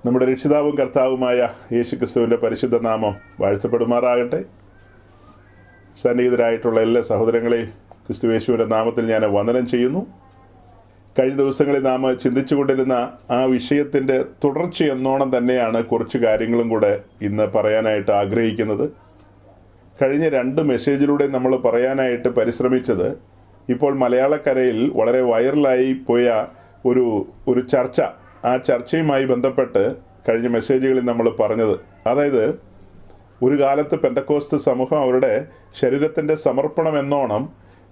നമ്മുടെ രക്ഷിതാവും കർത്താവുമായ യേശുക്രിസ്തുവിൻ്റെ പരിശുദ്ധ നാമം വാഴ്ത്തപ്പെടുമാറാകട്ടെ. സന്നിഹിതരായിട്ടുള്ള എല്ലാ സഹോദരങ്ങളെയും ക്രിസ്തുയേശുവിൻ്റെ നാമത്തിൽ ഞാൻ വന്ദനം ചെയ്യുന്നു. കഴിഞ്ഞ ദിവസങ്ങളിൽ നാം ചിന്തിച്ചുകൊണ്ടിരുന്ന ആ വിഷയത്തിൻ്റെ തുടർച്ചയെന്നോണം തന്നെയാണ് കുറച്ച് കാര്യങ്ങളും കൂടെ ഇന്ന് പറയാനായിട്ട് ആഗ്രഹിക്കുന്നത്. കഴിഞ്ഞ 2 മെസ്സേജിലൂടെ നമ്മൾ പറയാനായിട്ട് പരിശ്രമിച്ചത് ഇപ്പോൾ മലയാളക്കരയിൽ വളരെ വൈറലായി പോയ ഒരു ചർച്ച, ആ ചർച്ചയുമായി ബന്ധപ്പെട്ട് കഴിഞ്ഞ മെസ്സേജുകളിൽ നമ്മൾ പറഞ്ഞത്, അതായത് ഒരു കാലത്ത് പെന്തക്കോസ്ത് സമൂഹം അവരുടെ ശരീരത്തിൻ്റെ സമർപ്പണം എന്നോണം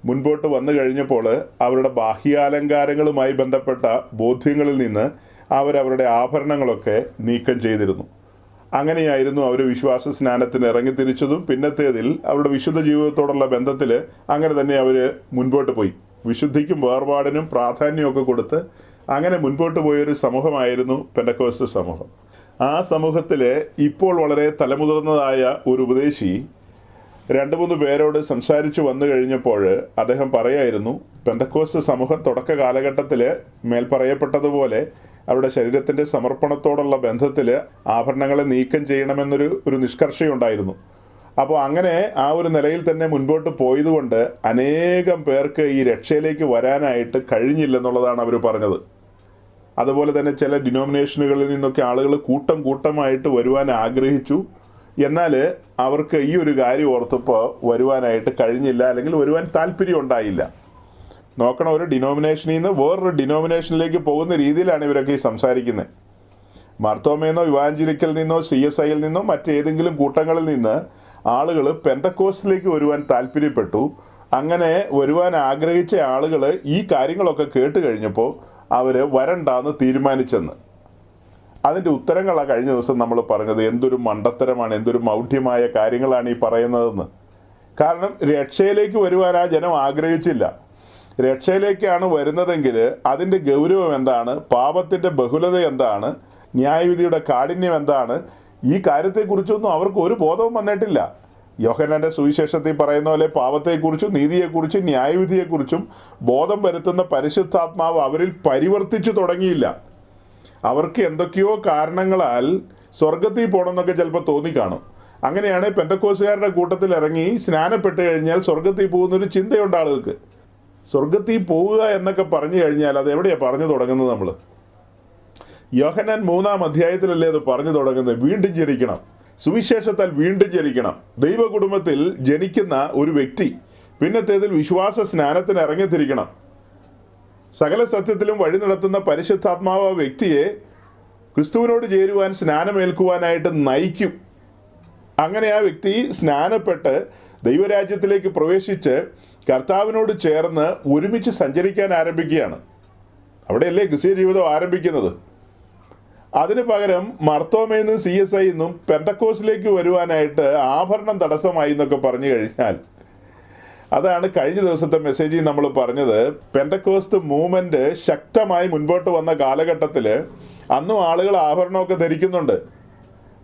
മുൻപോട്ട് വന്നു കഴിഞ്ഞപ്പോൾ അവരുടെ ബാഹ്യാലങ്കാരങ്ങളുമായി ബന്ധപ്പെട്ട ബോധ്യങ്ങളിൽ നിന്ന് അവരവരുടെ ആഭരണങ്ങളൊക്കെ നീക്കം ചെയ്തിരുന്നു. അങ്ങനെയായിരുന്നു അവർ വിശ്വാസ സ്നാനത്തിന് ഇറങ്ങിത്തിരിച്ചതും. പിന്നത്തേതിൽ അവരുടെ വിശുദ്ധ ജീവിതത്തോടുള്ള ബന്ധത്തിൽ അങ്ങനെ തന്നെ അവർ മുൻപോട്ട് പോയി. വിശുദ്ധിക്കും വേർപാടിനും പ്രാധാന്യമൊക്കെ കൊടുത്ത് അങ്ങനെ മുൻപോട്ട് പോയൊരു സമൂഹമായിരുന്നു പെന്തക്കോസ്ത് സമൂഹം. ആ സമൂഹത്തിൽ ഇപ്പോൾ വളരെ തലമുതിർന്നതായ ഒരു ഉപദേശി 2-3 പേരോട് സംസാരിച്ചു വന്നു കഴിഞ്ഞപ്പോൾ അദ്ദേഹം പറയായിരുന്നു, പെന്തക്കോസ്ത് സമൂഹം തുടക്ക കാലഘട്ടത്തിൽ മേൽപ്പറയപ്പെട്ടതുപോലെ അവരുടെ ശരീരത്തിൻ്റെ സമർപ്പണത്തോടുള്ള ബന്ധത്തിൽ ആഭരണങ്ങളെ നീക്കം ചെയ്യണമെന്നൊരു നിഷ്കർഷയുണ്ടായിരുന്നു. അപ്പോൾ അങ്ങനെ ആ ഒരു നിലയിൽ തന്നെ മുൻപോട്ട് പോയതുകൊണ്ട് അനേകം പേർക്ക് ഈ രക്ഷയിലേക്ക് വരാനായിട്ട് കഴിഞ്ഞില്ലെന്നുള്ളതാണ് അവർ പറഞ്ഞത്. അതുപോലെ തന്നെ ചില ഡിനോമിനേഷനുകളിൽ നിന്നൊക്കെ ആളുകൾ കൂട്ടമായിട്ട് വരുവാൻ ആഗ്രഹിച്ചു. എന്നാൽ അവർക്ക് ഈ ഒരു കാര്യം ഓർത്തപ്പോൾ വരുവാനായിട്ട് കഴിഞ്ഞില്ല, അല്ലെങ്കിൽ വരുവാൻ താല്പര്യം ഉണ്ടായില്ല. നോക്കണം, ഒരു ഡിനോമിനേഷനിൽ നിന്ന് വേറൊരു ഡിനോമിനേഷനിലേക്ക് പോകുന്ന രീതിയിലാണ് ഇവരൊക്കെ ഈ സംസാരിക്കുന്നത്. മാർത്തോമയെന്നോ ഇവാഞ്ചലിക്കൽ നിന്നോ CSIയിൽ നിന്നോ മറ്റേതെങ്കിലും കൂട്ടങ്ങളിൽ നിന്ന് ആളുകൾ പെന്തക്കോസ്റ്റിലേക്ക് വരുവാൻ താല്പര്യപ്പെട്ടു. അങ്ങനെ വരുവാൻ ആഗ്രഹിച്ച ആളുകൾ ഈ കാര്യങ്ങളൊക്കെ കേട്ട് കഴിഞ്ഞപ്പോൾ അവർ വരണ്ടാന്ന് തീരുമാനിച്ചെന്ന്. അതിൻ്റെ ഉത്തരങ്ങളാണ് കഴിഞ്ഞ ദിവസം നമ്മൾ പറഞ്ഞത്. എന്തൊരു മണ്ടത്തരമാണ്, എന്തൊരു മൗഢ്യമായ കാര്യങ്ങളാണ് ഈ പറയുന്നതെന്ന്. കാരണം രക്ഷയിലേക്ക് വരുവാൻ ആ ജനം ആഗ്രഹിച്ചില്ല. രക്ഷയിലേക്കാണ് വരുന്നതെങ്കിൽ അതിൻ്റെ ഗൗരവം എന്താണ്, പാപത്തിൻ്റെ ബഹുലത എന്താണ്, ന്യായവിധിയുടെ കാഠിന്യം എന്താണ്, ഈ കാര്യത്തെക്കുറിച്ചൊന്നും അവർക്ക് ഒരു ബോധവും വന്നിട്ടില്ല. യോഹന്നാന്റെ സുവിശേഷത്തിൽ പറയുന്ന പോലെ പാപത്തെക്കുറിച്ചും നീതിയെക്കുറിച്ചും ന്യായവിധിയെക്കുറിച്ചും ബോധം വരുത്തുന്ന പരിശുദ്ധാത്മാവ് അവരിൽ പരിവർത്തിച്ചു തുടങ്ങിയില്ല. അവർക്ക് എന്തൊക്കെയോ കാരണങ്ങളാൽ സ്വർഗത്തിൽ പോകണമെന്നൊക്കെ ചിലപ്പോൾ തോന്നിക്കാണും. അങ്ങനെയാണ് പെന്തക്കോസ്തുകാരുടെ കൂട്ടത്തിൽ ഇറങ്ങി സ്നാനപ്പെട്ട് കഴിഞ്ഞാൽ സ്വർഗത്തിൽ പോകുന്നൊരു ചിന്തയുണ്ട് ആളുകൾക്ക്. സ്വർഗത്തിൽ പോവുക എന്നൊക്കെ പറഞ്ഞു കഴിഞ്ഞാൽ അത് എവിടെയാണ് പറഞ്ഞു തുടങ്ങുന്നത്? നമ്മൾ യോഹന്നാൻ 3-ാം അധ്യായത്തിലല്ലേ അത് പറഞ്ഞു തുടങ്ങുന്നത്. വീണ്ടും ജനിക്കണം, സുവിശേഷത്താൽ വീണ്ടും ജനിക്കണം, ദൈവകുടുംബത്തിൽ ജനിക്കുന്ന ഒരു വ്യക്തി പിന്നത്തേതിൽ വിശ്വാസ സ്നാനത്തിന് ഇറങ്ങിത്തിരിക്കണം, സകല സത്യത്തിലും വഴി നടത്തുന്ന പരിശുദ്ധാത്മാവ് ആ വ്യക്തിയെ ക്രിസ്തുവിനോട് ചേരുവാൻ സ്നാനമേൽക്കുവാനായിട്ട് നയിക്കും. അങ്ങനെ ആ വ്യക്തി സ്നാനപ്പെട്ട് ദൈവരാജ്യത്തിലേക്ക് പ്രവേശിച്ച് കർത്താവിനോട് ചേർന്ന് ഒരുമിച്ച് സഞ്ചരിക്കാൻ ആരംഭിക്കുകയാണ്. അവിടെയല്ലേ ക്രിസ്തീയ ജീവിതം ആരംഭിക്കുന്നത്. അതിന് പകരം മർത്തോമയെന്നും CSI എന്നും പെന്തക്കോസ്റ്റിലേക്ക് വരുവാനായിട്ട് ആഭരണം തടസ്സമായി എന്നൊക്കെ പറഞ്ഞു കഴിഞ്ഞാൽ, അതാണ് കഴിഞ്ഞ ദിവസത്തെ മെസ്സേജിൽ നമ്മൾ പറഞ്ഞത്. പെന്തക്കോസ്ത് മൂവ്മെൻറ്റ് ശക്തമായി മുൻപോട്ട് വന്ന കാലഘട്ടത്തിൽ അന്നും ആളുകൾ ആഭരണമൊക്കെ ധരിക്കുന്നുണ്ട്.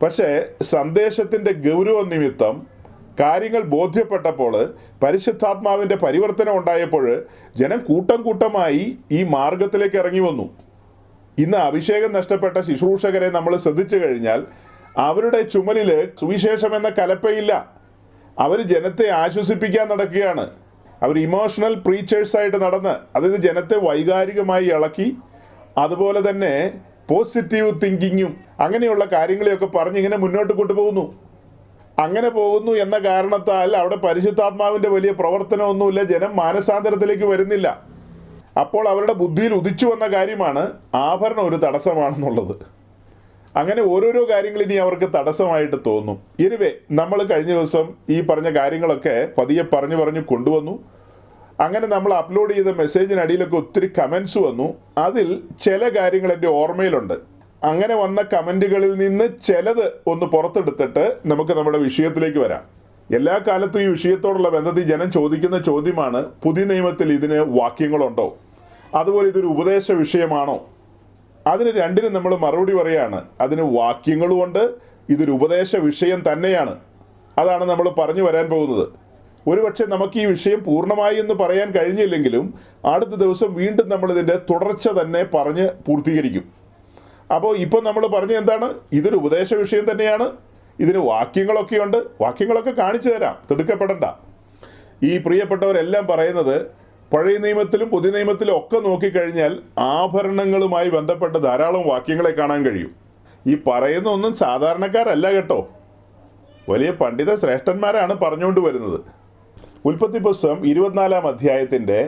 പക്ഷേ സന്ദേശത്തിൻ്റെ ഗൗരവം നിമിത്തം കാര്യങ്ങൾ ബോധ്യപ്പെട്ടപ്പോൾ, പരിശുദ്ധാത്മാവിൻ്റെ പരിവർത്തനം ഉണ്ടായപ്പോൾ ജനം കൂട്ടമായി ഈ മാർഗത്തിലേക്ക് ഇറങ്ങി വന്നു. ഇന്ന് അഭിഷേകം നഷ്ടപ്പെട്ട ശുശ്രൂഷകരെ നമ്മൾ ശ്രദ്ധിച്ചു കഴിഞ്ഞാൽ അവരുടെ ചുമലിൽ സുവിശേഷം എന്ന കലപ്പയില്ല. അവർ ജനത്തെ ആശ്വസിപ്പിക്കാൻ നടക്കുകയാണ്. അവർ ഇമോഷണൽ പ്രീച്ചേഴ്സായിട്ട് നടന്ന്, അതായത് ജനത്തെ വൈകാരികമായി ഇളക്കി, അതുപോലെ തന്നെ പോസിറ്റീവ് തിങ്കിങ്ങും അങ്ങനെയുള്ള കാര്യങ്ങളെയൊക്കെ പറഞ്ഞിങ്ങനെ മുന്നോട്ട് കൊണ്ടുപോകുന്നു. അങ്ങനെ പോകുന്നു എന്ന കാരണത്താൽ അവിടെ പരിശുദ്ധാത്മാവിൻ്റെ വലിയ പ്രവർത്തനമൊന്നുമില്ല. ജനം മാനസാന്തരത്തിലേക്ക് വരുന്നില്ല. അപ്പോൾ അവരുടെ ബുദ്ധിയിൽ ഉദിച്ചു വന്ന കാര്യമാണ് ആഭരണം ഒരു തടസ്സമാണെന്നുള്ളത്. അങ്ങനെ ഓരോരോ കാര്യങ്ങൾ ഇനി അവർക്ക് തടസ്സമായിട്ട് തോന്നും. എനിവേ, നമ്മൾ കഴിഞ്ഞ ദിവസം ഈ പറഞ്ഞ കാര്യങ്ങളൊക്കെ പതിയെ പറഞ്ഞു കൊണ്ടുവന്നു. അങ്ങനെ നമ്മൾ അപ്ലോഡ് ചെയ്ത മെസ്സേജിനടിയിലൊക്കെ ഒത്തിരി കമൻസ് വന്നു. അതിൽ ചില കാര്യങ്ങൾ എൻ്റെ ഓർമ്മയിലുണ്ട്. അങ്ങനെ വന്ന കമൻറ്റുകളിൽ നിന്ന് ചിലത് ഒന്ന് പുറത്തെടുത്തിട്ട് നമുക്ക് നമ്മുടെ വിഷയത്തിലേക്ക് വരാം. എല്ലാ കാലത്തും ഈ വിഷയത്തോടുള്ള ബന്ധത്തിൽ ജനം ചോദിക്കുന്ന ചോദ്യമാണ്, പുതിയ നിയമത്തിൽ ഇതിന് വാക്യങ്ങളുണ്ടോ, അതുപോലെ ഇതൊരു ഉപദേശ വിഷയമാണോ? അതിന് രണ്ടിനും നമ്മൾ മറുപടി പറയാണ്. അതിന് വാക്യങ്ങളുമുണ്ട്, ഇതൊരു ഉപദേശ വിഷയം തന്നെയാണ്. അതാണ് നമ്മൾ പറഞ്ഞു വരാൻ പോകുന്നത്. ഒരുപക്ഷെ നമുക്ക് ഈ വിഷയം പൂർണ്ണമായി എന്ന് പറയാൻ കഴിഞ്ഞില്ലെങ്കിലും അടുത്ത ദിവസം വീണ്ടും നമ്മളിതിൻ്റെ തുടർച്ച തന്നെ പറഞ്ഞ് പൂർത്തീകരിക്കും. അപ്പോൾ ഇപ്പോൾ നമ്മൾ പറഞ്ഞ എന്താണ്? ഇതൊരു ഉപദേശ വിഷയം തന്നെയാണ്. ഇതിന് വാക്യങ്ങളൊക്കെയുണ്ട്. വാക്യങ്ങളൊക്കെ കാണിച്ചു തരാം, തിടുക്കപ്പെടണ്ട. ഈ പ്രിയപ്പെട്ടവരെല്ലാം പറയുന്നത് പഴയ നിയമത്തിലും പുതിയ നിയമത്തിലും ഒക്കെ നോക്കിക്കഴിഞ്ഞാൽ ആഭരണങ്ങളുമായി ബന്ധപ്പെട്ട് ധാരാളം വാക്യങ്ങളെ കാണാൻ കഴിയും. ഈ പറയുന്ന ഒന്നും സാധാരണക്കാരല്ല കേട്ടോ, വലിയ പണ്ഡിത ശ്രേഷ്ഠന്മാരാണ് പറഞ്ഞുകൊണ്ട് വരുന്നത്. ഉൽപ്പത്തി പുസ്തകം 24-ാം അധ്യായത്തിൻ്റെ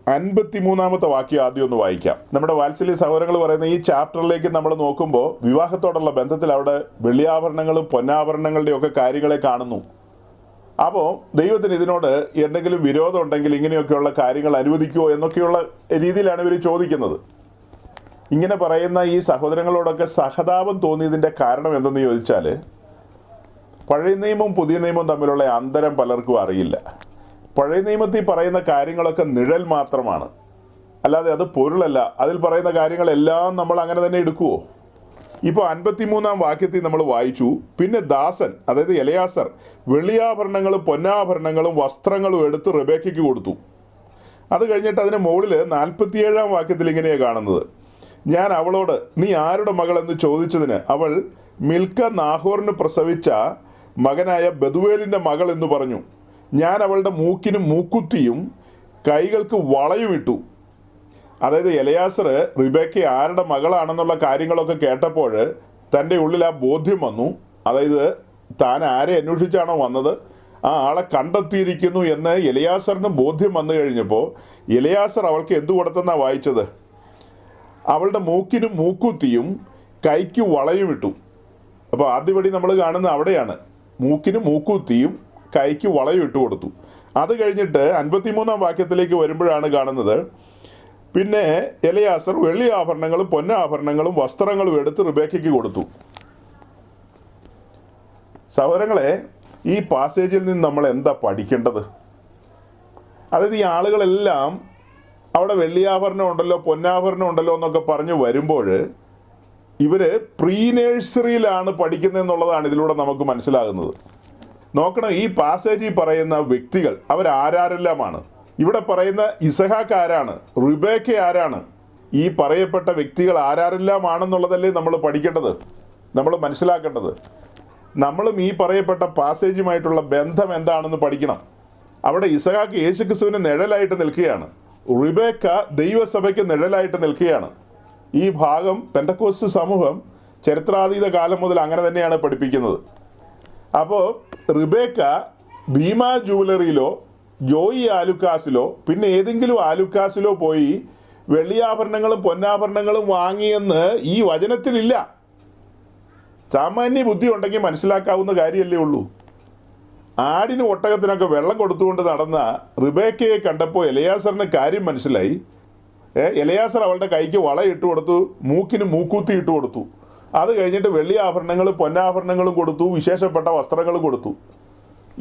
53-ാമത്തെ വാക്യം ആദ്യം ഒന്ന് വായിക്കാം. നമ്മുടെ വാത്സല്യ സഹോദരങ്ങൾ പറയുന്ന ഈ ചാപ്റ്ററിലേക്ക് നമ്മൾ നോക്കുമ്പോൾ വിവാഹത്തോടുള്ള ബന്ധത്തിൽ അവിടെ വെള്ളിയാഭരണങ്ങളും പൊന്നാഭരണങ്ങളുടെയും ഒക്കെ കാര്യങ്ങളെ കാണുന്നു. അപ്പോൾ ദൈവത്തിന് ഇതിനോട് എന്തെങ്കിലും വിരോധം ഉണ്ടെങ്കിൽ ഇങ്ങനെയൊക്കെയുള്ള കാര്യങ്ങൾ അനുവദിക്കുമോ എന്നൊക്കെയുള്ള രീതിയിലാണ് ഇവർ ചോദിക്കുന്നത്. ഇങ്ങനെ പറയുന്ന ഈ സഹോദരങ്ങളോടൊക്കെ സഹതാപം തോന്നിയതിൻ്റെ കാരണം എന്തെന്ന് ചോദിച്ചാൽ, പഴയ നിയമവും പുതിയ നിയമവും തമ്മിലുള്ള അന്തരം പലർക്കും അറിയില്ല. പഴയ നിയമത്തിൽ പറയുന്ന കാര്യങ്ങളൊക്കെ നിഴൽ മാത്രമാണ്, അല്ലാതെ അത് പൊരുളല്ല. അതിൽ പറയുന്ന കാര്യങ്ങളെല്ലാം നമ്മൾ അങ്ങനെ തന്നെ എടുക്കുമോ? ഇപ്പോൾ 53-ാം വാക്യത്തിൽ നമ്മൾ വായിച്ചു, പിന്നെ ദാസൻ, അതായത് എലയാസർ, വെള്ളിയാഭരണങ്ങളും പൊന്നാഭരണങ്ങളും വസ്ത്രങ്ങളും എടുത്ത് റിബേക്കയ്ക്ക് കൊടുത്തു. അത് കഴിഞ്ഞിട്ട് അതിന് മുകളിൽ 47-ാം വാക്യത്തിൽ ഇങ്ങനെയാണ് കാണുന്നത്, ഞാൻ അവളോട് നീ ആരുടെ മകൾ എന്ന് ചോദിച്ചതിന് അവൾ മിൽക്ക നാഹോറിന് പ്രസവിച്ച മകനായ ബെതുവേലിൻ്റെ മകൾ എന്ന് പറഞ്ഞു. ഞാൻ അവളുടെ മൂക്കിനും മൂക്കുത്തിയും കൈകൾക്ക് വളയും ഇട്ടു. അതായത് എലയാസർ റിബേക്ക ആരുടെ മകളാണെന്നുള്ള കാര്യങ്ങളൊക്കെ കേട്ടപ്പോൾ തൻ്റെ ഉള്ളിൽ ആ ബോധ്യം വന്നു. അതായത് താൻ ആരെ അന്വേഷിച്ചാണോ വന്നത് ആ ആളെ കണ്ടെത്തിയിരിക്കുന്നു എന്ന് എലയാസറിന് ബോധ്യം വന്നു കഴിഞ്ഞപ്പോൾ എലയാസർ അവൾക്ക് എന്തു കൊടുത്തെന്നാണ് വായിച്ചത്? അവളുടെ മൂക്കിനും മൂക്കുത്തിയും കൈക്ക് വളയും ഇട്ടു. അപ്പോൾ ആദ്യപടി നമ്മൾ കാണുന്നത് അവിടെയാണ്, മൂക്കിനും മൂക്കുത്തിയും കൈക്ക് വളയും ഇട്ട് കൊടുത്തു. അത് കഴിഞ്ഞിട്ട് 53-ാം വാക്യത്തിലേക്ക് വരുമ്പോഴാണ് കാണുന്നത്, പിന്നെ എലയാസർ വെള്ളിയാഭരണങ്ങളും പൊന്നാഭരണങ്ങളും വസ്ത്രങ്ങളും എടുത്ത് റിബേക്കയ്ക്ക് കൊടുത്തു. സഹോദരങ്ങളെ, ഈ പാസേജിൽ നിന്ന് നമ്മൾ എന്താ പഠിക്കേണ്ടത്? അതായത് ഈ ആളുകളെല്ലാം അവിടെ വെള്ളിയാഭരണം ഉണ്ടല്ലോ പൊന്നാഭരണം ഉണ്ടല്ലോ എന്നൊക്കെ പറഞ്ഞ് വരുമ്പോൾ ഇവർ പ്രീ നേഴ്സറിയിലാണ് പഠിക്കുന്നതെന്നുള്ളതാണ് ഇതിലൂടെ നമുക്ക് മനസ്സിലാകുന്നത്. നോക്കണം, ഈ പാസേജിൽ പറയുന്ന വ്യക്തികൾ അവരാരെല്ലാമാണ്? ഇവിടെ പറയുന്ന ഇസഹാക്ക് ആരാണ്? റിബേക്ക ആരാണ്? ഈ പറയപ്പെട്ട വ്യക്തികൾ ആരെല്ലാമാണെന്നുള്ളതല്ലേ നമ്മൾ പഠിക്കേണ്ടത്, നമ്മൾ മനസ്സിലാക്കേണ്ടത്. നമ്മളും ഈ പറയപ്പെട്ട പാസേജുമായിട്ടുള്ള ബന്ധം എന്താണെന്ന് പഠിക്കണം. അവിടെ ഇസഹാക്ക് യേശുക്രിസ്തുവിന് നിഴലായിട്ട് നിൽക്കുകയാണ്, റിബേക്ക ദൈവസഭയ്ക്ക് നിഴലായിട്ട് നിൽക്കുകയാണ്. ഈ ഭാഗം പെന്തക്കോസ്ത് സമൂഹം ചരിത്രാതീത കാലം മുതൽ അങ്ങനെ തന്നെയാണ് പഠിപ്പിക്കുന്നത്. അപ്പോൾ റിബേക്ക ഭീമ ജുവലറിയിലോ ജോയി ആലുക്കാസിലോ പിന്നെ ഏതെങ്കിലും ആലുക്കാസിലോ പോയി വെള്ളിയാഭരണങ്ങളും പൊന്നാഭരണങ്ങളും വാങ്ങിയെന്ന് ഈ വചനത്തിലില്ല. സാമാന്യ ബുദ്ധി ഉണ്ടെങ്കിൽ മനസ്സിലാക്കാവുന്ന കാര്യമല്ലേ ഉള്ളൂ. ആടിനും ഒട്ടകത്തിനൊക്കെ വെള്ളം കൊടുത്തുകൊണ്ട് നടന്ന റിബേക്കയെ കണ്ടപ്പോൾ എലയാസറിന് കാര്യം മനസ്സിലായി. എലയാസർ അവളുടെ കൈക്ക് വളയിട്ട് കൊടുത്തു, മൂക്കിന് മൂക്കൂത്തി ഇട്ട് കൊടുത്തു. അത് കഴിഞ്ഞിട്ട് വെള്ളിയാഭരണങ്ങളും പൊന്നാഭരണങ്ങളും കൊടുത്തു, വിശേഷപ്പെട്ട വസ്ത്രങ്ങളും കൊടുത്തു.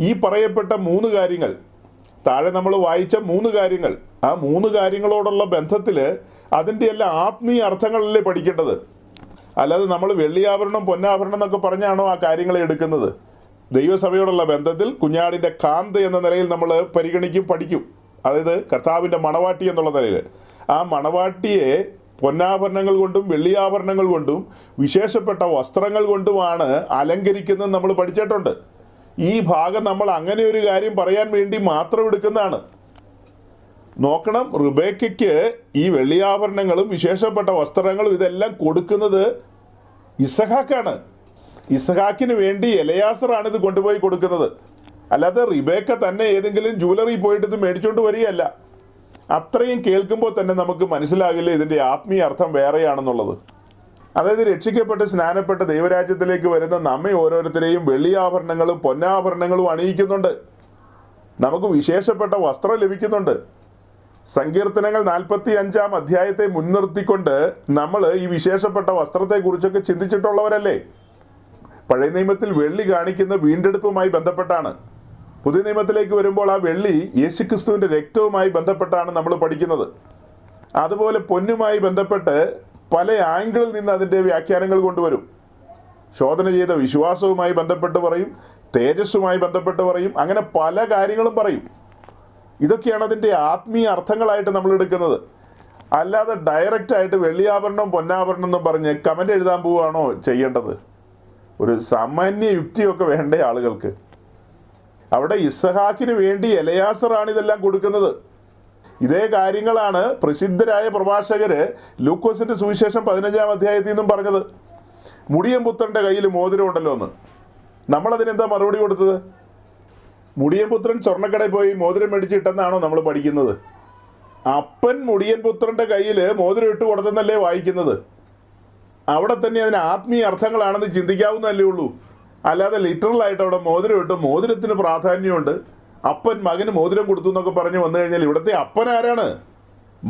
ഈ പറയപ്പെട്ട 3 കാര്യങ്ങൾ, താഴെ നമ്മൾ വായിച്ച 3 കാര്യങ്ങൾ, ആ 3 കാര്യങ്ങളോടുള്ള ബന്ധത്തിൽ അതിൻ്റെ എല്ലാം ആത്മീയ അർത്ഥങ്ങളല്ലേ പഠിക്കേണ്ടത്. അല്ലാതെ നമ്മൾ വെള്ളിയാഭരണം പൊന്നാഭരണം എന്നൊക്കെ പറഞ്ഞാണോ ആ കാര്യങ്ങളെ എടുക്കുന്നത്? ദൈവസഭയോടുള്ള ബന്ധത്തിൽ കുഞ്ഞാടിൻ്റെ കാന്ത് എന്ന നിലയിൽ നമ്മൾ പരിഗണിക്കും, പഠിക്കും. അതായത് കർത്താവിൻ്റെ മണവാട്ടി എന്നുള്ള നിലയിൽ ആ മണവാട്ടിയെ പൊന്നാഭരണങ്ങൾ കൊണ്ടും വെള്ളിയാഭരണങ്ങൾ കൊണ്ടും വിശേഷപ്പെട്ട വസ്ത്രങ്ങൾ കൊണ്ടുമാണ് അലങ്കരിക്കുന്നത് നമ്മൾ പഠിച്ചിട്ടുണ്ട്. ഈ ഭാഗം നമ്മൾ അങ്ങനെ ഒരു കാര്യം പറയാൻ വേണ്ടി മാത്രം എടുക്കുന്നതാണ്. നോക്കണം, റിബേക്കയ്ക്ക് ഈ വെള്ളിയാഭരണങ്ങളും വിശേഷപ്പെട്ട വസ്ത്രങ്ങളും ഇതെല്ലാം കൊടുക്കുന്നത് ഇസഹാക്കാണ്. ഇസഹാക്കിന് വേണ്ടി എലയാസറാണ് ഇത് കൊണ്ടുപോയി കൊടുക്കുന്നത്. അല്ലാതെ റിബേക്ക തന്നെ ഏതെങ്കിലും ജുവലറി പോയിട്ട് ഇത് മേടിച്ചുകൊണ്ട് വരികയല്ല. അത്രയും കേൾക്കുമ്പോൾ തന്നെ നമുക്ക് മനസ്സിലാകില്ല ഇതിൻ്റെ ആത്മീയ അർത്ഥം വേറെയാണെന്നുള്ളത്. അതായത് രക്ഷിക്കപ്പെട്ട് സ്നാനപ്പെട്ട് ദൈവരാജ്യത്തിലേക്ക് വരുന്ന നമ്മെ ഓരോരുത്തരെയും വെള്ളിയാഭരണങ്ങളും പൊന്നാഭരണങ്ങളും അണിയിക്കുന്നുണ്ട്. നമുക്ക് വിശേഷപ്പെട്ട വസ്ത്രം ലഭിക്കുന്നുണ്ട്. സങ്കീർത്തനങ്ങൾ 45-ാം അധ്യായത്തെ മുൻനിർത്തിക്കൊണ്ട് നമ്മൾ ഈ വിശേഷപ്പെട്ട വസ്ത്രത്തെക്കുറിച്ചൊക്കെ ചിന്തിച്ചിട്ടുള്ളവരല്ലേ. പഴയ നിയമത്തിൽ വെള്ളി കാണിക്കുന്ന വീണ്ടെടുപ്പുമായി ബന്ധപ്പെട്ടാണ്. പുതിയ നിയമത്തിലേക്ക് വരുമ്പോൾ ആ വെള്ളി യേശുക്രിസ്തുവിൻ്റെ രക്തവുമായി ബന്ധപ്പെട്ടാണ് നമ്മൾ പഠിക്കുന്നത്. അതുപോലെ പൊന്നുമായി ബന്ധപ്പെട്ട് പല ആംഗിളിൽ നിന്ന് അതിൻ്റെ വ്യാഖ്യാനങ്ങൾ കൊണ്ടുവരും. ശോധന ചെയ്ത വിശ്വാസവുമായി ബന്ധപ്പെട്ട് പറയും, തേജസ്സുമായി ബന്ധപ്പെട്ട് പറയും, അങ്ങനെ പല കാര്യങ്ങളും പറയും. ഇതൊക്കെയാണ് അതിൻ്റെ ആത്മീയ അർത്ഥങ്ങളായിട്ട് നമ്മൾ എടുക്കുന്നത്. അല്ലാതെ ഡയറക്റ്റായിട്ട് വെള്ളിയാഭരണം പൊന്നാഭരണം എന്നും പറഞ്ഞ് കമൻ്റ് എഴുതാൻ പോവുകയാണോ ചെയ്യേണ്ടത്? ഒരു സാമാന്യ യുക്തിയൊക്കെ വേണ്ടേ ആളുകൾക്ക്? അവിടെ ഇസ്ഹാക്കിന് വേണ്ടി എലയാസറാണ് ഇതെല്ലാം കൊടുക്കുന്നത്. ഇതേ കാര്യങ്ങളാണ് പ്രസിദ്ധരായ പ്രഭാഷകര് ലൂക്കോസിന്റെ സുവിശേഷം 15-ാം അധ്യായത്തിൽ നിന്നും പറഞ്ഞത്. മുടിയൻ പുത്രന്റെ കയ്യിൽ മോതിരം ഉണ്ടല്ലോ എന്ന്. നമ്മളതിനെന്താ മറുപടി കൊടുത്തത്? മുടിയൻ പുത്രൻ സ്വർണ്ണക്കടയിൽ പോയി മോതിരം മേടിച്ചിട്ടെന്നാണോ നമ്മൾ പഠിക്കുന്നത്? അപ്പൻ മുടിയൻ പുത്രന്റെ കയ്യിൽ മോതിരം ഇട്ട് കൊടുത്തെന്നല്ലേ വായിക്കുന്നത്. അവിടെ തന്നെ അതിന് ആത്മീയ അർത്ഥങ്ങളാണെന്ന് ചിന്തിക്കാവുന്നതല്ലേ ഉള്ളൂ. അല്ലാതെ ലിറ്ററലായിട്ട് അവിടെ മോതിരം ഇട്ട് മോതിരത്തിന് പ്രാധാന്യമുണ്ട്, അപ്പൻ മകന് മോതിരം കൊടുത്തു എന്നൊക്കെ പറഞ്ഞ് വന്നു കഴിഞ്ഞാൽ ഇവിടുത്തെ അപ്പൻ ആരാണ്,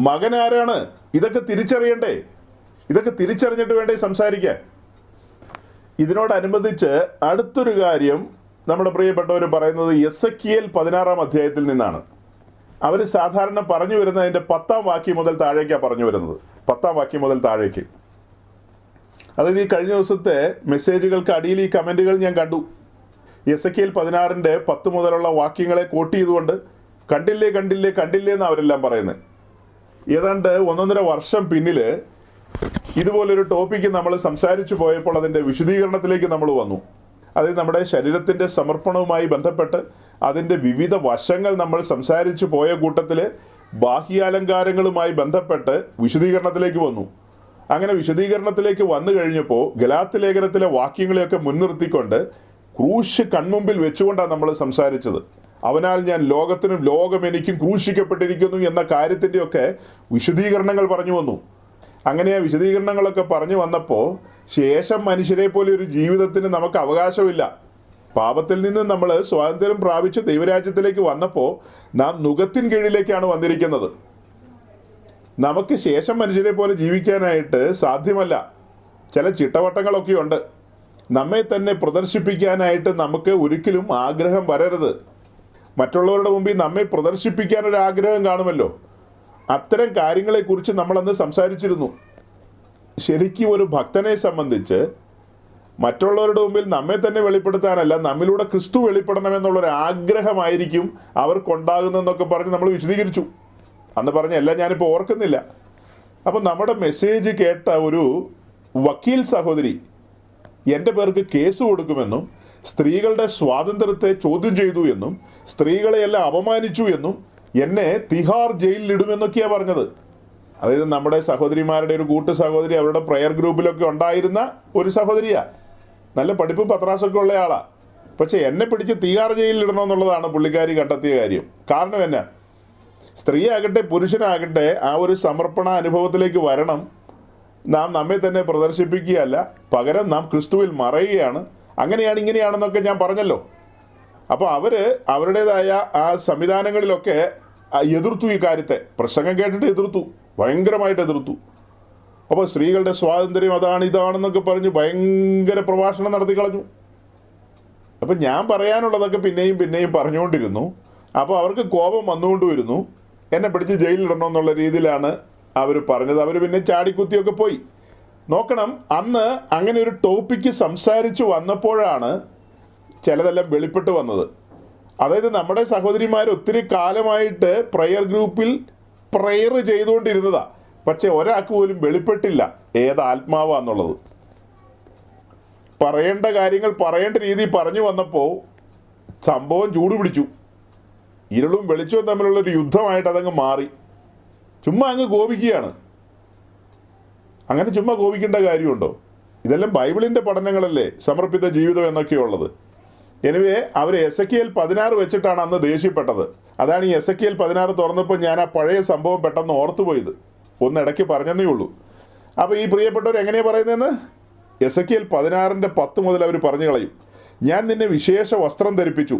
മകൻ ആരാണ്? ഇതൊക്കെ തിരിച്ചറിയണ്ടേ? ഇതൊക്കെ തിരിച്ചറിഞ്ഞിട്ട് വേണ്ടേ സംസാരിക്കാൻ? ഇതിനോടനുബന്ധിച്ച് അടുത്തൊരു കാര്യം നമ്മുടെ പ്രിയപ്പെട്ടവർ പറയുന്നത് എസെക്കിയേൽ 16-ാം അധ്യായത്തിൽ നിന്നാണ്. അവർ സാധാരണ പറഞ്ഞു വരുന്നത് അതിൻ്റെ 10-ാം വാക്യം മുതൽ താഴേക്കാണ് പറഞ്ഞു വരുന്നത്. 10-ാം വാക്യം മുതൽ താഴേക്ക്. അതായത് ഈ കഴിഞ്ഞ ദിവസത്തെ മെസ്സേജുകൾക്ക് അടിയിൽ ഈ കമൻറ്റുകൾ ഞാൻ കണ്ടു. എസെക്കിയേൽ 16-ന്റെ 10 മുതലുള്ള വാക്യങ്ങളെ കോട്ട് ചെയ്തുകൊണ്ട് കണ്ടില്ലേ കണ്ടില്ലേ കണ്ടില്ലേ എന്ന് അവരെല്ലാം പറയുന്നത്. ഏതാണ്ട് 1.5 വർഷം പിന്നിൽ ഇതുപോലൊരു ടോപ്പിക്ക് നമ്മൾ സംസാരിച്ചു പോയപ്പോൾ അതിൻ്റെ വിശദീകരണത്തിലേക്ക് നമ്മൾ വന്നു. അതായത് നമ്മുടെ ശരീരത്തിൻ്റെ സമർപ്പണവുമായി ബന്ധപ്പെട്ട് അതിൻ്റെ വിവിധ വശങ്ങൾ നമ്മൾ സംസാരിച്ചു പോയ കൂട്ടത്തിൽ ബാഹ്യാലങ്കാരങ്ങളുമായി ബന്ധപ്പെട്ട് വിശദീകരണത്തിലേക്ക് വന്നു. അങ്ങനെ വിശദീകരണത്തിലേക്ക് വന്നു കഴിഞ്ഞപ്പോൾ ഗലാത്യ ലേഖനത്തിലെ വാക്യങ്ങളെയൊക്കെ മുൻനിർത്തിക്കൊണ്ട് ക്രൂശ് കൺമുമ്പിൽ വെച്ചുകൊണ്ടാണ് നമ്മൾ സംസാരിച്ചത്. അവനാൽ ഞാൻ ലോകത്തിനും ലോകം എനിക്കും ക്രൂശിക്കപ്പെട്ടിരിക്കുന്നു എന്ന കാര്യത്തിൻ്റെയൊക്കെ വിശദീകരണങ്ങൾ പറഞ്ഞു വന്നു. അങ്ങനെ ആ വിശദീകരണങ്ങളൊക്കെ പറഞ്ഞു വന്നപ്പോൾ ശേഷം മനുഷ്യരെ പോലെ ഒരു ജീവിതത്തിന് നമുക്ക് അവകാശമില്ല. പാപത്തിൽ നിന്ന് നമ്മൾ സ്വാതന്ത്ര്യം പ്രാപിച്ച് ദൈവരാജ്യത്തിലേക്ക് വന്നപ്പോൾ നാം നുകത്തിൻ കീഴിലേക്കാണ് വന്നിരിക്കുന്നത്. നമുക്ക് ശേഷം മനുഷ്യരെ പോലെ ജീവിക്കാനായിട്ട് സാധ്യമല്ല. ചില ചിട്ടവട്ടങ്ങളൊക്കെ ഉണ്ട്. നമ്മെ തന്നെ പ്രദർശിപ്പിക്കാനായിട്ട് നമുക്ക് ഒരിക്കലും ആഗ്രഹം വരരുത്. മറ്റുള്ളവരുടെ മുമ്പിൽ നമ്മെ പ്രദർശിപ്പിക്കാനൊരു ആഗ്രഹം കാണുമല്ലോ. അത്തരം കാര്യങ്ങളെക്കുറിച്ച് നമ്മളന്ന് സംസാരിച്ചിരുന്നു. ശരിക്കും ഒരു ഭക്തനെ സംബന്ധിച്ച് മറ്റുള്ളവരുടെ മുമ്പിൽ നമ്മെ തന്നെ വെളിപ്പെടുത്താനല്ല, നമ്മിലൂടെ ക്രിസ്തു വെളിപ്പെടണമെന്നുള്ളൊരു ആഗ്രഹമായിരിക്കും അവർക്കുണ്ടാകുന്നതെന്നൊക്കെ പറഞ്ഞ് നമ്മൾ വിശദീകരിച്ചു. അന്ന് പറഞ്ഞ എല്ലാം ഞാനിപ്പോൾ ഓർക്കുന്നില്ല. അപ്പം നമ്മുടെ മെസ്സേജ് കേട്ട ഒരു വക്കീൽ സഹോദരി എൻ്റെ പേർക്ക് കേസ് കൊടുക്കുമെന്നും സ്ത്രീകളുടെ സ്വാതന്ത്ര്യത്തെ ചോദ്യം ചെയ്തു എന്നും സ്ത്രീകളെയെല്ലാം അപമാനിച്ചു എന്നും എന്നെ തിഹാർ ജയിലിലിടുമെന്നൊക്കെയാണ് പറഞ്ഞത്. അതായത് നമ്മുടെ സഹോദരിമാരുടെ ഒരു കൂട്ടു സഹോദരി അവരുടെ പ്രയർ ഗ്രൂപ്പിലൊക്കെ ഉണ്ടായിരുന്ന ഒരു സഹോദരിയാണ്. നല്ല പഠിപ്പും പത്രാസൊക്കെ ഉള്ള ആളാണ്. പക്ഷെ എന്നെ പിടിച്ച് തിഹാർ ജയിലിലിടണമെന്നുള്ളതാണ് പുള്ളിക്കാരി കണ്ടെത്തിയ കാര്യം. കാരണം എന്നാ? സ്ത്രീ ആകട്ടെ പുരുഷനാകട്ടെ ആ ഒരു സമർപ്പണ അനുഭവത്തിലേക്ക് വരണം. നാം നമ്മെ തന്നെ പ്രദർശിപ്പിക്കുകയല്ല, പകരം നാം ക്രിസ്തുവിൽ മറയുകയാണ്. അങ്ങനെയാണ് ഇങ്ങനെയാണെന്നൊക്കെ ഞാൻ പറഞ്ഞല്ലോ. അപ്പോൾ അവരുടേതായ ആ സംവിധാനങ്ങളിലൊക്കെ എതിർത്തു. ഈ കാര്യത്തെ പ്രസംഗം കേട്ടിട്ട് എതിർത്തു, ഭയങ്കരമായിട്ട് എതിർത്തു. അപ്പോൾ സ്ത്രീകളുടെ സ്വാതന്ത്ര്യം അതാണ് ഇതാണെന്നൊക്കെ പറഞ്ഞ് ഭയങ്കര പ്രഭാഷണം നടത്തി കളഞ്ഞു. അപ്പം ഞാൻ പറയാനുള്ളതൊക്കെ പിന്നെയും പറഞ്ഞുകൊണ്ടിരുന്നു. അപ്പോൾ അവർക്ക് കോപം വന്നുകൊണ്ടുവരുന്നു. എന്നെ പിടിച്ച് ജയിലിലിടണമെന്നുള്ള രീതിയിലാണ് അവർ പറഞ്ഞത്. അവർ പിന്നെ ചാടിക്കുത്തിയൊക്കെ പോയി. നോക്കണം, അന്ന് അങ്ങനെ ഒരു ടോപ്പിക്ക് സംസാരിച്ചു വന്നപ്പോഴാണ് ചിലതെല്ലാം വെളിപ്പെട്ട് വന്നത്. അതായത് നമ്മുടെ സഹോദരിമാർ ഒത്തിരി കാലമായിട്ട് പ്രയർ ഗ്രൂപ്പിൽ പ്രയർ ചെയ്തുകൊണ്ടിരുന്നതാണ്. പക്ഷെ ഒരാൾക്ക് പോലും വെളിപ്പെട്ടില്ല ഏത് ആത്മാവാന്നുള്ളത്. പറയേണ്ട കാര്യങ്ങൾ പറയേണ്ട രീതി പറഞ്ഞു വന്നപ്പോൾ സംഭവം ചൂടുപിടിച്ചു. ഇരുളും വെളിച്ചവും തമ്മിലുള്ളൊരു യുദ്ധമായിട്ട് അതങ്ങ് മാറി. ചുമ്മാ അങ്ങ് കോപിക്കുകയാണ്. അങ്ങനെ ചുമ്മാ കോപിക്കേണ്ട കാര്യമുണ്ടോ? ഇതെല്ലാം ബൈബിളിൻ്റെ പഠനങ്ങളല്ലേ, സമർപ്പിത ജീവിതം എന്നൊക്കെയുള്ളത്. എനിവേ അവർ എസെക്കിയേൽ 16 വെച്ചിട്ടാണ് അന്ന് ദേഷ്യപ്പെട്ടത്. അതാണ് ഈ എസെക്കിയേൽ 16 തുറന്നപ്പോൾ ഞാൻ ആ പഴയ സംഭവം പെട്ടെന്ന് ഓർത്തുപോയത്. ഒന്നിടയ്ക്ക് പറഞ്ഞതേ ഉള്ളൂ. അപ്പോൾ ഈ പ്രിയപ്പെട്ടവർ എങ്ങനെയാണ് പറയുന്നതെന്ന്? എസെക്കിയേൽ 16-ന്റെ 10 മുതൽ അവർ പറഞ്ഞു കളയും. ഞാൻ നിന്നെ വിശേഷ വസ്ത്രം ധരിപ്പിച്ചു,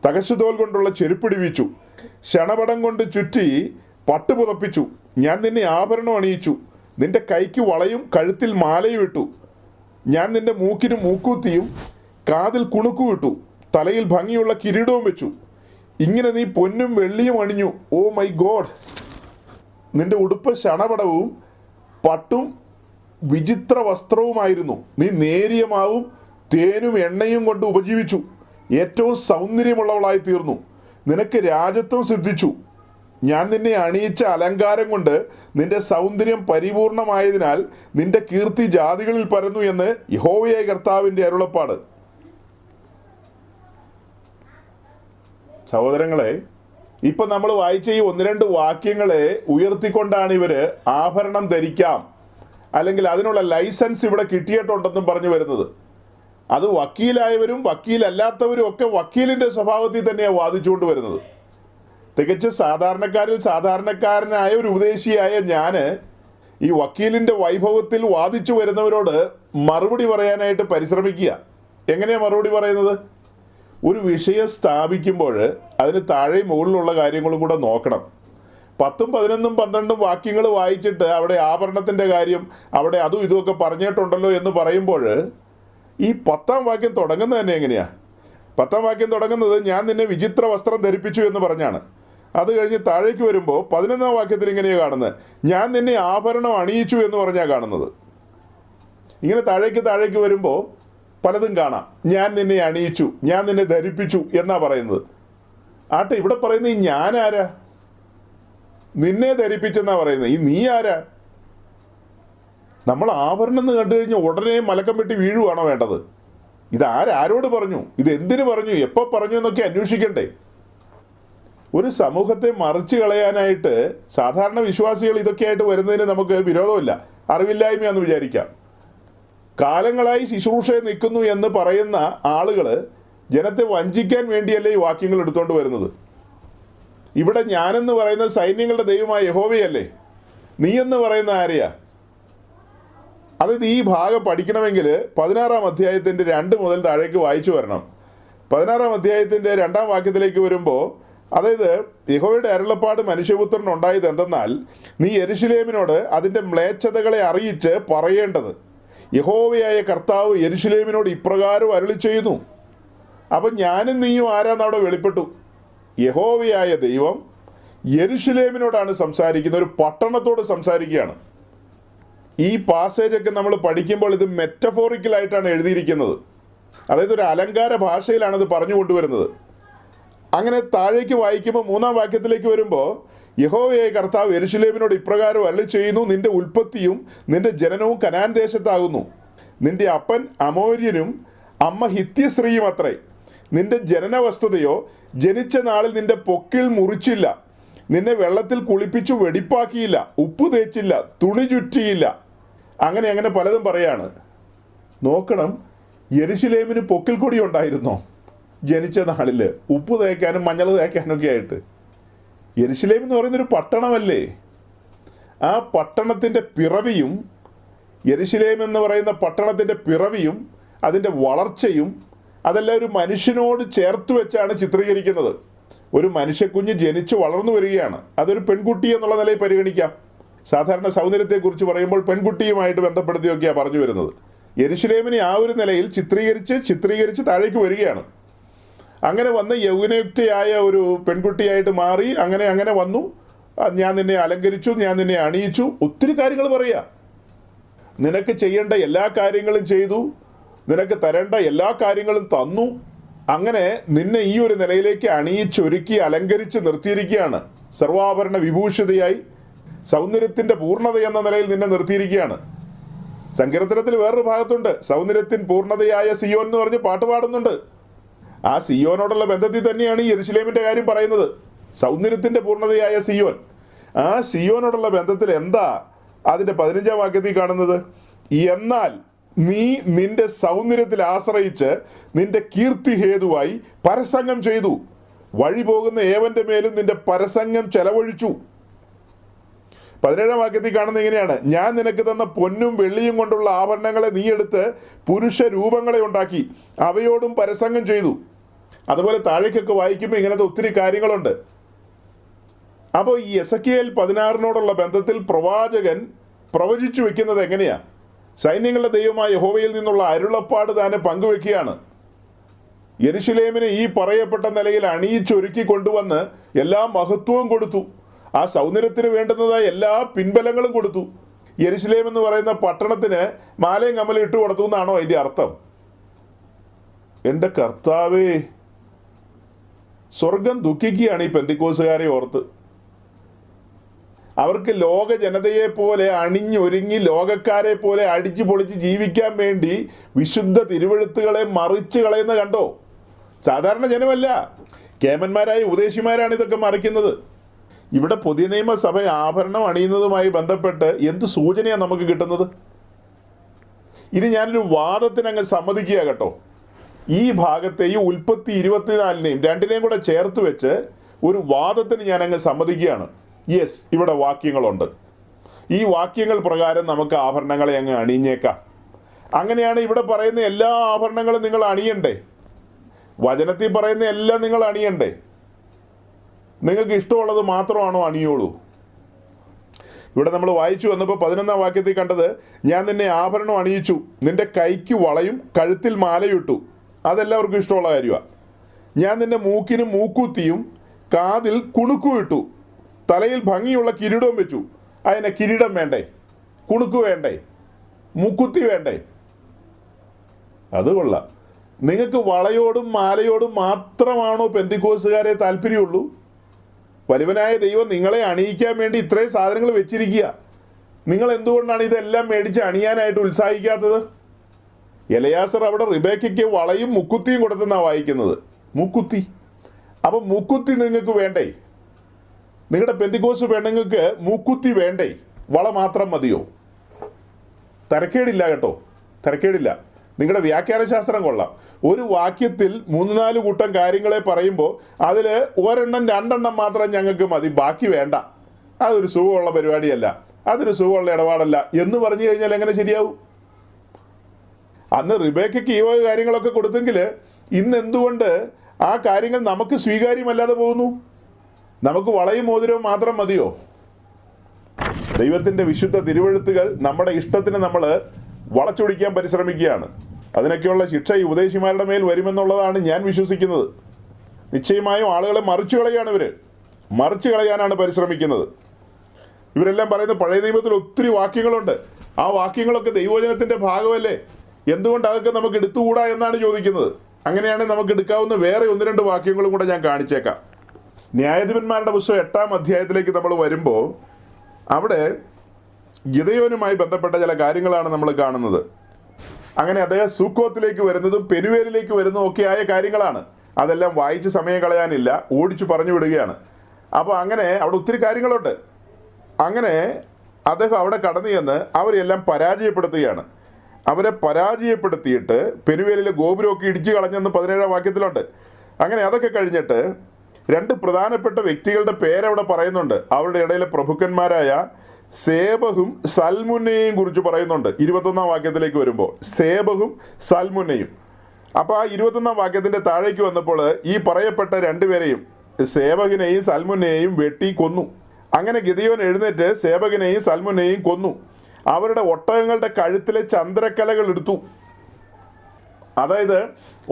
തകശുതോൽ കൊണ്ടുള്ള ചെരുപ്പിടിവിച്ചു, ശണപടം കൊണ്ട് ചുറ്റി പട്ട് പുതപ്പിച്ചു. ഞാൻ നിന്നെ ആഭരണം അണിയിച്ചു, നിന്റെ കൈക്ക് വളയും കഴുത്തിൽ മാലയും ഇട്ടു. ഞാൻ നിന്റെ മൂക്കിന് മൂക്കൂത്തിയും കാതിൽ കുണുക്കും ഇട്ടു, തലയിൽ ഭംഗിയുള്ള കിരീടവും വെച്ചു. ഇങ്ങനെ നീ പൊന്നും വെള്ളിയും അണിഞ്ഞു. Oh my God! നിന്റെ ഉടുപ്പ് ശണപടവും പട്ടും വിചിത്ര വസ്ത്രവുമായിരുന്നു. നീ നേരിയ മാവും തേനും എണ്ണയും കൊണ്ട് ഉപജീവിച്ചു. ഏറ്റവും സൗന്ദര്യമുള്ളവളായി തീർന്നു. നിനക്ക് രാജത്വം സിദ്ധിച്ചു. ഞാൻ നിന്നെ അണിയിച്ച അലങ്കാരം കൊണ്ട് നിന്റെ സൗന്ദര്യം പരിപൂർണമായതിനാൽ നിന്റെ കീർത്തി ജാതികളിൽ പരന്നു എന്ന് യഹോവയായ കർത്താവിൻ്റെ അരുളപ്പാട്. സഹോദരങ്ങളെ, ഇപ്പം നമ്മൾ വായിച്ച ഈ 1-2 വാക്യങ്ങളെ ഉയർത്തിക്കൊണ്ടാണ് ഇവർ ആഭരണം ധരിക്കാം, അല്ലെങ്കിൽ അതിനുള്ള ലൈസൻസ് ഇവിടെ കിട്ടിയിട്ടുണ്ടെന്നും പറഞ്ഞു വരുന്നത്. അത് വക്കീലായവരും വക്കീലല്ലാത്തവരും ഒക്കെ വക്കീലിൻ്റെ സ്വഭാവത്തിൽ തന്നെയാണ് വാദിച്ചുകൊണ്ട് വരുന്നത്. തികച്ചും സാധാരണക്കാരിൽ സാധാരണക്കാരനായ ഒരു ഉപദേശിയായ ഞാൻ ഈ വക്കീലിൻ്റെ വൈഭവത്തിൽ വാദിച്ചു വരുന്നവരോട് മറുപടി പറയാനായിട്ട് പരിശ്രമിക്കുക. എങ്ങനെയാണ് മറുപടി പറയുന്നത്? ഒരു വിഷയം സ്ഥാപിക്കുമ്പോൾ അതിന് താഴെ മുകളിലുള്ള കാര്യങ്ങളും കൂടെ നോക്കണം. 10, 11, 12 വാക്യങ്ങൾ വായിച്ചിട്ട് അവിടെ ആഭരണത്തിൻ്റെ കാര്യം അവിടെ അതും ഇതുമൊക്കെ പറഞ്ഞിട്ടുണ്ടല്ലോ എന്ന് പറയുമ്പോൾ ഈ 10ാം വാക്യം തുടങ്ങുന്നത് തന്നെ എങ്ങനെയാണ്? 10ാം വാക്യം തുടങ്ങുന്നത് ഞാൻ നിന്നെ വിചിത്ര വസ്ത്രം ധരിപ്പിച്ചു എന്ന് പറഞ്ഞാണ്. അത് കഴിഞ്ഞ് താഴേക്ക് വരുമ്പോൾ 11ാം വാക്യത്തിൽ ഇങ്ങനെയാണ് കാണുന്നത്, ഞാൻ നിന്നെ ആഭരണം അണിയിച്ചു എന്ന് പറഞ്ഞാൽ കാണുന്നത്. ഇങ്ങനെ താഴേക്ക് വരുമ്പോൾ പലതും കാണാം. ഞാൻ നിന്നെ അണിയിച്ചു, ഞാൻ നിന്നെ ധരിപ്പിച്ചു എന്നാ പറയുന്നത്. ആട്ടെ, ഇവിടെ പറയുന്നത് ഈ ഞാൻ ആരാ? നിന്നെ ധരിപ്പിച്ചെന്നാ പറയുന്നത്. ഈ നീ ആരാ? നമ്മൾ ആഭരണം എന്ന് കണ്ടു കഴിഞ്ഞാൽ ഉടനെ മലക്കം വെട്ടി വീഴുവാണോ വേണ്ടത്? ഇതാരോട് പറഞ്ഞു, ഇത് എന്തിനു പറഞ്ഞു, എപ്പോൾ പറഞ്ഞു എന്നൊക്കെ അന്വേഷിക്കണ്ടേ? ഒരു സമൂഹത്തെ മറിച്ച് കളയാനായിട്ട് സാധാരണ വിശ്വാസികൾ ഇതൊക്കെയായിട്ട് വരുന്നതിന് നമുക്ക് വിരോധമില്ല, അറിവില്ലായ്മയാണെന്ന് വിചാരിക്കാം. കാലങ്ങളായി ശുശ്രൂഷയെ നിൽക്കുന്നു എന്ന് പറയുന്ന ആളുകൾ ജനത്തെ വഞ്ചിക്കാൻ വേണ്ടിയല്ലേ ഈ വാക്യങ്ങൾ എടുത്തുകൊണ്ട് വരുന്നത്. ഇവിടെ ഞാനെന്ന് പറയുന്ന സൈന്യങ്ങളുടെ ദൈവമായ യഹോവയല്ലേ, നീ എന്ന് പറയുന്ന ആരെയാ? അതായത് ഈ ഭാഗം പഠിക്കണമെങ്കിൽ 16ാം അധ്യായത്തിൻ്റെ 2 മുതൽ താഴേക്ക് വായിച്ചു വരണം. 16ാം അധ്യായത്തിൻ്റെ 2ാം വാക്യത്തിലേക്ക് വരുമ്പോൾ, അതായത് യഹോവയുടെ അരുളപ്പാട് മനുഷ്യപുത്രനുണ്ടായത് എന്തെന്നാൽ, നീ യെരുശലേമിനോട് അതിൻ്റെ മ്ലേച്ഛതകളെ അറിയിച്ച് പറയേണ്ടത്, യഹോവയായ കർത്താവ് യെരുശലേമിനോട് ഇപ്രകാരം അരുളി ചെയ്യുന്നു. അപ്പം ഞാനും നീയും ആരാന്നവിടെ വെളിപ്പെട്ടു. യഹോവയായ ദൈവം യെരുശലേമിനോടാണ് സംസാരിക്കുന്നത്, ഒരു പട്ടണത്തോട് സംസാരിക്കുകയാണ്. ഈ പാസേജൊക്കെ നമ്മൾ പഠിക്കുമ്പോൾ ഇത് മെറ്റഫോറിക്കലായിട്ടാണ് എഴുതിയിരിക്കുന്നത്. അതായത് ഒരു അലങ്കാര ഭാഷയിലാണ് ഇത് പറഞ്ഞു കൊണ്ടുവരുന്നത്. അങ്ങനെ താഴേക്ക് വായിക്കുമ്പോൾ 3ാം വാക്യത്തിലേക്ക് വരുമ്പോൾ, യഹോവയായ കർത്താവ് യെരുശലേമിനോട് ഇപ്രകാരം അരുളി ചെയ്യുന്നു, നിന്റെ ഉൽപ്പത്തിയും നിന്റെ ജനനവും കനാൻ ദേശത്താകുന്നു. നിന്റെ അപ്പൻ അമോര്യനും അമ്മ ഹിത്യസ്ത്രീയും അത്രേ. നിന്റെ ജനന വസ്തുതയോ ജനിച്ച നാളിൽ നിന്റെ പൊക്കിൾ മുറിച്ചില്ല, നിന്നെ വെള്ളത്തിൽ കുളിപ്പിച്ചു വെടിപ്പാക്കിയില്ല, ഉപ്പ് തേച്ചില്ല, തുണി ചുറ്റിയില്ല. അങ്ങനെ പലതും പറയാണ്. നോക്കണം, യെരുശലേമിന് പൊക്കിൾ കൊടി ഉണ്ടായിരുന്നോ ജനിച്ച നാളിൽ? ഉപ്പ് തേക്കാനും മഞ്ഞൾ തേക്കാനൊക്കെ ആയിട്ട്. യെരുശലേം എന്ന് പറയുന്നൊരു പട്ടണമല്ലേ? ആ പട്ടണത്തിൻ്റെ പിറവിയും, യെരുശലേം എന്ന് പറയുന്ന പട്ടണത്തിൻ്റെ പിറവിയും അതിൻ്റെ വളർച്ചയും അതെല്ലാം ഒരു മനുഷ്യനോട് ചേർത്ത് വെച്ചാണ് ചിത്രീകരിക്കുന്നത്. ഒരു മനുഷ്യക്കുഞ്ഞ് ജനിച്ച് വളർന്നു വരികയാണ്. അതൊരു പെൺകുട്ടി എന്നുള്ള നിലയിൽ പരിഗണിക്കാം. സാധാരണ സൗന്ദര്യത്തെക്കുറിച്ച് പറയുമ്പോൾ പെൺകുട്ടിയുമായിട്ട് ബന്ധപ്പെടുത്തിയൊക്കെയാണ് പറഞ്ഞു വരുന്നത്. യെരുശലേമിനെ ആ ഒരു നിലയിൽ ചിത്രീകരിച്ച് താഴേക്ക് വരികയാണ്. അങ്ങനെ വന്ന് യൗവനയുക്തയായ ഒരു പെൺകുട്ടിയായിട്ട് മാറി അങ്ങനെ വന്നു. ഞാൻ നിന്നെ അലങ്കരിച്ചു, ഞാൻ നിന്നെ അണിയിച്ചു, ഒത്തിരി കാര്യങ്ങൾ പറയുക. നിനക്ക് ചെയ്യേണ്ട എല്ലാ കാര്യങ്ങളും ചെയ്തു, നിനക്ക് തരേണ്ട എല്ലാ കാര്യങ്ങളും തന്നു. അങ്ങനെ നിന്നെ ഈ ഒരു നിലയിലേക്ക് അണിയിച്ചൊരുക്കി അലങ്കരിച്ച് നിർത്തിയിരിക്കുകയാണ്. സർവാഭരണ വിഭൂഷിതയായി സൗന്ദര്യത്തിൻ്റെ പൂർണ്ണത എന്ന നിലയിൽ നിന്നെ നിർത്തിയിരിക്കുകയാണ്. സങ്കീർത്തനത്തിൽ വേറൊരു ഭാഗത്തുണ്ട്, സൗന്ദര്യത്തിൻ പൂർണ്ണതയായ സിയോൻ എന്ന് പറഞ്ഞ് പാട്ട് പാടുന്നുണ്ട്. ആ സിയോനോടുള്ള ബന്ധത്തിൽ തന്നെയാണ് ഈ യെരുശലേമിൻ്റെ കാര്യം പറയുന്നത്. സൗന്ദര്യത്തിൻ്റെ പൂർണ്ണതയായ സിയോൻ. ആ സിയോനോടുള്ള ബന്ധത്തിൽ എന്താ അതിൻ്റെ 15ാം വാക്യത്തിൽ കാണുന്നത്? എന്നാൽ നീ നിന്റെ സൗന്ദര്യത്തിൽ ആശ്രയിച്ച് നിന്റെ കീർത്തി ഹേതുവായി പരസംഗം ചെയ്തു, വഴി പോകുന്ന ഏവന്റെ മേലും നിന്റെ പരസംഗം ചെലവഴിച്ചു. 17ാം വാക്യത്തിൽ കാണുന്നത് എങ്ങനെയാണ്? ഞാൻ നിനക്ക് തന്ന പൊന്നും വെള്ളിയും കൊണ്ടുള്ള ആഭരണങ്ങളെ നീ എടുത്ത് പുരുഷ രൂപങ്ങളെ ഉണ്ടാക്കി അവയോടും പരസംഗം ചെയ്തു. അതുപോലെ താഴേക്കൊക്കെ വായിക്കുമ്പോൾ ഇങ്ങനത്തെ ഒത്തിരി കാര്യങ്ങളുണ്ട്. അപ്പോൾ ഈ എസെക്കിയേൽ 16 ബന്ധത്തിൽ പ്രവാചകൻ പ്രവചിച്ചു വെക്കുന്നത് എങ്ങനെയാ? സൈന്യങ്ങളുടെ ദൈവമായ യഹോവയിൽ നിന്നുള്ള അരുളപ്പാട് തന്നെ പങ്കുവെക്കുകയാണ്. യെരുശലേമിനെ ഈ പറയപ്പെട്ട നിലയിൽ അണിയിച്ചൊരുക്കി കൊണ്ടുവന്ന് എല്ലാ മഹത്വവും കൊടുത്തു. ആ സൗന്ദര്യത്തിന് വേണ്ടുന്നതായ എല്ലാ പിൻബലങ്ങളും കൊടുത്തു. യെരുശലേം എന്ന് പറയുന്ന പട്ടണത്തിന് മാലയും കമ്മലും ഇട്ട് കൊടുത്തു എന്നാണോ അതിൻ്റെ അർത്ഥം? എൻ്റെ കർത്താവേ, സ്വർഗം ദുഃഖിക്കുകയാണ് ഈ പെന്തിക്കോസുകാരെ ഓർത്ത്. അവർക്ക് ലോക ജനതയെ പോലെ അണിഞ്ഞൊരുങ്ങി ലോകക്കാരെ പോലെ അടിച്ചു പൊളിച്ച് ജീവിക്കാൻ വേണ്ടി വിശുദ്ധ തിരുവെഴുത്തുകളെ മറിച്ച് കളയുന്ന കണ്ടോ? സാധാരണ ജനമല്ല, കേമന്മാരായ ഉപദേശിമാരാണ് ഇതൊക്കെ മറിക്കുന്നത്. ഇവിടെ പുതിയ നിയമസഭ ആഭരണം അണിയുന്നതുമായി ബന്ധപ്പെട്ട് എന്ത് സൂചനയാണ് നമുക്ക് കിട്ടുന്നത്? ഇനി ഞാനൊരു വാദത്തിന് അങ്ങ് സമ്മതിക്കുക കേട്ടോ. ഈ ഭാഗത്തെയും ഉൽപ്പത്തി 24-നെയും രണ്ടിനെയും കൂടെ ചേർത്ത് വെച്ച് ഒരു വാദത്തിന് ഞാൻ അങ്ങ് സമ്മതിക്കുകയാണ്. യെസ്, ഇവിടെ വാക്യങ്ങളുണ്ട്. ഈ വാക്യങ്ങൾ പ്രകാരം നമുക്ക് ആഭരണങ്ങളെ അങ്ങ് അണിഞ്ഞേക്കാം. അങ്ങനെയാണ് ഇവിടെ പറയുന്ന എല്ലാ ആഭരണങ്ങളും നിങ്ങൾ അണിയണ്ടേ? വചനത്തിൽ പറയുന്ന എല്ലാം നിങ്ങൾ അണിയണ്ടേ? നിങ്ങൾക്ക് ഇഷ്ടമുള്ളത് മാത്രമാണോ അണിയോളൂ? ഇവിടെ നമ്മൾ വായിച്ചു വന്നപ്പോൾ 11-ാം വാക്യത്തിൽ കണ്ടത്, ഞാൻ നിന്നെ ആഭരണം അണിയിച്ചു, നിന്റെ കൈക്ക് വളയും കഴുത്തിൽ മാലയിട്ടു. അതെല്ലാവർക്കും ഇഷ്ടമുള്ള കാര്യമാണ്. ഞാൻ നിന്റെ മൂക്കിന് മൂക്കുത്തിയും കാതിൽ കുണുക്കും ഇട്ടു, തലയിൽ ഭംഗിയുള്ള കിരീടവും വെച്ചു. അതിനെ കിരീടം വേണ്ടേ? കുണുക്ക് വേണ്ടേ? മൂക്കുത്തി വേണ്ടേ? അത് കൊള്ളാം. നിങ്ങൾക്ക് വളയോടും മാലയോടും മാത്രമാണോ പെന്തിക്കോസുകാരെ താല്പര്യമുള്ളൂ? വലുവനായ ദൈവം നിങ്ങളെ അണിയിക്കാൻ വേണ്ടി ഇത്രയും സാധനങ്ങൾ വെച്ചിരിക്കുക. നിങ്ങൾ എന്തുകൊണ്ടാണ് ഇതെല്ലാം മേടിച്ച് അണിയാനായിട്ട് ഉത്സാഹിക്കാത്തത്? എലയാസർ അവിടെ റിബേക്കയ്ക്ക് വളയും മുക്കുത്തിയും കൊടുത്തെന്നാണ് വായിക്കുന്നത്. മുക്കുത്തി. അപ്പം മുക്കുത്തി നിങ്ങൾക്ക് വേണ്ടേ? നിങ്ങളുടെ പെന്തിക്കോസ് പെണ്ണുങ്ങൾക്ക് മൂക്കുത്തി വേണ്ടേ? വള മാത്രം മതിയോ? തരക്കേടില്ല കേട്ടോ, തരക്കേടില്ല. നിങ്ങളുടെ വ്യാഖ്യാനശാസ്ത്രം കൊള്ളാം. ഒരു വാക്യത്തിൽ 3-4 കൂട്ടം കാര്യങ്ങളെ പറയുമ്പോൾ അതിൽ ഒരെണ്ണം 2 മാത്രം ഞങ്ങൾക്ക് മതി, ബാക്കി വേണ്ട. അതൊരു സുഖമുള്ള പരിപാടിയല്ല, അതൊരു സുഖമുള്ള ഇടപാടല്ല എന്ന് പറഞ്ഞു കഴിഞ്ഞാൽ എങ്ങനെ ശരിയാവും? അന്ന് റിബേക്കയ്ക്ക് ഈ വക കാര്യങ്ങളൊക്കെ കൊടുത്തെങ്കിൽ ഇന്ന് എന്തുകൊണ്ട് ആ കാര്യങ്ങൾ നമുക്ക് സ്വീകാര്യമല്ലാതെ പോകുന്നു? നമുക്ക് വളയും മോതിരവും മാത്രം മതിയോ? ദൈവത്തിൻ്റെ വിശുദ്ധ തിരുവെഴുത്തുകൾ നമ്മുടെ ഇഷ്ടത്തിന് നമ്മൾ വളച്ചൊടിക്കാൻ പരിശ്രമിക്കുകയാണ്. അതിനൊക്കെയുള്ള ശിക്ഷ ഈ ഉപദേശിമാരുടെ മേൽ വരുമെന്നുള്ളതാണ് ഞാൻ വിശ്വസിക്കുന്നത്. നിശ്ചയമായും ആളുകളെ മറിച്ചു കളയാണ് മറിച്ചു കളയാനാണ് പരിശ്രമിക്കുന്നത്. ഇവരെല്ലാം പറയുന്നത് പഴയ നിയമത്തിൽ ഒത്തിരി വാക്യങ്ങളുണ്ട്. ആ വാക്യങ്ങളൊക്കെ ദൈവവചനത്തിൻ്റെ ഭാഗമല്ലേ? എന്തുകൊണ്ട് അതൊക്കെ നമുക്ക് എടുത്തുകൂടാ എന്നാണ് ചോദിക്കുന്നത്. അങ്ങനെയാണെങ്കിൽ നമുക്ക് എടുക്കാവുന്ന വേറെ 1-2 വാക്യങ്ങളും കൂടെ ഞാൻ കാണിച്ചേക്കാം. ന്യായാധിപന്മാരുടെ പുസ്തകം 8-ാം അധ്യായത്തിലേക്ക് നമ്മൾ വരുമ്പോൾ അവിടെ ഗിദെയോനുമായി ബന്ധപ്പെട്ട ചില കാര്യങ്ങളാണ് നമ്മൾ കാണുന്നത്. അങ്ങനെ അദ്ദേഹം സൂക്കോത്തിലേക്ക് വരുന്നതും പെനുവേലിലേക്ക് വരുന്നതും ഒക്കെ ആയ കാര്യങ്ങളാണ്. അതെല്ലാം വായിച്ച് സമയം കളയാനില്ല, ഓടിച്ചു പറഞ്ഞു വിടുകയാണ്. അപ്പോൾ അങ്ങനെ അവിടെ ഒത്തിരി കാര്യങ്ങളുണ്ട്. അങ്ങനെ അദ്ദേഹം അവിടെ കടന്നു ചെന്ന് അവരെല്ലാം പരാജയപ്പെടുത്തുകയാണ്. അവരെ പരാജയപ്പെടുത്തിയിട്ട് പെനുവേലിലെ ഗോപുരമൊക്കെ ഇടിച്ചു കളഞ്ഞെന്ന് 17-ാം വാക്യത്തിലുണ്ട്. അങ്ങനെ അതൊക്കെ കഴിഞ്ഞിട്ട് 2 പ്രധാനപ്പെട്ട വ്യക്തികളുടെ പേരവിടെ പറയുന്നുണ്ട്. അവരുടെ ഇടയിലെ പ്രഭുക്കന്മാരായ സേബഹും സൽമുന്നയെയും കുറിച്ച് പറയുന്നുണ്ട് 21-ാം വാക്യത്തിലേക്ക് വരുമ്പോൾ. സേബഹും സൽമുന്നയും. അപ്പോൾ ആ 21-ാം വാക്യത്തിൻ്റെ താഴേക്ക് വന്നപ്പോൾ ഈ പറയപ്പെട്ട 2 പേരെയും സേബഹിനെയും സൽമുന്നയെയും വെട്ടി കൊന്നു. അങ്ങനെ ഗിദെയോൻ എഴുന്നേറ്റ് സേബഹിനെയും സൽമുന്നയെയും കൊന്നു. അവരുടെ ഒട്ടകങ്ങളുടെ കഴുത്തിലെ ചന്ദ്രക്കലകൾ എടുത്തു. അതായത്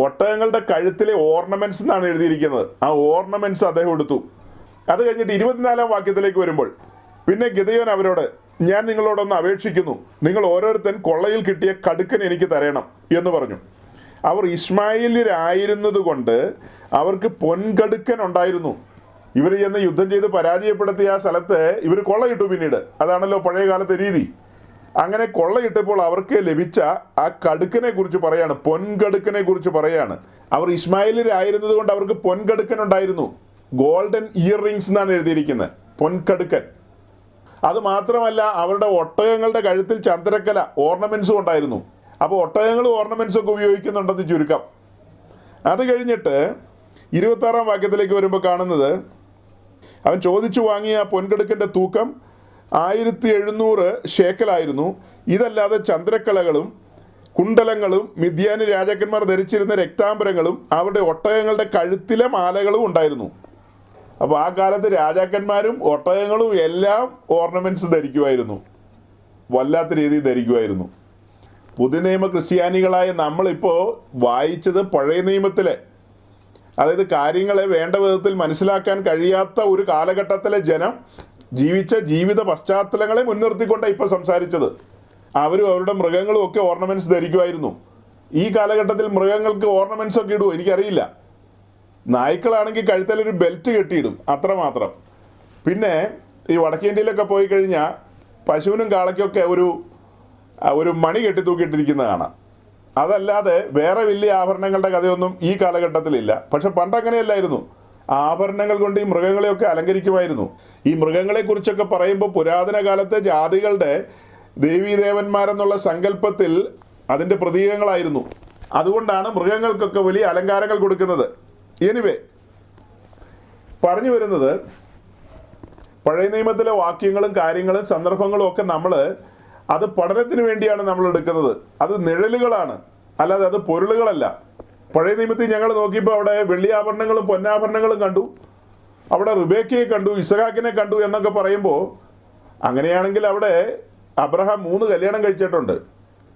ഒട്ടകങ്ങളുടെ കഴുത്തിലെ ഓർണമെന്റ്സ് എന്നാണ് എഴുതിയിരിക്കുന്നത്. ആ ഓർണമെന്റ്സ് അദ്ദേഹം എടുത്തു. അത് കഴിഞ്ഞിട്ട് 24-ാം വാക്യത്തിലേക്ക് വരുമ്പോൾ പിന്നെ ഗിദെയോൻ അവരോട്, ഞാൻ നിങ്ങളോടൊന്ന് അപേക്ഷിക്കുന്നു, നിങ്ങൾ ഓരോരുത്തൻ കൊള്ളയിൽ കിട്ടിയ കടുക്കൻ എനിക്ക് തരണം എന്ന് പറഞ്ഞു. അവർ ഇസ്മായേല്യരായിരുന്നത് കൊണ്ട് അവർക്ക് പൊൻകടുക്കൻ ഉണ്ടായിരുന്നു. ഇവർ ചെന്ന് യുദ്ധം ചെയ്ത് പരാജയപ്പെടുത്തിയ ആ സ്ഥലത്ത് ഇവർ കൊള്ളയിട്ടു. പിന്നീട് അതാണല്ലോ പഴയ കാലത്തെ രീതി. അങ്ങനെ കൊള്ളയിട്ടപ്പോൾ അവർക്ക് ലഭിച്ച ആ കടുക്കനെ കുറിച്ച് പറയാണ്, പൊൻകടുക്കനെ കുറിച്ച് പറയാണ്. അവർ ഇസ്മായേല്യരായിരുന്നത് കൊണ്ട് അവർക്ക് പൊൻകടുക്കൻ ഉണ്ടായിരുന്നു. ഗോൾഡൻ ഇയർ റിങ്സ് എന്നാണ് എഴുതിയിരിക്കുന്നത്, പൊൻകടുക്കൻ. അത് മാത്രമല്ല, അവരുടെ ഒട്ടകങ്ങളുടെ കഴുത്തിൽ ചന്ദ്രക്കല ഓർണമെന്റ്സും ഉണ്ടായിരുന്നു. അപ്പോൾ ഒട്ടകങ്ങളും ഓർണമെന്റ്സും ഒക്കെ ഉപയോഗിക്കുന്നുണ്ടെന്ന് ചുരുക്കം. അത് കഴിഞ്ഞിട്ട് 26-ാം വാക്യത്തിലേക്ക് വരുമ്പോൾ കാണുന്നത്, അവൻ ചോദിച്ചു വാങ്ങിയ പൊൻകടുക്കൻ്റെ തൂക്കം 1700 ശേക്കലായിരുന്നു. ഇതല്ലാതെ ചന്ദ്രക്കലകളും കുണ്ടലങ്ങളും മിദ്യാനി രാജാക്കന്മാർ ധരിച്ചിരുന്ന രക്താംബരങ്ങളും അവരുടെ ഒട്ടകങ്ങളുടെ കഴുത്തിലെ മാലകളും ഉണ്ടായിരുന്നു. അപ്പോൾ ആ കാലത്ത് രാജാക്കന്മാരും ഒട്ടകങ്ങളും എല്ലാം ഓർണമെന്റ്സ് ധരിക്കുമായിരുന്നു, വല്ലാത്ത രീതിയിൽ ധരിക്കുമായിരുന്നു. പുതിയ നിയമ ക്രിസ്ത്യാനികളായ നമ്മളിപ്പോൾ വായിച്ചത് പഴയ നിയമത്തിലെ, അതായത് കാര്യങ്ങളെ വേണ്ട വിധത്തിൽ മനസ്സിലാക്കാൻ കഴിയാത്ത ഒരു കാലഘട്ടത്തിലെ ജനം ജീവിച്ച ജീവിത പശ്ചാത്തലങ്ങളെ മുൻനിർത്തിക്കൊണ്ടാണ് ഇപ്പോൾ സംസാരിച്ചത്. അവരും അവരുടെ മൃഗങ്ങളും ഒക്കെ ഓർണമെന്റ്സ് ധരിക്കുമായിരുന്നു. ഈ കാലഘട്ടത്തിൽ മൃഗങ്ങൾക്ക് ഓർണമെന്റ്സ് ഒക്കെ ഇടുമോ എനിക്കറിയില്ല. നായ്ക്കളാണെങ്കിൽ കഴുത്തിലൊരു ബെൽറ്റ് കെട്ടിയിടും, അത്രമാത്രം. പിന്നെ ഈ വടക്കേ ഇന്ത്യയിലൊക്കെ പോയി കഴിഞ്ഞാൽ പശുവിനും കാളയ്ക്കൊക്കെ ഒരു മണി കെട്ടി തൂക്കിയിട്ടിരിക്കുന്നത് കാണാം. അതല്ലാതെ വേറെ വലിയ ആഭരണങ്ങളുടെ കഥയൊന്നും ഈ കാലഘട്ടത്തിലില്ല. പക്ഷെ പണ്ടങ്ങനെയല്ലായിരുന്നു. ആഭരണങ്ങൾ കൊണ്ട് ഈ മൃഗങ്ങളെയൊക്കെ അലങ്കരിക്കുമായിരുന്നു. ഈ മൃഗങ്ങളെക്കുറിച്ചൊക്കെ പറയുമ്പോൾ പുരാതന കാലത്തെ ജാതികളുടെ ദേവീദേവന്മാരെന്നുള്ള സങ്കല്പത്തിൽ അതിൻ്റെ പ്രതീകങ്ങളായിരുന്നു. അതുകൊണ്ടാണ് മൃഗങ്ങൾക്കൊക്കെ വലിയ അലങ്കാരങ്ങൾ കൊടുക്കുന്നത്. എനിവേ, പറഞ്ഞു വരുന്നത്, പഴയ നിയമത്തിലെ വാക്യങ്ങളും കാര്യങ്ങളും സന്ദർഭങ്ങളും ഒക്കെ അത് പഠനത്തിന് വേണ്ടിയാണ് നമ്മൾ എടുക്കുന്നത്. അത് നിഴലുകളാണ്, അല്ലാതെ അത് പൊരുളുകളല്ല. പഴയ നിയമത്തിൽ ഞങ്ങൾ നോക്കിയപ്പോൾ അവിടെ വെള്ളിയാഭരണങ്ങളും പൊന്നാഭരണങ്ങളും കണ്ടു, അവിടെ റിബേക്കയെ കണ്ടു, ഇസഹാക്കിനെ കണ്ടു എന്നൊക്കെ പറയുമ്പോൾ, അങ്ങനെയാണെങ്കിൽ അവിടെ അബ്രഹാം 3 കല്യാണം കഴിച്ചിട്ടുണ്ട്,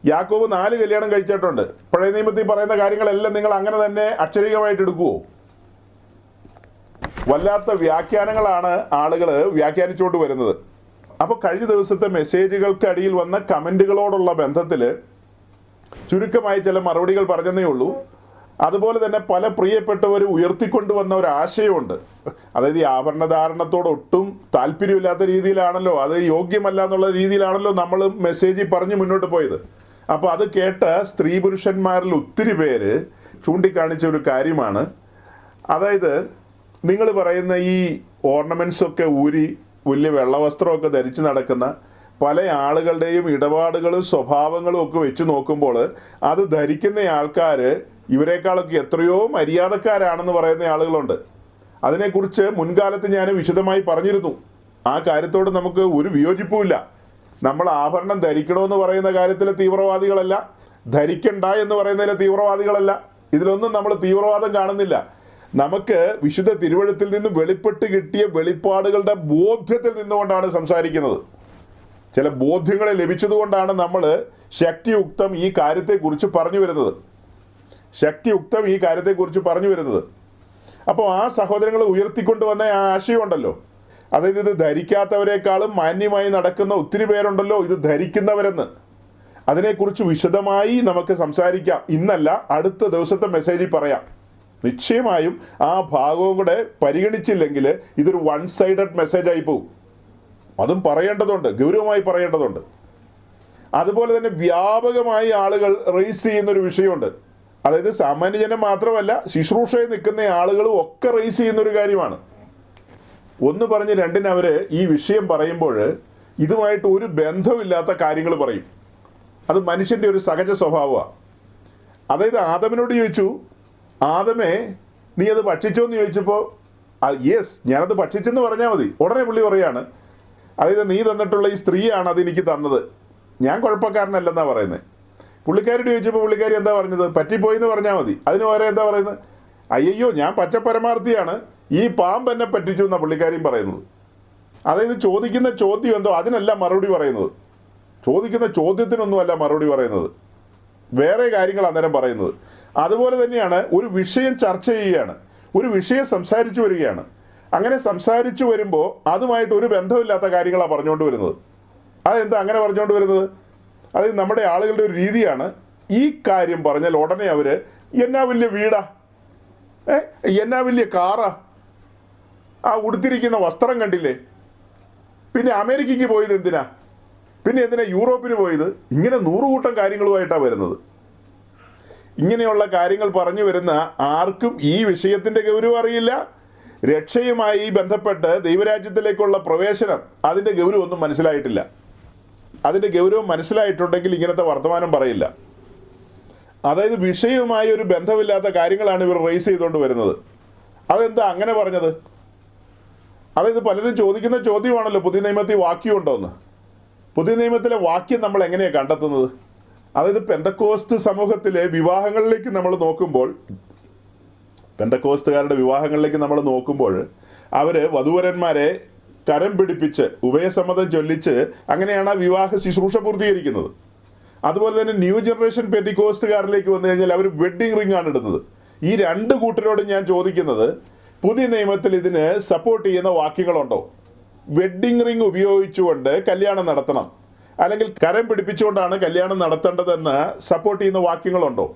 യാക്കോബ് 4 കല്യാണം കഴിച്ചിട്ടുണ്ട്. പഴയ നിയമത്തിൽ പറയുന്ന കാര്യങ്ങളെല്ലാം നിങ്ങൾ അങ്ങനെ തന്നെ അക്ഷരികമായിട്ട് എടുക്കുവോ? വല്ലാത്ത വ്യാഖ്യാനങ്ങളാണ് ആളുകൾ വ്യാഖ്യാനിച്ചുകൊണ്ട് വരുന്നത്. അപ്പോൾ കഴിഞ്ഞ ദിവസത്തെ മെസ്സേജുകൾക്ക് അടിയിൽ വന്ന കമൻറ്റുകളോടുള്ള ബന്ധത്തിൽ ചുരുക്കമായി ചില മറുപടികൾ പറഞ്ഞതേ ഉള്ളൂ. അതുപോലെ തന്നെ പല പ്രിയപ്പെട്ടവർ ഉയർത്തിക്കൊണ്ടുവന്ന ഒരു ആശയമുണ്ട്. അതായത് ഈ ആഭരണധാരണത്തോട് ഒട്ടും താല്പര്യമില്ലാത്ത രീതിയിലാണല്ലോ, അത് യോഗ്യമല്ല എന്നുള്ള രീതിയിലാണല്ലോ നമ്മൾ മെസ്സേജിൽ പറഞ്ഞ് മുന്നോട്ട് പോയത്. അപ്പോൾ അത് കേട്ട സ്ത്രീ പുരുഷന്മാരിൽ ഒത്തിരി പേര് ചൂണ്ടിക്കാണിച്ച ഒരു കാര്യമാണ്, അതായത് നിങ്ങൾ പറയുന്ന ഈ ഓർണമെൻറ്റ്സൊക്കെ ഊരി വലിയ വെള്ളവസ്ത്രമൊക്കെ ധരിച്ച് നടക്കുന്ന പല ആളുകളുടെയും ഇടപാടുകളും സ്വഭാവങ്ങളും ഒക്കെ വെച്ച് നോക്കുമ്പോൾ അത് ധരിക്കുന്ന ആൾക്കാർ ഇവരെക്കാളൊക്കെ എത്രയോ മര്യാദക്കാരാണെന്ന് പറയുന്ന ആളുകളുണ്ട്. അതിനെക്കുറിച്ച് മുൻകാലത്ത് ഞാൻ വിശദമായി പറഞ്ഞിരുന്നു. ആ കാര്യത്തോട് നമുക്ക് ഒരു വിയോജിപ്പുമില്ല. നമ്മൾ ആഭരണം ധരിക്കണമെന്ന് പറയുന്ന കാര്യത്തിലെ തീവ്രവാദികളല്ല, ധരിക്കണ്ട എന്ന് പറയുന്നതിലെ തീവ്രവാദികളല്ല. ഇതിലൊന്നും നമ്മൾ തീവ്രവാദം കാണുന്നില്ല. നമുക്ക് വിശുദ്ധ തിരുവഴുത്തിൽ നിന്ന് വെളിപ്പെട്ട് കിട്ടിയ വെളിപ്പാടുകളുടെ ബോധ്യത്തിൽ നിന്നുകൊണ്ടാണ് സംസാരിക്കുന്നത്. ചില ബോധ്യങ്ങളെ ലഭിച്ചതുകൊണ്ടാണ് നമ്മൾ ശക്തിയുക്തം ഈ കാര്യത്തെക്കുറിച്ച് പറഞ്ഞു വരുന്നത്. അപ്പോൾ ആ സഹോദരങ്ങൾ ഉയർത്തിക്കൊണ്ടുവന്ന ആ ആശയമുണ്ടല്ലോ, അതായത് ഇത് ധരിക്കാത്തവരെക്കാളും മാന്യമായി നടക്കുന്ന ഒത്തിരി പേരുണ്ടല്ലോ ഇത് ധരിക്കുന്നവരെന്ന്. അതിനെക്കുറിച്ച് വിശദമായി നമുക്ക് സംസാരിക്കാം. ഇന്നല്ല, അടുത്ത ദിവസത്തെ മെസ്സേജിൽ പറയാം. നിശ്ചയമായും ആ ഭാഗവും കൂടെ പരിഗണിച്ചില്ലെങ്കിൽ ഇതൊരു 1 സൈഡഡ് മെസ്സേജായി പോകും. അതും പറയേണ്ടതുണ്ട്, ഗൗരവമായി പറയേണ്ടതുണ്ട്. അതുപോലെ തന്നെ വ്യാപകമായി ആളുകൾ റേസ് ചെയ്യുന്നൊരു വിഷയമുണ്ട്. അതായത് സാമാന്യജനം മാത്രമല്ല, ശുശ്രൂഷയിൽ നിൽക്കുന്ന ആളുകളും ഒക്കെ റേസ് ചെയ്യുന്നൊരു കാര്യമാണ്. ഒന്ന് പറഞ്ഞ് രണ്ടിന് അവർ ഈ വിഷയം പറയുമ്പോൾ ഇതുമായിട്ട് ഒരു ബന്ധമില്ലാത്ത കാര്യങ്ങൾ പറയും. അത് മനുഷ്യൻ്റെ ഒരു സഹജ സ്വഭാവമാണ്. അതായത് ആദമിനോട് ചോദിച്ചു, ആദമേ നീ അത് ഭക്ഷിച്ചോന്ന് ചോദിച്ചപ്പോൾ യെസ് ഞാനത് ഭക്ഷിച്ചെന്ന് പറഞ്ഞാൽ മതി. ഉടനെ പുള്ളി പറയാണ്, അതായത് നീ തന്നിട്ടുള്ള ഈ സ്ത്രീയാണ് അതെനിക്ക് തന്നത്, ഞാൻ കുഴപ്പക്കാരനല്ലെന്നാണ് പറയുന്നത്. പുള്ളിക്കാരോട് ചോദിച്ചപ്പോൾ പുള്ളിക്കാരി എന്താ പറഞ്ഞത്? പറ്റിപ്പോയി എന്ന് പറഞ്ഞാൽ മതി. അതിന് വേറെ എന്താ പറയുന്നത്? അയ്യോ ഞാൻ പച്ചപ്പരമാർത്ഥിയാണ്, ഈ പാമ്പ് എന്നെ പറ്റിച്ചു എന്നാണ് പുള്ളിക്കാരിയും പറയുന്നത്. അതായത് ചോദിക്കുന്ന ചോദ്യം എന്തോ അതിനല്ല മറുപടി പറയുന്നത്, ചോദിക്കുന്ന ചോദ്യത്തിനൊന്നുമല്ല മറുപടി പറയുന്നത്, വേറെ കാര്യങ്ങൾ അന്നേരം പറയുന്നത്. അതുപോലെ തന്നെയാണ് ഒരു വിഷയം ചർച്ച ചെയ്യുകയാണ്, ഒരു വിഷയം സംസാരിച്ചു വരികയാണ്. അങ്ങനെ സംസാരിച്ചു വരുമ്പോൾ അതുമായിട്ട് ഒരു ബന്ധമില്ലാത്ത കാര്യങ്ങളാണ് പറഞ്ഞുകൊണ്ട് വരുന്നത്. അതെന്താ അങ്ങനെ പറഞ്ഞുകൊണ്ട് വരുന്നത്? അത് നമ്മുടെ ആളുകളുടെ ഒരു രീതിയാണ്. ഈ കാര്യം പറഞ്ഞാൽ ഉടനെ അവർ എന്നാ വലിയ വീടാ, എന്നാ വലിയ കാറാ, ആ ഉടുത്തിരിക്കുന്ന വസ്ത്രം കണ്ടില്ലേ, പിന്നെ അമേരിക്കയ്ക്ക് പോയത് എന്തിനാ, പിന്നെ എന്തിനാ യൂറോപ്പിന് പോയത്, ഇങ്ങനെ 100 കൂട്ടം കാര്യങ്ങളുമായിട്ടാണ് വരുന്നത്. ഇങ്ങനെയുള്ള കാര്യങ്ങൾ പറഞ്ഞു വരുന്ന ആർക്കും ഈ വിഷയത്തിൻ്റെ ഗൗരവം അറിയില്ല. രക്ഷയുമായി ബന്ധപ്പെട്ട് ദൈവരാജ്യത്തിലേക്കുള്ള പ്രവേശനം അതിൻ്റെ ഗൗരവമൊന്നും മനസ്സിലായിട്ടില്ല. അതിൻ്റെ ഗൗരവം മനസ്സിലായിട്ടുണ്ടെങ്കിൽ ഇങ്ങനത്തെ വർത്തമാനം പറയില്ല. അതായത് വിഷയവുമായി ഒരു ബന്ധമില്ലാത്ത കാര്യങ്ങളാണ് ഇവർ റേസ് ചെയ്തുകൊണ്ട് വരുന്നത്. അതെന്താ അങ്ങനെ പറഞ്ഞത്? അതായത് പലരും ചോദിക്കുന്ന ചോദ്യമാണല്ലോ, പുതിയ നിയമത്തിൽ വാക്യമുണ്ടോയെന്ന്. പുതിയ നിയമത്തിലെ വാക്യം നമ്മൾ എങ്ങനെയാണ് കണ്ടെത്തുന്നത്? അതായത് പെന്തക്കോസ്റ്റ് സമൂഹത്തിലെ വിവാഹങ്ങളിലേക്ക് നമ്മൾ നോക്കുമ്പോൾ, പെന്തക്കോസ്റ്റുകാരുടെ വിവാഹങ്ങളിലേക്ക് നമ്മൾ നോക്കുമ്പോൾ അവർ വധൂവരന്മാരെ കരം പിടിപ്പിച്ച് ഉഭയസമ്മതം ചൊല്ലിച്ച് അങ്ങനെയാണ് ആ വിവാഹ ശുശ്രൂഷ പൂർത്തീകരിക്കുന്നത്. അതുപോലെ തന്നെ ന്യൂ ജനറേഷൻ പെന്തിക്കോസ്റ്റുകാരിലേക്ക് വന്നു കഴിഞ്ഞാൽ അവർ വെഡ്ഡിങ് റിംഗ് ആണ് ഇടുന്നത്. ഈ 2 കൂട്ടരോടും ഞാൻ ചോദിക്കുന്നത്, പുതിയ നിയമത്തിൽ ഇതിന് സപ്പോർട്ട് ചെയ്യുന്ന വാക്യങ്ങളുണ്ടോ? വെഡ്ഡിങ് റിംഗ് ഉപയോഗിച്ചുകൊണ്ട് കല്യാണം നടത്തണം, അല്ലെങ്കിൽ കരം പിടിപ്പിച്ചുകൊണ്ടാണ് കല്യാണം നടത്തേണ്ടതെന്ന് സപ്പോർട്ട് ചെയ്യുന്ന വാക്യങ്ങളുണ്ടോ?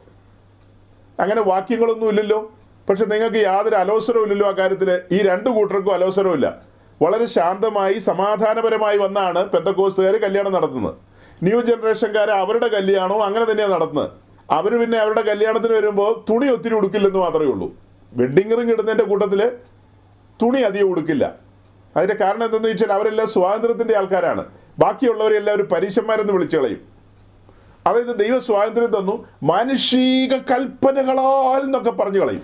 അങ്ങനെ വാക്യങ്ങളൊന്നും ഇല്ലല്ലോ. പക്ഷെ നിങ്ങൾക്ക് യാതൊരു അലോസരവും ഇല്ലല്ലോ ആ കാര്യത്തിൽ. ഈ 2 കൂട്ടർക്കും അലോസരവും ഇല്ല. വളരെ ശാന്തമായി സമാധാനപരമായി വന്നാണ് പെന്തക്കോസ്തുകാർ കല്യാണം നടത്തുന്നത്. ന്യൂ ജനറേഷൻകാർ അവരുടെ കല്യാണവും അങ്ങനെ തന്നെയാണ് നടത്തുന്നത്. അവർ പിന്നെ അവരുടെ കല്യാണത്തിന് വരുമ്പോൾ തുണി ഒത്തിരി ഉടുക്കില്ലെന്ന് മാത്രമേ ഉള്ളൂ. വെഡ്ഡിങ് റിങ് ഇടുന്നതിൻ്റെ കൂട്ടത്തിൽ തുണി അധികം ഉടുക്കില്ല. അതിൻ്റെ കാരണം എന്തെന്ന് ചോദിച്ചാൽ അവരെല്ലാം സ്വാതന്ത്ര്യത്തിൻ്റെ ആൾക്കാരാണ്. ബാക്കിയുള്ളവരെല്ലാവരും പരീശന്മാരെന്ന് വിളിച്ചു കളയും. അതായത് ദൈവ സ്വാതന്ത്ര്യം തന്നു, മാനുഷിക കൽപ്പനകളാൽ എന്നൊക്കെ പറഞ്ഞു കളയും.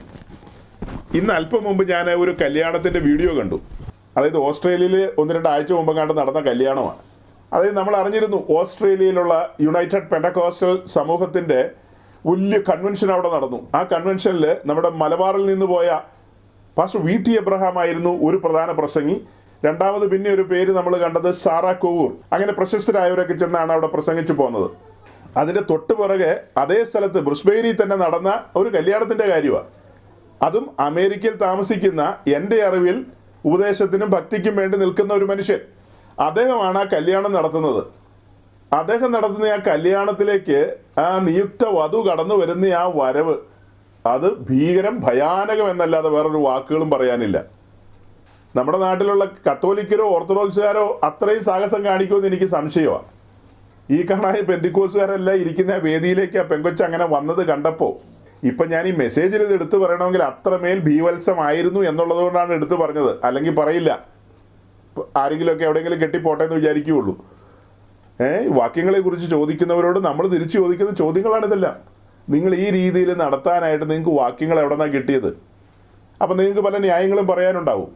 ഇന്ന് അല്പം മുമ്പ് ഞാൻ ഒരു കല്യാണത്തിൻ്റെ വീഡിയോ കണ്ടു. അതായത് ഓസ്ട്രേലിയയിൽ 1-2 ആഴ്ച മുമ്പ് കണ്ട് നടന്ന കല്യാണമാണ്. അതായത് നമ്മൾ അറിഞ്ഞിരുന്നു ഓസ്ട്രേലിയയിലുള്ള യുണൈറ്റഡ് പെൻഡക്കോസ്റ്റൽ സമൂഹത്തിൻ്റെ വലിയ കൺവെൻഷൻ അവിടെ നടന്നു. ആ കൺവെൻഷനിൽ നമ്മുടെ മലബാറിൽ നിന്ന് പോയ പാസ്റ്റർ VT എബ്രഹാം ആയിരുന്നു ഒരു പ്രധാന പ്രസംഗി. രണ്ടാമത് പിന്നെ ഒരു പേര് നമ്മൾ കണ്ടത് സാറ കോവൂർ. അങ്ങനെ പ്രശസ്തരായവരൊക്കെ ചെന്നാണ് അവിടെ പ്രസംഗിച്ചു പോകുന്നത്. അതിൻ്റെ തൊട്ട് പുറകെ അതേ സ്ഥലത്ത് ബ്രിസ്ബെയിനിൽ തന്നെ നടന്ന ഒരു കല്യാണത്തിൻ്റെ കാര്യമാണ്. അതും അമേരിക്കയിൽ താമസിക്കുന്ന എൻ്റെ അറിവിൽ ഉപദേശത്തിനും ഭക്തിക്കും വേണ്ടി നിൽക്കുന്ന ഒരു മനുഷ്യൻ. അദ്ദേഹമാണ് ആ കല്യാണം നടത്തുന്നത്. അദ്ദേഹം നടത്തുന്ന ആ കല്യാണത്തിലേക്ക് ആ നിയുക്ത വധു കടന്നു വരുന്ന ആ വരവ്, അത് ഭീകരം, ഭയാനകം എന്നല്ലാതെ വേറൊരു വാക്കുകളും പറയാനില്ല. നമ്മുടെ നാട്ടിലുള്ള കത്തോലിക്കരോ ഓർത്തഡോക്സുകാരോ അത്രയും സാഹസം കാണിക്കുമെന്ന് എനിക്ക് സംശയമാണ്. ഈ കാണായ പെന്തിക്കോസുകാരെല്ലാം ഇരിക്കുന്ന വേദിയിലേക്ക് ആ പെങ്കൊച്ച് അങ്ങനെ വന്നത് കണ്ടപ്പോൾ, ഇപ്പം ഞാൻ ഈ മെസ്സേജിൽ ഇത് എടുത്തു പറയണമെങ്കിൽ അത്രമേൽ ഭീവത്സമായിരുന്നു എന്നുള്ളത് കൊണ്ടാണ് എടുത്തു പറഞ്ഞത്. അല്ലെങ്കിൽ പറയില്ല, ആരെങ്കിലുമൊക്കെ എവിടെയെങ്കിലും കെട്ടിപ്പോട്ടെ എന്ന് വിചാരിക്കുകയുള്ളൂ. വാക്യങ്ങളെക്കുറിച്ച് ചോദിക്കുന്നവരോട് നമ്മൾ തിരിച്ചു ചോദിക്കുന്ന ചോദ്യങ്ങളാണിതെല്ലാം. നിങ്ങൾ ഈ രീതിയിൽ നടത്താനായിട്ട് നിങ്ങൾക്ക് വാക്യങ്ങൾ എവിടെ നിന്നാണ് കിട്ടിയത്? അപ്പം നിങ്ങൾക്ക് പല ന്യായങ്ങളും പറയാനുണ്ടാവും.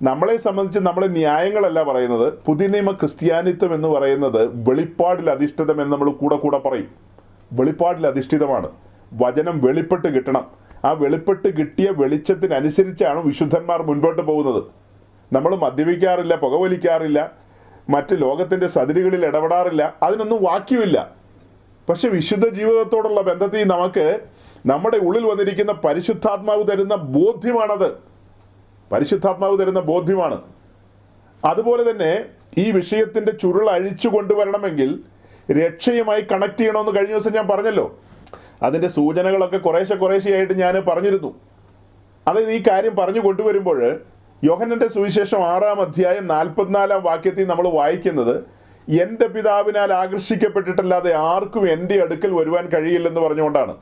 നമ്മളെ സംബന്ധിച്ച് നമ്മൾ ന്യായങ്ങളല്ല പറയുന്നത്. പുതിയ നിയമ ക്രിസ്ത്യാനിത്വം എന്ന് പറയുന്നത് വെളിപ്പാടിൽ അധിഷ്ഠിതം എന്ന് നമ്മൾ കൂടെ പറയും. വെളിപ്പാടിൽ അധിഷ്ഠിതമാണ്. വചനം വെളിപ്പെട്ട് കിട്ടണം. ആ വെളിപ്പെട്ട് കിട്ടിയ വെളിച്ചത്തിനനുസരിച്ചാണ് വിശുദ്ധന്മാർ മുൻപോട്ട് പോകുന്നത്. നമ്മൾ മദ്യപിക്കാറില്ല, പുകവലിക്കാറില്ല, മറ്റ് ലോകത്തിൻ്റെ സതിരുകളിൽ ഇടപെടാറില്ല. അതിനൊന്നും വാക്യമില്ല. പക്ഷെ വിശുദ്ധ ജീവിതത്തോടുള്ള ബന്ധത്തിൽ നമുക്ക് നമ്മുടെ ഉള്ളിൽ വന്നിരിക്കുന്ന പരിശുദ്ധാത്മാവ് തരുന്ന ബോധ്യമാണത്. പരിശുദ്ധാത്മാവ് തരുന്ന ബോധ്യമാണ്. അതുപോലെ തന്നെ ഈ വിഷയത്തിൻ്റെ ചുരുൾ അഴിച്ചു കൊണ്ടുവരണമെങ്കിൽ രക്ഷയുമായി കണക്ട് ചെയ്യണമെന്ന് കഴിഞ്ഞ ദിവസം ഞാൻ പറഞ്ഞല്ലോ. അതിൻ്റെ സൂചനകളൊക്കെ കുറേശ്ശെയായിട്ട് ഞാൻ പറഞ്ഞിരുന്നു. അതായത് ഈ കാര്യം പറഞ്ഞു കൊണ്ടുവരുമ്പോൾ യോഹന്നൻ്റെ സുവിശേഷം 6-ാം അധ്യായം 44-ാം വാക്യത്തിൽ നമ്മൾ വായിക്കുന്നത്, എൻ്റെ പിതാവിനാൽ ആകർഷിക്കപ്പെട്ടിട്ടല്ലാതെ ആർക്കും എൻ്റെ അടുക്കൽ വരുവാൻ കഴിയില്ലെന്ന് പറഞ്ഞുകൊണ്ടാണ്.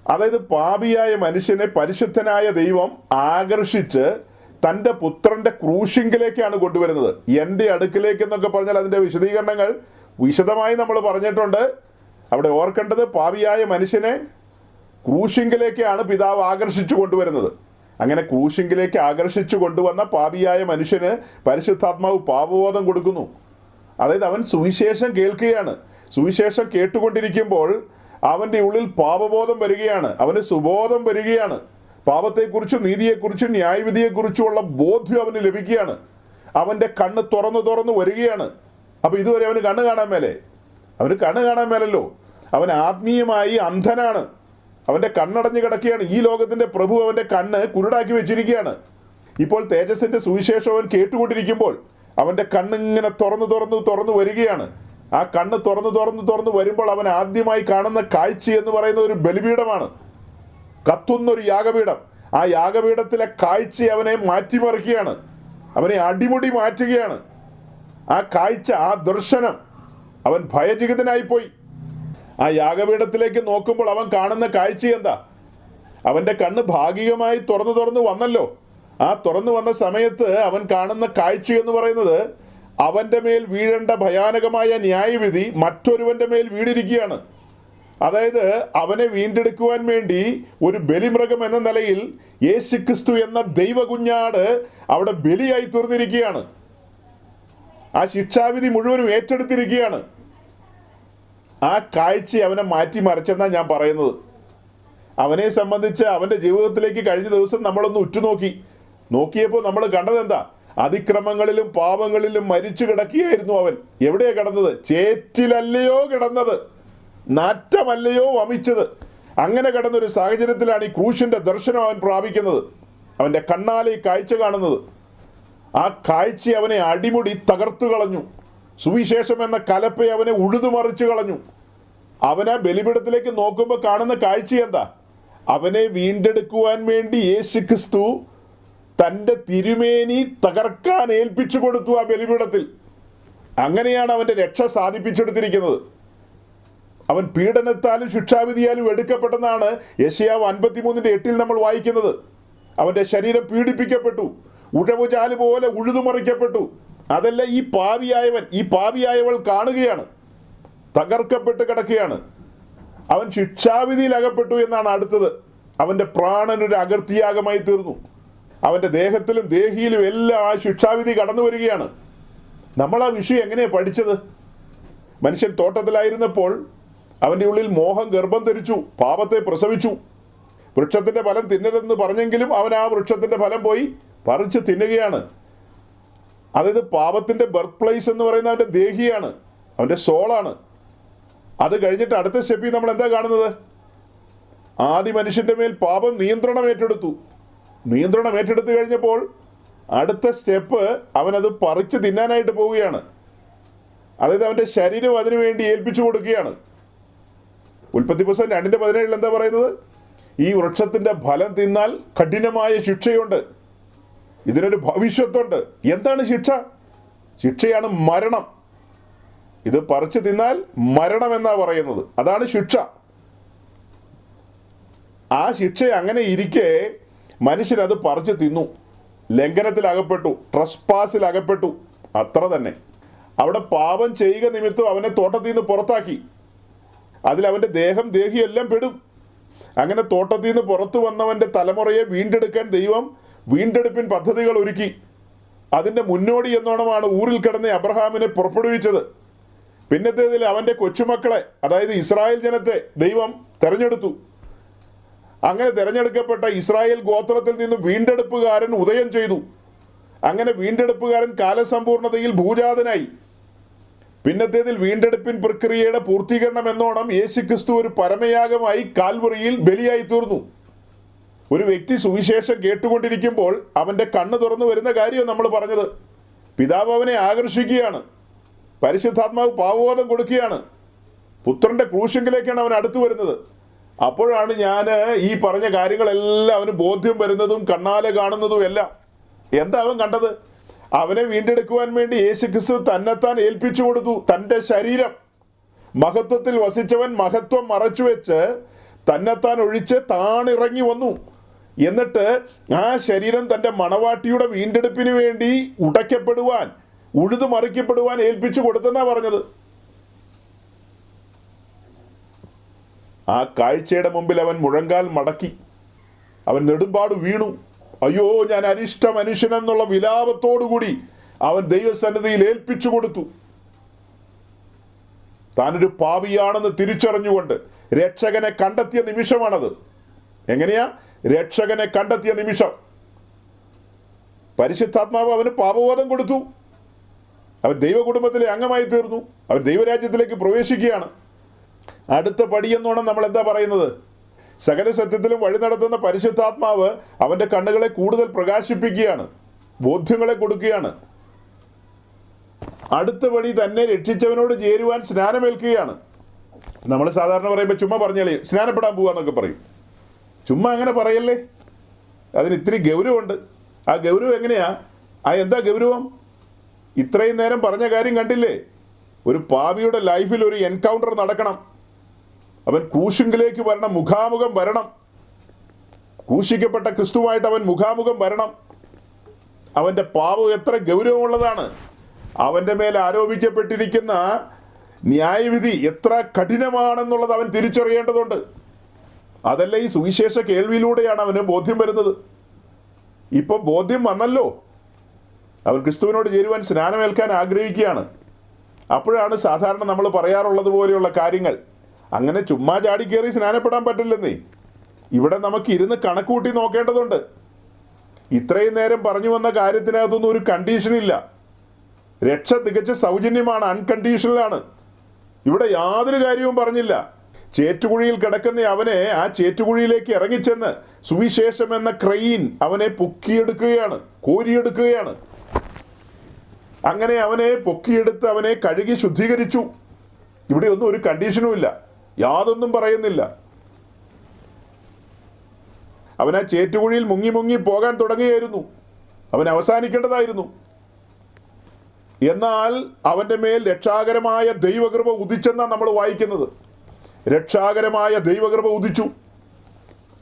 അതായത് പാപിയായ മനുഷ്യനെ പരിശുദ്ധനായ ദൈവം ആകർഷിച്ച് തൻ്റെ പുത്രൻ്റെ ക്രൂശിങ്കിലേക്കാണ് കൊണ്ടുവരുന്നത്. എൻ്റെ അടുക്കിലേക്ക് എന്നൊക്കെ പറഞ്ഞാൽ അതിൻ്റെ വിശദീകരണങ്ങൾ വിശദമായി നമ്മൾ പറഞ്ഞിട്ടുണ്ട്. അവിടെ ഓർക്കേണ്ടത്, പാപിയായ മനുഷ്യനെ ക്രൂശിങ്കിലേക്കാണ് പിതാവ് ആകർഷിച്ചു കൊണ്ടുവരുന്നത്. അങ്ങനെ ക്രൂശിങ്കിലേക്ക് ആകർഷിച്ചു കൊണ്ടുവന്ന പാപിയായ മനുഷ്യന് പരിശുദ്ധാത്മാവ് പാപബോധം കൊടുക്കുന്നു. അതായത് അവൻ സുവിശേഷം കേൾക്കുകയാണ്. സുവിശേഷം കേട്ടുകൊണ്ടിരിക്കുമ്പോൾ അവൻ്റെ ഉള്ളിൽ പാപബോധം വരികയാണ്, അവന് സുബോധം വരികയാണ്. പാപത്തെക്കുറിച്ചും നീതിയെക്കുറിച്ചും ന്യായവിധിയെക്കുറിച്ചുമുള്ള ബോധ്യം അവന് ലഭിക്കുകയാണ്. അവൻ്റെ കണ്ണ് തുറന്നു വരികയാണ്. അപ്പോൾ ഇതുവരെ അവന് കണ്ണ് കാണാൻ മേലല്ലോ. അവൻ ആത്മീയമായി അന്ധനാണ്. അവൻ്റെ കണ്ണടഞ്ഞു കിടക്കുകയാണ്. ഈ ലോകത്തിൻ്റെ പ്രഭു അവൻ്റെ കണ്ണ് കുരുടാക്കി വെച്ചിരിക്കുകയാണ്. ഇപ്പോൾ തേജസ്സിൻ്റെ സുവിശേഷം അവൻ കേട്ടുകൊണ്ടിരിക്കുമ്പോൾ അവൻ്റെ കണ്ണിങ്ങനെ തുറന്നു വരികയാണ്. ആ കണ്ണ് തുറന്നു വരുമ്പോൾ അവൻ ആദ്യമായി കാണുന്ന കാഴ്ച എന്ന് പറയുന്നത് ഒരു ബലിപീഠമാണ്, കത്തുന്നൊരു യാഗപീഠം. ആ യാഗപീഠത്തിലെ കാഴ്ച അവനെ മാറ്റിമറിക്കുകയാണ്, അവനെ അടിമുടി മാറ്റുകയാണ്. ആ കാഴ്ച, ആ ദർശനം, അവൻ ഭയചകിതനായിപ്പോയി. ആ യാഗപീഠത്തിലേക്ക് നോക്കുമ്പോൾ അവൻ കാണുന്ന കാഴ്ച എന്താ? അവൻ്റെ കണ്ണ് ഭാഗികമായി തുറന്നു വന്നല്ലോ. ആ തുറന്നു വന്ന സമയത്ത് അവൻ കാണുന്ന കാഴ്ച എന്ന് പറയുന്നത് അവൻ്റെ മേൽ വീഴേണ്ട ഭയാനകമായ ന്യായവിധി മറ്റൊരുവൻ്റെ മേൽ വീണിരിക്കുകയാണ്. അതായത് അവനെ വീണ്ടെടുക്കുവാൻ വേണ്ടി ഒരു ബലിമൃഗം എന്ന നിലയിൽ യേശുക്രിസ്തു എന്ന ദൈവകുഞ്ഞാട് അവിടെ ബലിയായി തീർന്നിരിക്കുകയാണ്. ആ ശിക്ഷാവിധി മുഴുവനും ഏറ്റെടുത്തിരിക്കുകയാണ്. ആ കാഴ്ച അവനെ മാറ്റിമറിച്ചെന്നാണ് ഞാൻ പറയുന്നത്. അവനെ സംബന്ധിച്ച് അവൻ്റെ ജീവിതത്തിലേക്ക് കഴിഞ്ഞ ദിവസം നമ്മളൊന്ന് നോക്കിയപ്പോൾ നമ്മൾ കണ്ടതെന്താ? അതിക്രമങ്ങളിലും പാപങ്ങളിലും മരിച്ചു കിടക്കുകയായിരുന്നു അവൻ. എവിടെയാണ് കിടന്നത്? ചേറ്റിലല്ലയോ കിടന്നത്, നാറ്റമല്ലയോ വമിച്ചത്. അങ്ങനെ കിടന്നൊരു സാഹചര്യത്തിലാണ് ഈ ക്രൂശിൻ്റെ ദർശനം അവൻ പ്രാപിക്കുന്നത്. അവൻ്റെ കണ്ണാലെ ഈ കാഴ്ച കാണുന്നത്. ആ കാഴ്ച അവനെ അടിമുടി തകർത്തു കളഞ്ഞു. സുവിശേഷം എന്ന കലപ്പെ അവനെ ഉഴുതുമറിച്ചു കളഞ്ഞു. അവനെ ബലിപീഠത്തിലേക്ക് നോക്കുമ്പോൾ കാണുന്ന കാഴ്ച എന്താ? അവനെ വീണ്ടെടുക്കുവാൻ വേണ്ടി യേശുക്രിസ്തു തൻ്റെ തിരുമേനി തകർക്കാൻ ഏൽപ്പിച്ചു കൊടുത്തു ആ ബലിപീഠത്തിൽ. അങ്ങനെയാണ് അവൻ്റെ രക്ഷ സാധിപ്പിച്ചെടുത്തിരിക്കുന്നത്. അവൻ പീഡനത്താലും ശിക്ഷാവിധിയാലും എടുക്കപ്പെട്ടെന്നാണ് യെശയ്യാവ് 53:8 നമ്മൾ വായിക്കുന്നത്. അവൻ്റെ ശരീരം പീഡിപ്പിക്കപ്പെട്ടു, ഉഴവുചാല് പോലെ ഉഴുതുമറിക്കപ്പെട്ടു. അതല്ല ഈ പാപിയായവൾ കാണുകയാണ്, തകർക്കപ്പെട്ട് കിടക്കുകയാണ്. അവൻ ശിക്ഷാവിധിയിൽ അകപ്പെട്ടു എന്നാണ് അടുത്തത്. അവൻ്റെ പ്രാണനൊരു അകൃത്യയാഗമായി തീർന്നു. അവൻ്റെ ദേഹത്തിലും ദേഹിയിലും എല്ലാം ആ ശിക്ഷാവിധി കടന്നു വരികയാണ്. നമ്മൾ ആ വിഷയം എങ്ങനെയാണ് പഠിച്ചത്? മനുഷ്യൻ തോട്ടത്തിലായിരുന്നപ്പോൾ അവൻ്റെ ഉള്ളിൽ മോഹം ഗർഭം ധരിച്ചു, പാപത്തെ പ്രസവിച്ചു. വൃക്ഷത്തിൻ്റെ ഫലം തിന്നരുതെന്ന് പറഞ്ഞെങ്കിലും അവൻ ആ വൃക്ഷത്തിൻ്റെ ഫലം പോയി പറിച്ച് തിന്നുകയാണ്. അതായത് പാപത്തിൻ്റെ ബർത്ത് പ്ലേസ് എന്ന് പറയുന്നത് അവൻ്റെ ദേഹിയാണ്, അവൻ്റെ സോളാണ്. അത് കഴിഞ്ഞിട്ട് അടുത്ത സ്റ്റെപ്പിൽ നമ്മൾ എന്താ കാണുന്നത്? ആദ്യ മനുഷ്യൻ്റെ മേൽ പാപം നിയന്ത്രണം ഏറ്റെടുത്തു കഴിഞ്ഞപ്പോൾ അടുത്ത സ്റ്റെപ്പ് അവനത് പറിച്ച് തിന്നാനായിട്ട് പോവുകയാണ്. അതായത് അവൻ്റെ ശരീരം അതിനു വേണ്ടി ഏൽപ്പിച്ചു കൊടുക്കുകയാണ്. ഉൽപ്പത്തി പുസ്തകം 2:17 എന്താ പറയുന്നത്? ഈ വൃക്ഷത്തിൻ്റെ ഫലം തിന്നാൽ കഠിനമായ ശിക്ഷയുണ്ട്, ഇതിനൊരു ഭവിഷ്യത്തുണ്ട്. എന്താണ് ശിക്ഷ? ശിക്ഷയാണ് മരണം. ഇത് പറിച്ചു തിന്നാൽ മരണം എന്നാ പറയുന്നത്, അതാണ് ശിക്ഷ. ആ ശിക്ഷ അങ്ങനെ ഇരിക്കെ മനുഷ്യനത് പറിച്ചു തിന്നു, ലംഘനത്തിലകപ്പെട്ടു, ട്രസ്പാസിലകപ്പെട്ടു. അത്ര തന്നെ. അവിടെ പാപം ചെയ്യുക നിമിത്തം അവനെ തോട്ടത്തിൽ നിന്ന് പുറത്താക്കി. അതിൽ അവൻ്റെ ദേഹം ദേഹിയെല്ലാം പെടും. അങ്ങനെ തോട്ടത്തിൽ നിന്ന് പുറത്തു വന്നവൻ്റെ തലമുറയെ വീണ്ടെടുക്കാൻ ദൈവം വീണ്ടെടുപ്പിൻ പദ്ധതികൾ ഒരുക്കി. അതിൻ്റെ മുന്നോടി എന്നോണമാണ് ഊറിൽ കിടന്ന അബ്രഹാമിനെ പുറപ്പെടുവിച്ചത്. പിന്നത്തേതിൽ അവൻ്റെ കൊച്ചുമക്കളെ, അതായത് ഇസ്രായേൽ ജനത്തെ ദൈവം തെരഞ്ഞെടുത്തു. അങ്ങനെ തെരഞ്ഞെടുക്കപ്പെട്ട ഇസ്രായേൽ ഗോത്രത്തിൽ നിന്ന് വീണ്ടെടുപ്പുകാരൻ ഉദയം ചെയ്തു. അങ്ങനെ വീണ്ടെടുപ്പുകാരൻ കാലസമ്പൂർണതയിൽ ഭൂജാതനായി. പിന്നത്തേതിൽ വീണ്ടെടുപ്പിൻ പ്രക്രിയയുടെ പൂർത്തീകരണം എന്നോണം യേശുക്രിസ്തു ഒരു പരമയാഗമായി കാൽവറിയിൽ ബലിയായി തീർന്നു. ഒരു വ്യക്തി സുവിശേഷം കേട്ടുകൊണ്ടിരിക്കുമ്പോൾ അവൻ്റെ കണ്ണ് തുറന്നു വരുന്ന കാര്യം നമ്മൾ പറഞ്ഞത്. പിതാവ് അവനെ ആകർഷിക്കുകയാണ്, പരിശുദ്ധാത്മാവ് പാവബോധം കൊടുക്കുകയാണ്, പുത്രൻ്റെ ക്രൂശിങ്കിലേക്കാണ് അവൻ അടുത്തു വരുന്നത്. അപ്പോഴാണ് ഞാൻ ഈ പറഞ്ഞ കാര്യങ്ങളെല്ലാം അവന് ബോധ്യം വരുന്നതും കണ്ണാലെ കാണുന്നതും എല്ലാം. എന്താ അവൻ കണ്ടത്? അവനെ വീണ്ടെടുക്കുവാൻ വേണ്ടി യേശുക്രിസ്തു തന്നെത്താൻ ഏൽപ്പിച്ചു കൊടുത്തു. തൻ്റെ ശരീരം, മഹത്വത്തിൽ വസിച്ചവൻ മഹത്വം മറച്ചുവെച്ച് തന്നെത്താൻ ഒഴിച്ച് താണിറങ്ങി വന്നു. എന്നിട്ട് ആ ശരീരം തൻ്റെ മണവാട്ടിയുടെ വീണ്ടെടുപ്പിന് വേണ്ടി ഉടയ്ക്കപ്പെടുവാൻ, ഉഴുതുമറിക്കപ്പെടുവാൻ ഏൽപ്പിച്ചു കൊടുത്തെന്നാ പറഞ്ഞത്. ആ കാഴ്ചയുടെ മുമ്പിൽ അവൻ മുഴങ്കാൽ മടക്കി, അവൻ നെടുമ്പാട് വീണു. അയ്യോ, ഞാൻ അരിഷ്ട മനുഷ്യനെന്നുള്ള വിലാപത്തോടുകൂടി അവൻ ദൈവസന്നിധിയിൽ ഏൽപ്പിച്ചു കൊടുത്തു. താനൊരു പാപിയാണെന്ന് തിരിച്ചറിഞ്ഞുകൊണ്ട് രക്ഷകനെ കണ്ടെത്തിയ നിമിഷമാണത്. എങ്ങനെയാ? രക്ഷകനെ കണ്ടെത്തിയ നിമിഷം. പരിശുദ്ധാത്മാവ് അവന് പാപബോധം കൊടുത്തു. അവൻ ദൈവകുടുംബത്തിലെ അംഗമായി തീർന്നു. അവൻ ദൈവരാജ്യത്തിലേക്ക് പ്രവേശിക്കുകയാണ്. അടുത്ത പടിയെന്നോണം നമ്മൾ എന്താ പറയുന്നത്? സകല സത്യത്തിലും വഴി നടത്തുന്ന പരിശുദ്ധാത്മാവ് അവൻ്റെ കണ്ണുകളെ കൂടുതൽ പ്രകാശിപ്പിക്കുകയാണ്, ബോധ്യങ്ങളെ കൊടുക്കുകയാണ്. അടുത്ത പടി തന്നെ രക്ഷിച്ചവനോട് ചേരുവാൻ സ്നാനമേൽക്കുകയാണ്. നമ്മൾ സാധാരണ പറയുമ്പോൾ ചുമ്മാ പറഞ്ഞാലേ സ്നാനപ്പെടാൻ പോവാന്നൊക്കെ പറയും. ചുമ്മാ അങ്ങനെ പറയല്ലേ, അതിന് ഇത്തിരി ഗൗരവമുണ്ട്. ആ ഗൗരവം എങ്ങനെയാ? എന്താ ഗൗരവം? ഇത്രയും നേരം പറഞ്ഞ കാര്യം കണ്ടില്ലേ? ഒരു പാപിയുടെ ലൈഫിൽ ഒരു എൻകൗണ്ടർ നടക്കണം. അവൻ ക്രൂശിങ്കിലേക്ക് വരണം, മുഖാമുഖം വരണം. ക്രൂശിക്കപ്പെട്ട ക്രിസ്തുവായിട്ട് അവൻ മുഖാമുഖം വരണം. അവൻ്റെ പാപം എത്ര ഗൗരവമുള്ളതാണ്, അവൻ്റെ മേൽ ആരോപിക്കപ്പെട്ടിരിക്കുന്ന ന്യായവിധി എത്ര കഠിനമാണെന്നുള്ളത് അവൻ തിരിച്ചറിയേണ്ടതുണ്ട്. അതല്ല ഈ സുവിശേഷ കേൾവിയിലൂടെയാണ് അവന് ബോധ്യം വരുന്നത്. ഇപ്പോൾ ബോധ്യം വന്നല്ലോ. അവൻ ക്രിസ്തുവിനോട് ചേരുവാൻ സ്നാനമേൽക്കാൻ ആഗ്രഹിക്കുകയാണ്. അപ്പോഴാണ് സാധാരണ നമ്മൾ പറയാറുള്ളത് പോലെയുള്ള കാര്യങ്ങൾ. അങ്ങനെ ചുമ്മാ ചാടിക്കേറി സ്നാനപ്പെടാൻ പറ്റില്ലെന്നേ. ഇവിടെ നമുക്ക് ഇരുന്ന് കണക്കൂട്ടി നോക്കേണ്ടതുണ്ട്. ഇത്രയും നേരം പറഞ്ഞു വന്ന കാര്യത്തിനകത്തൊന്നും ഒരു കണ്ടീഷനില്ല. രക്ഷ തികച്ച സൗജന്യമാണ്, അൺകണ്ടീഷണലാണ്. ഇവിടെ യാതൊരു കാര്യവും പറഞ്ഞില്ല. ചേറ്റുകുഴിയിൽ കിടക്കുന്ന അവനെ ആ ചേറ്റുകുഴിയിലേക്ക് ഇറങ്ങിച്ചെന്ന് സുവിശേഷം എന്ന ക്രെയിൻ അവനെ പൊക്കിയെടുക്കുകയാണ്, കോരിയെടുക്കുകയാണ്. അങ്ങനെ അവനെ പൊക്കിയെടുത്ത് അവനെ കഴുകി ശുദ്ധീകരിച്ചു. ഇവിടെ ഒന്നും ഒരു കണ്ടീഷനും ഇല്ല, യാതൊന്നും പറയുന്നില്ല. അവൻ ആ ചേറ്റുകുഴിയിൽ മുങ്ങി പോകാൻ തുടങ്ങുകയായിരുന്നു. അവൻ അവസാനിക്കേണ്ടതായിരുന്നു. എന്നാൽ അവൻ്റെ മേൽ രക്ഷാകരമായ ദൈവകൃപ ഉദിച്ചെന്നാണ് നമ്മൾ വായിക്കുന്നത്. രക്ഷാകരമായ ദൈവകൃപ ഉദിച്ചു.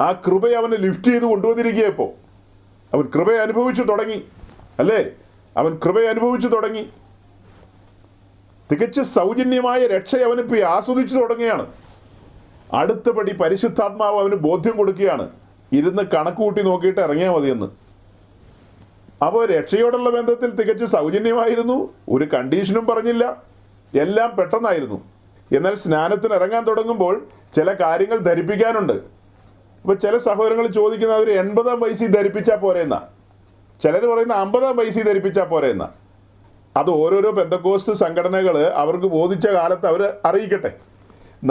ആ കൃപയെ അവനെ ലിഫ്റ്റ് ചെയ്ത് കൊണ്ടുവന്നിരിക്കുകയപ്പോൾ അവൻ കൃപയെ അനുഭവിച്ചു തുടങ്ങി, അല്ലേ? അവൻ കൃപയെ അനുഭവിച്ചു തുടങ്ങി. തികച്ച സൗജന്യമായ രക്ഷ അവനിപ്പോൾ ആസ്വദിച്ചു തുടങ്ങുകയാണ്. അടുത്തപടി പരിശുദ്ധാത്മാവ് അവന് ബോധ്യം കൊടുക്കുകയാണ്, ഇരുന്ന് കണക്ക് കൂട്ടി നോക്കിയിട്ട് ഇറങ്ങിയാൽ മതിയെന്ന്. അപ്പോൾ രക്ഷയോടുള്ള ബന്ധത്തിൽ തികച്ച സൗജന്യമായിരുന്നു, ഒരു കണ്ടീഷനും പറഞ്ഞില്ല, എല്ലാം പെട്ടെന്നായിരുന്നു. എന്നാൽ സ്നാനത്തിന് ഇറങ്ങാൻ തുടങ്ങുമ്പോൾ ചില കാര്യങ്ങൾ ധരിപ്പിക്കാനുണ്ട്. അപ്പോൾ ചില സഹോദരങ്ങൾ ചോദിക്കുന്നത് ഒരു 80 പൈസ ധരിപ്പിച്ചാൽ പോരെന്നാ, ചിലർ പറയുന്ന 50 പൈസ ധരിപ്പിച്ചാൽ പോരെന്നാ. അത് ഓരോരോ പെന്തക്കോസ്റ്റ് സംഘടനകൾ അവർക്ക് ബോധിച്ച കാലത്ത് അവർ അറിയിക്കട്ടെ.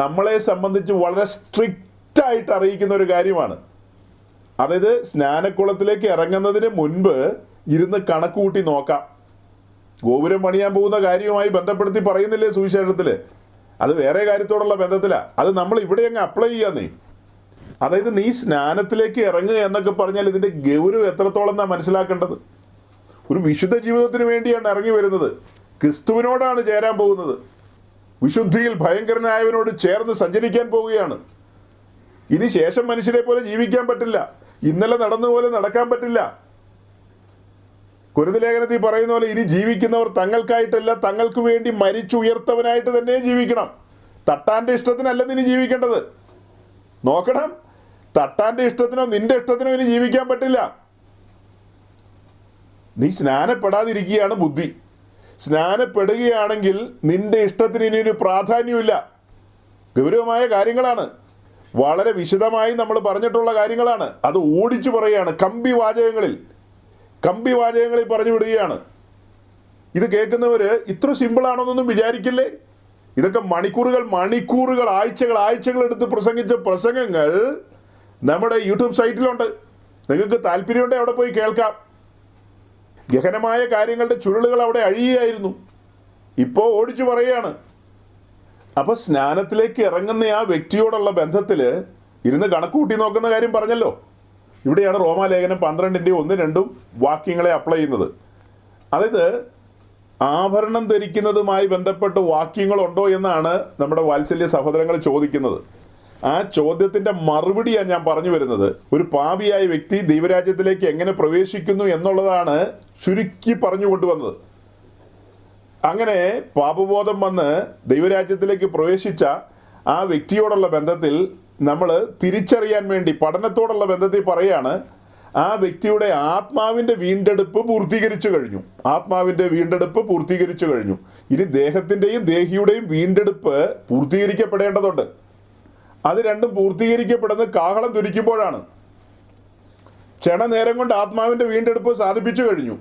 നമ്മളെ സംബന്ധിച്ച് വളരെ സ്ട്രിക്റ്റായിട്ട് അറിയിക്കുന്ന ഒരു കാര്യമാണ്. അതായത് സ്നാനക്കുളത്തിലേക്ക് ഇറങ്ങുന്നതിന് മുൻപ് ഇരുന്ന് കണക്ക് കൂട്ടി നോക്കാം. ഗോപുരം പണിയാൻ പോകുന്ന കാര്യവുമായി ബന്ധപ്പെടുത്തി പറയുന്നില്ലേ സുവിശേഷത്തിൽ? അത് വേറെ കാര്യത്തോടുള്ള ബന്ധത്തിലാണ്. അത് നമ്മൾ ഇവിടെ അങ്ങ് അപ്ലൈ ചെയ്യാന്നേ. അതായത് നീ സ്നാനത്തിലേക്ക് ഇറങ്ങുക എന്നൊക്കെ പറഞ്ഞാൽ ഇതിൻ്റെ ഗൗരവം എത്രത്തോളം എന്നാണ് മനസ്സിലാക്കേണ്ടത്. ഒരു വിശുദ്ധ ജീവിതത്തിന് വേണ്ടിയാണ് ഇറങ്ങി വരുന്നത്. ക്രിസ്തുവിനോടാണ് ചേരാൻ പോകുന്നത്. വിശുദ്ധിയിൽ ഭയങ്കരനായവനോട് ചേർന്ന് സഞ്ചരിക്കാൻ പോവുകയാണ്. ഇനി ശേഷം മനുഷ്യരെ പോലെ ജീവിക്കാൻ പറ്റില്ല, ഇന്നലെ നടന്നപോലെ നടക്കാൻ പറ്റില്ല. കൊരിന്ത്യർ ലേഖനത്തിൽ പറയുന്ന പോലെ ഇനി ജീവിക്കുന്നവർ തങ്ങൾക്കായിട്ടല്ല, തങ്ങൾക്ക് വേണ്ടി മരിച്ചുയർത്തവനായിട്ട് തന്നെ ജീവിക്കണം. തട്ടാൻ്റെ ഇഷ്ടത്തിനല്ല ഇനി ജീവിക്കേണ്ടത്. നോക്കണം, തട്ടാൻ്റെ ഇഷ്ടത്തിനോ നിന്റെ ഇഷ്ടത്തിനോ ഇനി ജീവിക്കാൻ പറ്റില്ല. നീ സ്നാനപ്പെടാതിരിക്കുകയാണ് ബുദ്ധി. സ്നാനപ്പെടുകയാണെങ്കിൽ നിന്റെ ഇഷ്ടത്തിന് ഇനി ഒരു പ്രാധാന്യമില്ല. ഗൗരവമായ കാര്യങ്ങളാണ്, വളരെ വിശദമായി നമ്മൾ പറഞ്ഞിട്ടുള്ള കാര്യങ്ങളാണ്. അത് ഓടിച്ചു പറയുകയാണ്, കമ്പി വാചകങ്ങളിൽ പറഞ്ഞു വിടുകയാണ്. ഇത് കേൾക്കുന്നവർ ഇത്ര സിമ്പിളാണെന്നൊന്നും വിചാരിക്കില്ലേ. ഇതൊക്കെ മണിക്കൂറുകൾ ആഴ്ചകൾ എടുത്ത് പ്രസംഗിച്ച പ്രസംഗങ്ങൾ നമ്മുടെ യൂട്യൂബ് സൈറ്റിലുണ്ട്. നിങ്ങൾക്ക് താല്പര്യമുണ്ടെങ്കിൽ അവിടെ പോയി കേൾക്കാം. ഗഹനമായ കാര്യങ്ങളുടെ ചുരുളുകൾ അവിടെ അഴിയുകയായിരുന്നു, ഇപ്പോൾ ഓടിച്ചു പറയുകയാണ്. അപ്പോൾ സ്നാനത്തിലേക്ക് ഇറങ്ങുന്ന ആ വ്യക്തിയോടുള്ള ബന്ധത്തിൽ ഇരുന്ന് കണക്കൂട്ടി നോക്കുന്ന കാര്യം പറഞ്ഞല്ലോ. ഇവിടെയാണ് റോമാലേഖനം 12 1-2 വാക്യങ്ങളെ അപ്ലൈ ചെയ്യുന്നത്. അതായത് ആഭരണം ധരിക്കുന്നതുമായി ബന്ധപ്പെട്ട് വാക്യങ്ങളുണ്ടോ എന്നാണ് നമ്മുടെ വാത്സല്യ സഹോദരങ്ങൾ ചോദിക്കുന്നത്. ആ ചോദ്യത്തിൻ്റെ മറുപടിയാണ് ഞാൻ പറഞ്ഞു വരുന്നത്. ഒരു പാപിയായ വ്യക്തി ദൈവരാജ്യത്തിലേക്ക് എങ്ങനെ പ്രവേശിക്കുന്നു എന്നുള്ളതാണ് ചുരുക്കി പറഞ്ഞു കൊണ്ടുവന്നത്. അങ്ങനെ പാപബോധം വന്ന് ദൈവരാജ്യത്തിലേക്ക് പ്രവേശിച്ച ആ വ്യക്തിയോടുള്ള ബന്ധത്തിൽ നമ്മൾ തിരിച്ചറിയാൻ വേണ്ടി പഠനത്തോടുള്ള ബന്ധത്തിൽ പറയാണ്, ആ വ്യക്തിയുടെ ആത്മാവിൻ്റെ വീണ്ടെടുപ്പ് പൂർത്തീകരിച്ചു കഴിഞ്ഞു. ഇനി ദേഹത്തിൻ്റെയും ദേഹിയുടെയും വീണ്ടെടുപ്പ് പൂർത്തീകരിക്കപ്പെടേണ്ടതുണ്ട്. അത് രണ്ടും പൂർത്തീകരിക്കപ്പെടുന്നത് കാഹളം ധരിക്കുമ്പോഴാണ്. ക്ഷണനേരം കൊണ്ട് ആത്മാവിൻ്റെ വീണ്ടെടുപ്പ് സാധിപ്പിച്ചു കഴിഞ്ഞു.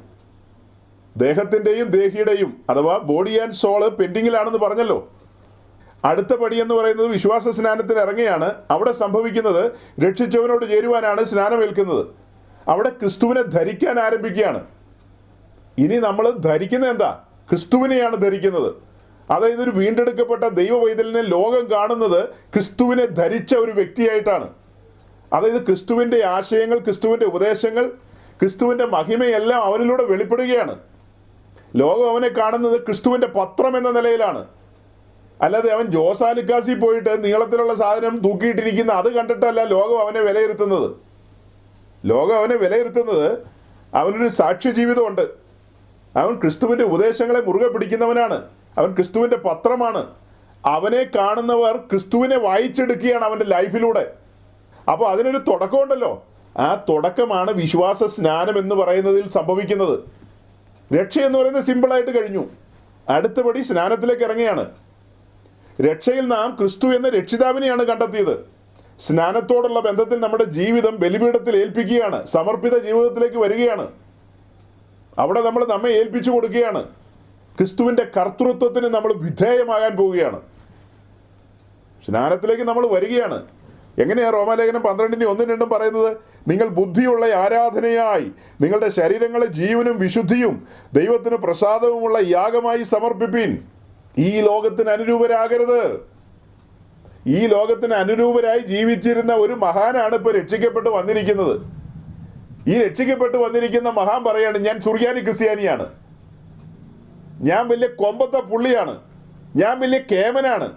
ദേഹത്തിൻ്റെയും ദേഹിയുടെയും അഥവാ ബോഡി ആൻഡ് സോള് പെൻഡിങ്ങിലാണെന്ന് പറഞ്ഞല്ലോ. അടുത്ത പടി എന്ന് പറയുന്നത് വിശ്വാസ സ്നാനത്തിന് ഇറങ്ങിയാണ്. അവിടെ സംഭവിക്കുന്നത് രക്ഷിച്ചവനോട് ചേരുവാനാണ് സ്നാനമേൽക്കുന്നത്. അവിടെ ക്രിസ്തുവിനെ ധരിക്കാൻ ആരംഭിക്കുകയാണ്. ഇനി നമ്മൾ ധരിക്കുന്നത് എന്താ? ക്രിസ്തുവിനെയാണ് ധരിക്കുന്നത്. അതായത് ഒരു വീണ്ടെടുക്കപ്പെട്ട ദൈവ പൈതലിനെ ലോകം കാണുന്നത് ക്രിസ്തുവിനെ ധരിച്ച ഒരു വ്യക്തിയായിട്ടാണ്. അതായത് ക്രിസ്തുവിൻ്റെ ആശയങ്ങൾ, ക്രിസ്തുവിൻ്റെ ഉപദേശങ്ങൾ, ക്രിസ്തുവിൻ്റെ മഹിമയെല്ലാം അവനിലൂടെ വെളിപ്പെടുകയാണ്. ലോകം അവനെ കാണുന്നത് ക്രിസ്തുവിൻ്റെ പത്രം എന്ന നിലയിലാണ്. അല്ലാതെ അവൻ ജോസാലിക്കാസി പോയിട്ട് നീളത്തിലുള്ള സാധനം തൂക്കിയിട്ടിരിക്കുന്ന അത് കണ്ടിട്ടല്ല ലോകം അവനെ വിലയിരുത്തുന്നത്. അവനൊരു സാക്ഷ്യ ജീവിതമുണ്ട്. അവൻ ക്രിസ്തുവിൻ്റെ ഉപദേശങ്ങളെ മുറുകെ പിടിക്കുന്നവനാണ്. അവൻ ക്രിസ്തുവിൻ്റെ പത്രമാണ്. അവനെ കാണുന്നവർ ക്രിസ്തുവിനെ വായിച്ചെടുക്കുകയാണ് അവൻ്റെ ലൈഫിലൂടെ. അപ്പോൾ അതിനൊരു തുടക്കമുണ്ടല്ലോ. ആ തുടക്കമാണ് വിശ്വാസ സ്നാനം എന്ന് പറയുന്നതിൽ സംഭവിക്കുന്നത്. രക്ഷ എന്ന് പറയുന്നത് സിമ്പിളായിട്ട് കഴിഞ്ഞു. അടുത്തപടി സ്നാനത്തിലേക്ക് ഇറങ്ങിയാണ്. രക്ഷയിൽ നാം ക്രിസ്തു എന്ന രക്ഷിതാവിനെയാണ് കണ്ടെത്തിയത്. സ്നാനത്തോടുള്ള ബന്ധത്തിൽ നമ്മുടെ ജീവിതം ബലിപീഠത്തിൽ ഏൽപ്പിക്കുകയാണ്. സമർപ്പിത ജീവിതത്തിലേക്ക് വരികയാണ്. അവിടെ നമ്മൾ നമ്മെ ഏൽപ്പിച്ചു കൊടുക്കുകയാണ്. ക്രിസ്തുവിൻ്റെ കർത്തൃത്വത്തിന് നമ്മൾ വിധേയമാകാൻ പോവുകയാണ്. സ്നാനത്തിലേക്ക് നമ്മൾ വരികയാണ്. എങ്ങനെയാണ് റോമാലേഖനം 12:1-2 പറയുന്നത്? നിങ്ങൾ ബുദ്ധിയുള്ള ആരാധനയായി നിങ്ങളുടെ ശരീരങ്ങളെ ജീവനും വിശുദ്ധിയും ദൈവത്തിന് പ്രസാദവുമുള്ള യാഗമായി സമർപ്പിപ്പീൻ. ഈ ലോകത്തിന് അനുരൂപരാകരുത്. ഈ ലോകത്തിന് അനുരൂപരായി ജീവിച്ചിരുന്ന ഒരു മഹാനാണ് ഇപ്പോൾ രക്ഷിക്കപ്പെട്ട് വന്നിരിക്കുന്നത്. ഈ രക്ഷിക്കപ്പെട്ട് വന്നിരിക്കുന്ന മഹാൻ പറയാണ്, ഞാൻ സുറിയാനി ക്രിസ്ത്യാനിയാണ്, ഞാൻ വലിയ കൊമ്പത്തെ പുള്ളിയാണ്, ഞാൻ വലിയ കേമനാണ്,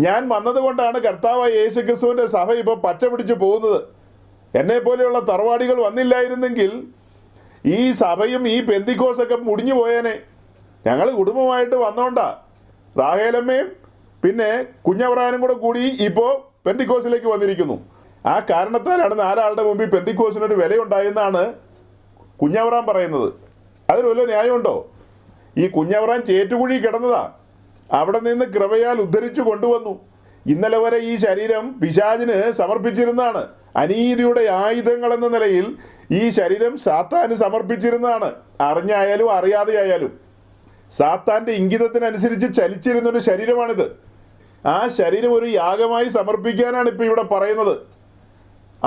ഞാൻ വന്നതുകൊണ്ടാണ് കർത്താവായ യേശു ക്രിസ്തുവിൻ്റെ സഭ ഇപ്പോൾ പച്ച പിടിച്ച് പോകുന്നത്. എന്നെ പോലെയുള്ള തറവാടികൾ വന്നില്ലായിരുന്നെങ്കിൽ ഈ സഭയും ഈ പെന്തിക്കോസൊക്കെ മുടിഞ്ഞു പോയേനെ. ഞങ്ങൾ കുടുംബമായിട്ട് വന്നോണ്ടാ റാഹേലമ്മയും പിന്നെ കുഞ്ഞവറാനും കൂടി ഇപ്പോൾ പെന്തിക്കോസിലേക്ക് വന്നിരിക്കുന്നു. ആ കാരണത്താലാണ് 4 ആളുടെ മുമ്പിൽ പെന്തിക്കോസിനൊരു വിലയുണ്ടായെന്നാണ് കുഞ്ഞവറാൻ പറയുന്നത്. അതിൽ വല്ല ന്യായമുണ്ടോ? ഈ കുഞ്ഞവറാൻ ചേറ്റുകുഴി കിടന്നതാ, അവിടെ നിന്ന് കൃപയാൽ ഉദ്ധരിച്ചു കൊണ്ടുവന്നു. ഇന്നലെ വരെ ഈ ശരീരം പിശാചിന് സമർപ്പിച്ചിരുന്നതാണ്. അനീതിയുടെ ആയുധങ്ങൾ എന്ന നിലയിൽ ഈ ശരീരം സാത്താന് സമർപ്പിച്ചിരുന്നതാണ്. അറിഞ്ഞായാലും അറിയാതെ ആയാലും സാത്താൻ്റെ ഇംഗിതത്തിനനുസരിച്ച് ചലിച്ചിരുന്നൊരു ശരീരമാണിത്. ആ ശരീരം ഒരു യാഗമായി സമർപ്പിക്കാനാണ് ഇപ്പോൾ ഇവിടെ പറയുന്നത്.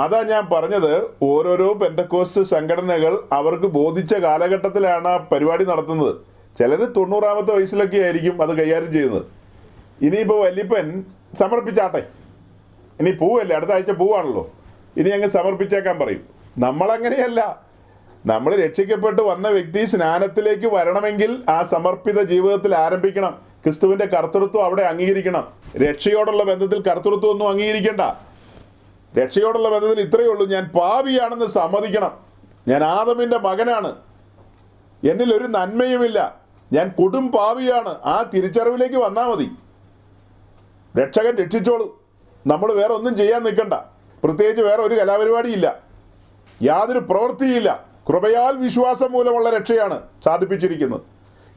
അതാ ഞാൻ പറഞ്ഞത്, ഓരോരോ പെന്തക്കോസ്റ്റ് സംഘടനകൾ അവർക്ക് ബോധിച്ച കാലഘട്ടത്തിലാണ് ആ പരിപാടി നടത്തുന്നത്. ചിലർ 90-ാമത്തെ വയസ്സിലൊക്കെ ആയിരിക്കും അത് കൈകാര്യം ചെയ്യുന്നത്. ഇനിയിപ്പോൾ വല്യപ്പൻ സമർപ്പിച്ചാട്ടെ, ഇനി പോവല്ലേ, അടുത്ത ആഴ്ച പോവാണല്ലോ, ഇനി അങ്ങ് സമർപ്പിച്ചേക്കാൻ പറയും. നമ്മളങ്ങനെയല്ല. നമ്മൾ രക്ഷിക്കപ്പെട്ട് വന്ന വ്യക്തി സ്നാനത്തിലേക്ക് വരണമെങ്കിൽ ആ സമർപ്പിത ജീവിതത്തിൽ ആരംഭിക്കണം. ക്രിസ്തുവിൻ്റെ കർത്തൃത്വം അവിടെ അംഗീകരിക്കണം. രക്ഷയോടുള്ള ബന്ധത്തിൽ കർത്തൃത്വം ഒന്നും അംഗീകരിക്കണ്ട. രക്ഷയോടുള്ള ബന്ധത്തിൽ ഇത്രയേ ഉള്ളൂ, ഞാൻ പാപിയാണെന്ന് സമ്മതിക്കണം. ഞാൻ ആദമിൻ്റെ മകനാണ്, എന്നിൽ ഒരു നന്മയുമില്ല, ഞാൻ കൊടും പാപിയാണ്. ആ തിരിച്ചറിവിലേക്ക് വന്നാൽ മതി. രക്ഷകൻ രക്ഷിച്ചോളൂ. നമ്മൾ വേറെ ഒന്നും ചെയ്യാൻ നിൽക്കണ്ട. പ്രത്യേകിച്ച് വേറെ ഒരു കലാപരിപാടിയില്ല, യാതൊരു പ്രവൃത്തിയില്ല. കൃപയാൽ വിശ്വാസം മൂലമുള്ള രക്ഷയാണ് സാധിപ്പിച്ചിരിക്കുന്നത്.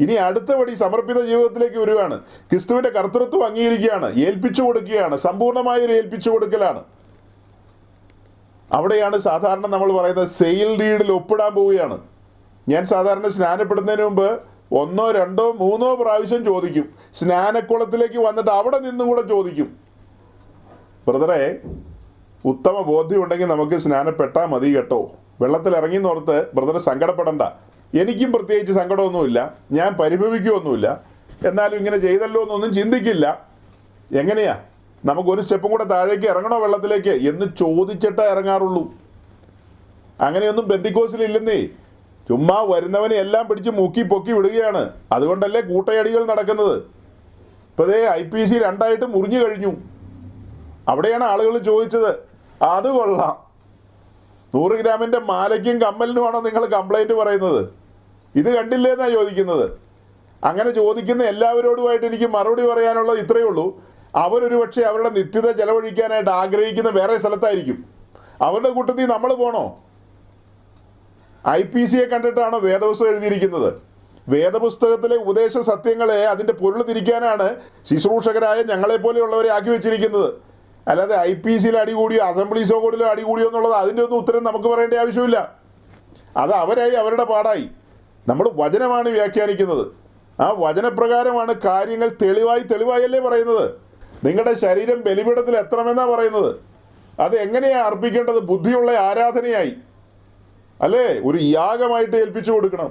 ഇനി അടുത്തപടി സമർപ്പിത ജീവിതത്തിലേക്ക് വരികയാണ്. ക്രിസ്തുവിൻ്റെ കർത്തൃത്വം അംഗീകരിക്കുകയാണ്, ഏൽപ്പിച്ചു കൊടുക്കുകയാണ്. സമ്പൂർണ്ണമായൊരു ഏൽപ്പിച്ചു കൊടുക്കലാണ്. അവിടെയാണ് സാധാരണ നമ്മൾ പറയുന്നത് സെയിൽ ഡീഡിൽ ഒപ്പിടാൻ പോവുകയാണ്. ഞാൻ സാധാരണ സ്നാനപ്പെടുന്നതിന് മുമ്പ് 1, 2, 3 പ്രാവശ്യം ചോദിക്കും. സ്നാനക്കുളത്തിലേക്ക് വന്നിട്ട് അവിടെ നിന്നും കൂടെ ചോദിക്കും. ബ്രദറെ, ഉത്തമ ബോധ്യമുണ്ടെങ്കിൽ നമുക്ക് സ്നാനപ്പെട്ടാൽ മതി കേട്ടോ. വെള്ളത്തിൽ ഇറങ്ങിയെന്നോർത്ത് ബ്രദർ സങ്കടപ്പെടണ്ട. എനിക്കും പ്രത്യേകിച്ച് സങ്കടമൊന്നുമില്ല, ഞാൻ പരിഭവിക്കുകയൊന്നുമില്ല. എന്നാലും ഇങ്ങനെ ചെയ്തല്ലോ എന്നൊന്നും ചിന്തിക്കില്ല. എങ്ങനെയാ നമുക്കൊരു സ്റ്റെപ്പും കൂടെ താഴേക്ക് ഇറങ്ങണോ വെള്ളത്തിലേക്ക് എന്ന് ചോദിച്ചിട്ടേ ഇറങ്ങാറുള്ളൂ. അങ്ങനെയൊന്നും പെന്തിക്കോസിലില്ലെന്നേ. ചുമ്മാ വരുന്നവനെ എല്ലാം പിടിച്ച് മുക്കി പൊക്കി വിടുകയാണ്. അതുകൊണ്ടല്ലേ കൂട്ടയടികൾ നടക്കുന്നത്. ഇപ്പോൾ ദേ IPC 2 മുറിഞ്ഞു കഴിഞ്ഞു. അവിടെയാണ് ആളുകൾ ചോദിച്ചത്, അത് കൊള്ളാം, 100 ഗ്രാമിൻ്റെ മാലയ്ക്കും കമ്മലിനുമാണോ നിങ്ങൾ കംപ്ലൈൻറ്റ് പറയുന്നത്? ഇത് കണ്ടില്ലേ എന്നാണ് ചോദിക്കുന്നത്. അങ്ങനെ ചോദിക്കുന്ന എല്ലാവരോടുമായിട്ട് എനിക്ക് മറുപടി പറയാനുള്ളത് ഇത്രയേ ഉള്ളൂ. അവരൊരു പക്ഷേ അവരുടെ നിത്യത ചെലവഴിക്കാനായിട്ട് ആഗ്രഹിക്കുന്ന വേറെ സ്ഥലത്തായിരിക്കും. അവരുടെ കൂട്ടത്തിൽ നമ്മൾ പോണോ? IPCയെ കണ്ടിട്ടാണോ വേദപുസ്തകം എഴുതിയിരിക്കുന്നത്? വേദപുസ്തകത്തിലെ ഉപദേശ സത്യങ്ങളെ അതിൻ്റെ പൊരുൾ തിരിക്കാനാണ് ശുശ്രൂഷകരായ ഞങ്ങളെപ്പോലെയുള്ളവരെ ആക്കി വെച്ചിരിക്കുന്നത്. അല്ലാതെ IPCയിൽ അടികൂടിയോ അസംബ്ലീസോ കൂടിയോ അടികൂടിയോ എന്നുള്ളത് അതിൻ്റെ ഒന്നും ഉത്തരം നമുക്ക് പറയേണ്ട ആവശ്യമില്ല. അത് അവരായി, അവരുടെ പാടായി. നമ്മൾ വചനമാണ് വ്യാഖ്യാനിക്കുന്നത്. ആ വചനപ്രകാരമാണ് കാര്യങ്ങൾ തെളിവായല്ലേ പറയുന്നത്. നിങ്ങളുടെ ശരീരം ബലിപീഠത്തിൽ എത്തണമെന്നാണ് പറയുന്നത്. അത് എങ്ങനെയാണ് അർപ്പിക്കേണ്ടത്? ബുദ്ധിയുള്ള ആരാധനയായി അല്ലേ, ഒരു യാഗമായിട്ട് ഏൽപ്പിച്ചു കൊടുക്കണം.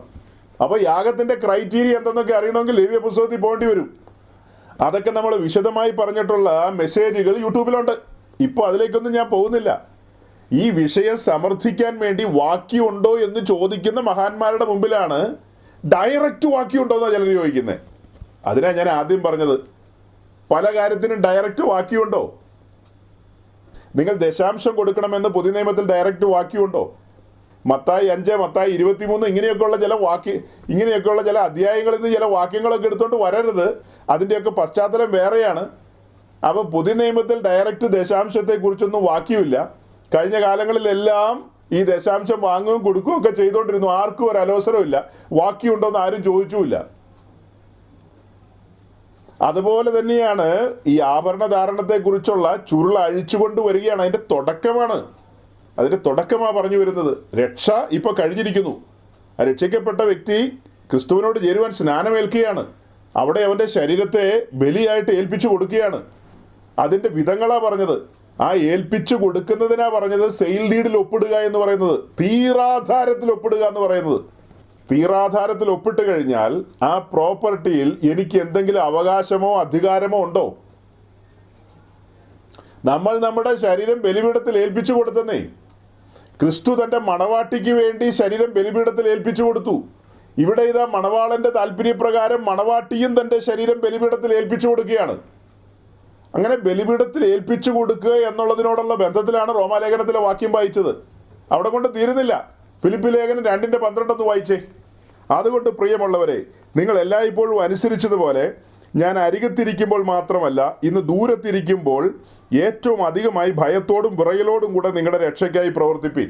അപ്പോൾ യാഗത്തിൻ്റെ ക്രൈറ്റീരിയ എന്തെന്നൊക്കെ അറിയണമെങ്കിൽ ലേവ്യ പുസ്തകത്തിൽ പോകേണ്ടി വരും. അതൊക്കെ നമ്മൾ വിശദമായി പറഞ്ഞിട്ടുള്ള മെസ്സേജുകൾ യൂട്യൂബിലുണ്ട്. ഇപ്പോൾ അതിലേക്കൊന്നും ഞാൻ പോകുന്നില്ല. ഈ വിഷയം സമർത്ഥിക്കാൻ വേണ്ടി വാക്യമുണ്ടോ എന്ന് ചോദിക്കുന്ന മഹാന്മാരുടെ മുമ്പിലാണ് ഡയറക്റ്റ് വാക്യമുണ്ടോ എന്നാണ് ചിലർ ചോദിക്കുന്നത്. അതിനാണ് ഞാൻ ആദ്യം പറഞ്ഞത്, പല കാര്യത്തിനും ഡയറക്റ്റ് വാക്യമുണ്ടോ? നിങ്ങൾ ദശാംശം കൊടുക്കണമെന്ന് പുതിയ നിയമത്തിൽ ഡയറക്റ്റ് വാക്യമുണ്ടോ? മത്തായി 5, മത്തായി 23 ഇങ്ങനെയൊക്കെയുള്ള ചില അധ്യായങ്ങളിൽ നിന്ന് ചില വാക്യങ്ങളൊക്കെ എടുത്തുകൊണ്ട് വരരുത്. അതിൻ്റെയൊക്കെ പശ്ചാത്തലം വേറെയാണ്. അപ്പോൾ പുതിയ നിയമത്തിൽ ഡയറക്റ്റ് ദശാംശത്തെക്കുറിച്ചൊന്നും വാക്യമില്ല. കഴിഞ്ഞ കാലങ്ങളിലെല്ലാം ഈ ദശാംശം വാങ്ങുകയും കൊടുക്കുകയും ഒക്കെ ചെയ്തുകൊണ്ടിരുന്നു. ആർക്കും ഒരു അലോസരമില്ല, വാക്യമുണ്ടോയെന്ന് ആരും ചോദിച്ചുമില്ല. അതുപോലെ തന്നെയാണ് ഈ ആഭരണധാരണത്തെക്കുറിച്ചുള്ള ചുരുൾ അഴിച്ചുകൊണ്ട് വരികയാണ്. അതിൻ്റെ തുടക്കമാണ് പറഞ്ഞു വരുന്നത്. രക്ഷ ഇപ്പോൾ കഴിഞ്ഞിരിക്കുന്നു. ആ രക്ഷിക്കപ്പെട്ട വ്യക്തി ക്രിസ്തുവിനോട് ചേരുവാൻ സ്നാനമേൽക്കുകയാണ്. അവിടെ അവൻ്റെ ശരീരത്തെ ബലിയായിട്ട് ഏൽപ്പിച്ചു കൊടുക്കുകയാണ്. അതിൻ്റെ വിധങ്ങളാണ് പറഞ്ഞത്. ആ ഏൽപ്പിച്ചു കൊടുക്കുന്നതിനാ പറഞ്ഞത് സെയിൽ ഡീഡിൽ ഒപ്പിടുക എന്ന് പറയുന്നത്, തീറാധാരത്തിൽ ഒപ്പിടുക എന്ന് പറയുന്നത്. തീറാധാരത്തിൽ ഒപ്പിട്ട് കഴിഞ്ഞാൽ ആ പ്രോപ്പർട്ടിയിൽ എനിക്ക് എന്തെങ്കിലും അവകാശമോ അധികാരമോ ഉണ്ടോ? നമ്മൾ നമ്മുടെ ശരീരം ബലിപീഠത്തിൽ ഏൽപ്പിച്ചു കൊടുത്തന്നേ. ക്രിസ്തു തൻ്റെ മണവാട്ടിക്ക് വേണ്ടി ശരീരം ബലിപീഠത്തിൽ ഏൽപ്പിച്ചു കൊടുത്തു. ഇവിടെ ഇതാ മണവാളൻ്റെ താല്പര്യപ്രകാരം മണവാട്ടിയും തൻ്റെ ശരീരം ബലിപീഠത്തിൽ ഏൽപ്പിച്ചു കൊടുക്കുകയാണ്. അങ്ങനെ ബലിപീഠത്തിൽ ഏൽപ്പിച്ചു കൊടുക്കുക എന്നുള്ളതിനോടുള്ള ബന്ധത്തിലാണ് റോമാലേഖനത്തിലെ വാക്യം വായിച്ചത്. അവിടെ കൊണ്ട് തീരുന്നില്ല. ഫിലിപ്പി ലേഖനം 2:12 വായിച്ചേ. അതുകൊണ്ട് പ്രിയമുള്ളവരെ, നിങ്ങൾ എല്ലായ്പ്പോഴും അനുസരിച്ചതുപോലെ ഞാൻ അരികത്തിരിക്കുമ്പോൾ മാത്രമല്ല, ഇന്ന് ദൂരത്തിരിക്കുമ്പോൾ ഏറ്റവും അധികമായി ഭയത്തോടും വിറയലോടും കൂടെ നിങ്ങളുടെ രക്ഷയ്ക്കായി പ്രവർത്തിപ്പിൻ.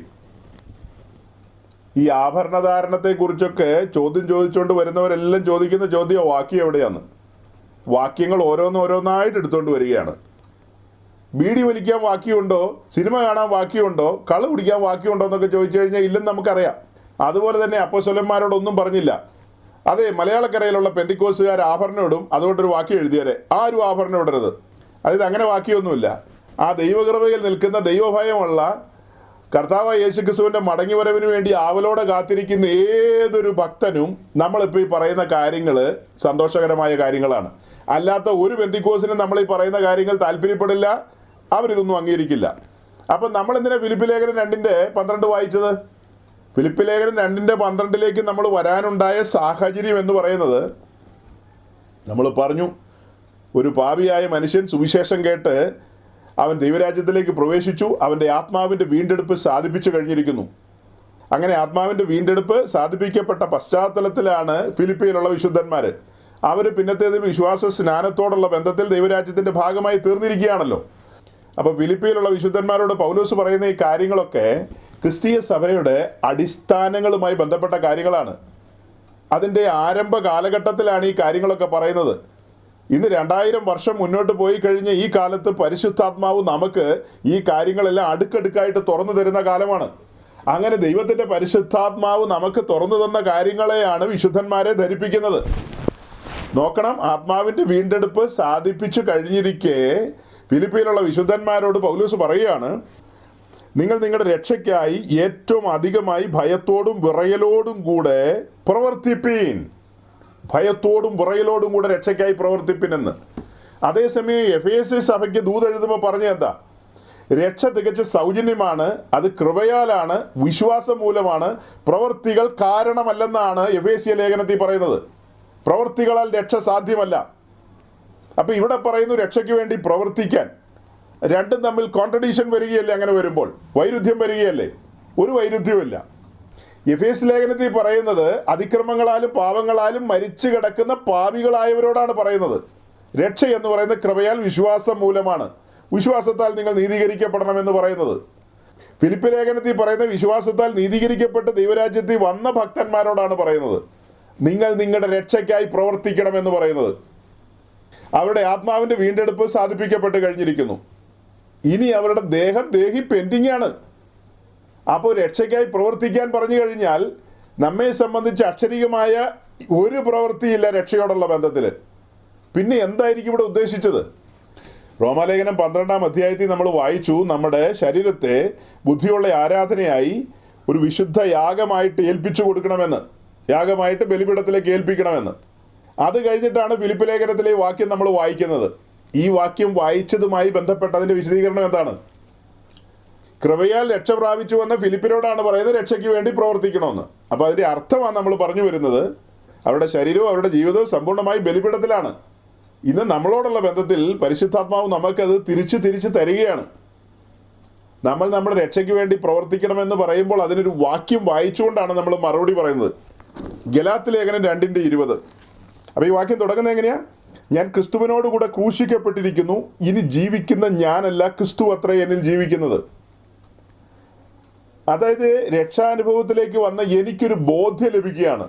ഈ ആഭരണധാരണത്തെക്കുറിച്ചൊക്കെ ചോദ്യം ചോദിച്ചുകൊണ്ട് വരുന്നവരെല്ലാം ചോദിക്കുന്ന ചോദ്യം വാക്യം എവിടെയാണ്? വാക്യങ്ങൾ ഓരോന്നോരോന്നായിട്ട് എടുത്തുകൊണ്ട് വരികയാണ്. ബീഡി വലിക്കാൻ വാക്യമുണ്ടോ, സിനിമ കാണാൻ വാക്യമുണ്ടോ, കള്ള് കുടിക്കാൻ വാക്യമുണ്ടോ എന്നൊക്കെ ചോദിച്ചു കഴിഞ്ഞാൽ ഇല്ലെന്ന് നമുക്കറിയാം. അതുപോലെ തന്നെ അപ്പോസ്തലന്മാരോടൊന്നും പറഞ്ഞില്ല. അതെ, മലയാളക്കരയിലുള്ള പെന്തിക്കോസുകാർ ആഭരണം ഇടും, അതുകൊണ്ടൊരു വാക്യം എഴുതിയവരെ ആരും ആഭരണം ഇടരുത്. അതായത് അങ്ങനെ വാക്യമൊന്നുമില്ല. ആ ദൈവകൃപയിൽ നിൽക്കുന്ന ദൈവഭയമുള്ള കർത്താവായ യേശുക്രിസ്തുവിൻ്റെ മടങ്ങിവരവിന് വേണ്ടി ആവലോടെ കാത്തിരിക്കുന്ന ഏതൊരു ഭക്തനും നമ്മളിപ്പോൾ ഈ പറയുന്ന കാര്യങ്ങൾ സന്തോഷകരമായ കാര്യങ്ങളാണ്. അല്ലാത്ത ഒരു പെന്തിക്കോസിനും നമ്മൾ ഈ പറയുന്ന കാര്യങ്ങൾ താല്പര്യപ്പെടില്ല, അവരിതൊന്നും അംഗീകരിക്കില്ല. അപ്പം നമ്മളെന്തിനാ ഫിലിപ്പി ലേഖനം 2:12 വായിച്ചത്? ഫിലിപ്പി ലേഖനം 2:12 നമ്മൾ വരാനുണ്ടായ സാഹചര്യം എന്ന് പറയുന്നത്, നമ്മൾ പറഞ്ഞു, ഒരു പാപിയായ മനുഷ്യൻ സുവിശേഷം കേട്ട് അവൻ ദൈവരാജ്യത്തിലേക്ക് പ്രവേശിച്ചു. അവൻ്റെ ആത്മാവിൻ്റെ വീണ്ടെടുപ്പ് സാധിപ്പിച്ചു കഴിഞ്ഞിരിക്കുന്നു. അങ്ങനെ ആത്മാവിൻ്റെ വീണ്ടെടുപ്പ് സാധിപ്പിക്കപ്പെട്ട പശ്ചാത്തലത്തിലാണ് ഫിലിപ്പിയിലുള്ള വിശുദ്ധന്മാർ. അവർ പിന്നത്തേതിൽ വിശ്വാസ സ്നാനത്തോടുള്ള ബന്ധത്തിൽ ദൈവരാജ്യത്തിൻ്റെ ഭാഗമായി തീർന്നിരിക്കുകയാണല്ലോ. അപ്പോൾ ഫിലിപ്പിയിലുള്ള വിശുദ്ധന്മാരോട് പൗലോസ് പറയുന്ന ഈ കാര്യങ്ങളൊക്കെ ക്രിസ്തീയ സഭയുടെ അടിസ്ഥാനങ്ങളുമായി ബന്ധപ്പെട്ട കാര്യങ്ങളാണ്. അതിൻ്റെ ആരംഭ കാലഘട്ടത്തിലാണ് ഈ കാര്യങ്ങളൊക്കെ പറയുന്നത്. ഇന്ന് 2000 വർഷം മുന്നോട്ട് പോയി കഴിഞ്ഞ ഈ കാലത്ത് പരിശുദ്ധാത്മാവ് നമുക്ക് ഈ കാര്യങ്ങളെല്ലാം അടുക്കടുക്കായിട്ട് തുറന്നു തരുന്ന കാലമാണ്. അങ്ങനെ ദൈവത്തിൻ്റെ പരിശുദ്ധാത്മാവ് നമുക്ക് തുറന്നു തന്ന കാര്യങ്ങളെയാണ് വിശുദ്ധന്മാരെ ധരിപ്പിക്കുന്നത്. നോക്കണം, ആത്മാവിൻ്റെ വീണ്ടെടുപ്പ് സാധിപ്പിച്ചു കഴിഞ്ഞിരിക്കെ ഫിലിപ്പിയിലുള്ള വിശുദ്ധന്മാരോട് പൗലോസ് പറയുകയാണ്, നിങ്ങൾ നിങ്ങളുടെ രക്ഷയ്ക്കായി ഏറ്റവും അധികമായി ഭയത്തോടും വിറയലോടും കൂടെ പ്രവർത്തിപ്പീൻ. ഭയത്തോടും വിറയലോടും കൂടെ രക്ഷയ്ക്കായി പ്രവർത്തിപ്പിനെന്ന്. അതേസമയം എഫേസ്യ സഭയ്ക്ക് ദൂതെഴുതുമ്പോൾ പറഞ്ഞ എന്താ? രക്ഷ തികച്ച സൗജന്യമാണ്, അത് കൃപയാലാണ്, വിശ്വാസം മൂലമാണ്, പ്രവൃത്തികൾ കാരണമല്ലെന്നാണ് എഫേസ്യ ലേഖനത്തിൽ പറയുന്നത്. പ്രവൃത്തികളാൽ രക്ഷ സാധ്യമല്ല. അപ്പം ഇവിടെ പറയുന്നു രക്ഷയ്ക്ക് വേണ്ടി പ്രവർത്തിക്കാൻ. രണ്ടും തമ്മിൽ കോൺട്രഡിക്ഷൻ വരികയല്ലേ? അങ്ങനെ വരുമ്പോൾ വൈരുദ്ധ്യം വരികയല്ലേ? ഒരു വൈരുദ്ധ്യവുമില്ല. എഫേസ് ലേഖനത്തിൽ പറയുന്നത് അതിക്രമങ്ങളാലും പാപങ്ങളാലും മരിച്ചു കിടക്കുന്ന പാപികളായവരോടാണ് പറയുന്നത്. രക്ഷ എന്ന് പറയുന്നത് കൃപയാൽ വിശ്വാസം മൂലമാണ്, വിശ്വാസത്താൽ നിങ്ങൾ നീതീകരിക്കപ്പെടണമെന്ന് പറയുന്നത്. ഫിലിപ്പി ലേഖനത്തിൽ പറയുന്ന വിശ്വാസത്താൽ നീതീകരിക്കപ്പെട്ട് ദൈവരാജ്യത്തിൽ വന്ന ഭക്തന്മാരോടാണ് പറയുന്നത് നിങ്ങൾ നിങ്ങളുടെ രക്ഷയ്ക്കായി പ്രവർത്തിക്കണമെന്ന് പറയുന്നത്. അവരുടെ ആത്മാവിൻ്റെ വീണ്ടെടുപ്പ് സാധിപ്പിക്കപ്പെട്ട് കഴിഞ്ഞിരിക്കുന്നു. ഇനി അവരുടെ ദേഹി പെൻഡിങ് ആണ്. അപ്പോൾ രക്ഷയ്ക്കായി പ്രവർത്തിക്കാൻ പറഞ്ഞു കഴിഞ്ഞാൽ നമ്മെ സംബന്ധിച്ച് അക്ഷരികമായ ഒരു പ്രവൃത്തിയില്ല രക്ഷയോടുള്ള ബന്ധത്തിൽ. പിന്നെ എന്തായിരിക്കും ഇവിടെ ഉദ്ദേശിച്ചത്? റോമാലേഖനം 12-ാം അധ്യായത്തിൽ നമ്മൾ വായിച്ചു, നമ്മുടെ ശരീരത്തെ ബുദ്ധിയുള്ള ആരാധനയായി ഒരു വിശുദ്ധ യാഗമായിട്ട് ഏൽപ്പിച്ചു കൊടുക്കണമെന്ന്, യാഗമായിട്ട് ബലിപീഠത്തിലേക്ക് ഏൽപ്പിക്കണമെന്ന്. അത് കഴിഞ്ഞിട്ടാണ് ഫിലിപ്പി ലേഖനത്തിലെ ഈ വാക്യം നമ്മൾ വായിക്കുന്നത്. ഈ വാക്യം വായിച്ചതുമായി ബന്ധപ്പെട്ട അതിൻ്റെ വിശദീകരണം എന്താണ്? കൃപയാൽ രക്ഷ പ്രാപിച്ചു വന്ന ഫിലിപ്പിനോടാണ് പറയുന്നത് രക്ഷയ്ക്ക് വേണ്ടി പ്രവർത്തിക്കണമെന്ന്. അപ്പോൾ അതിൻ്റെ അർത്ഥമാണ് നമ്മൾ പറഞ്ഞു വരുന്നത്, അവരുടെ ശരീരവും അവരുടെ ജീവിതവും സമ്പൂർണ്ണമായി ബലിപീഠത്തിലാണ്. ഇന്ന് നമ്മളോടുള്ള ബന്ധത്തിൽ പരിശുദ്ധാത്മാവ് നമുക്കത് തിരിച്ച് തരികയാണ്. നമ്മൾ നമ്മുടെ രക്ഷയ്ക്ക് വേണ്ടി പ്രവർത്തിക്കണമെന്ന് പറയുമ്പോൾ അതിനൊരു വാക്യം വായിച്ചുകൊണ്ടാണ് നമ്മൾ മറുപടി പറയുന്നത്. ഗലാത്യ ലേഖനം 2:20. അപ്പോൾ ഈ വാക്യം തുടങ്ങുന്നത് എങ്ങനെയാ? ഞാൻ ക്രിസ്തുവിനോടുകൂടെ ക്രൂശിക്കപ്പെട്ടിരിക്കുന്നു, ഇനി ജീവിക്കുന്ന ഞാനല്ല, ക്രിസ്തു അത്രേ എന്നിൽ ജീവിക്കുന്നത്. അതായത് രക്ഷാനുഭവത്തിലേക്ക് വന്ന എനിക്കൊരു ബോധ്യം ലഭിക്കുകയാണ്.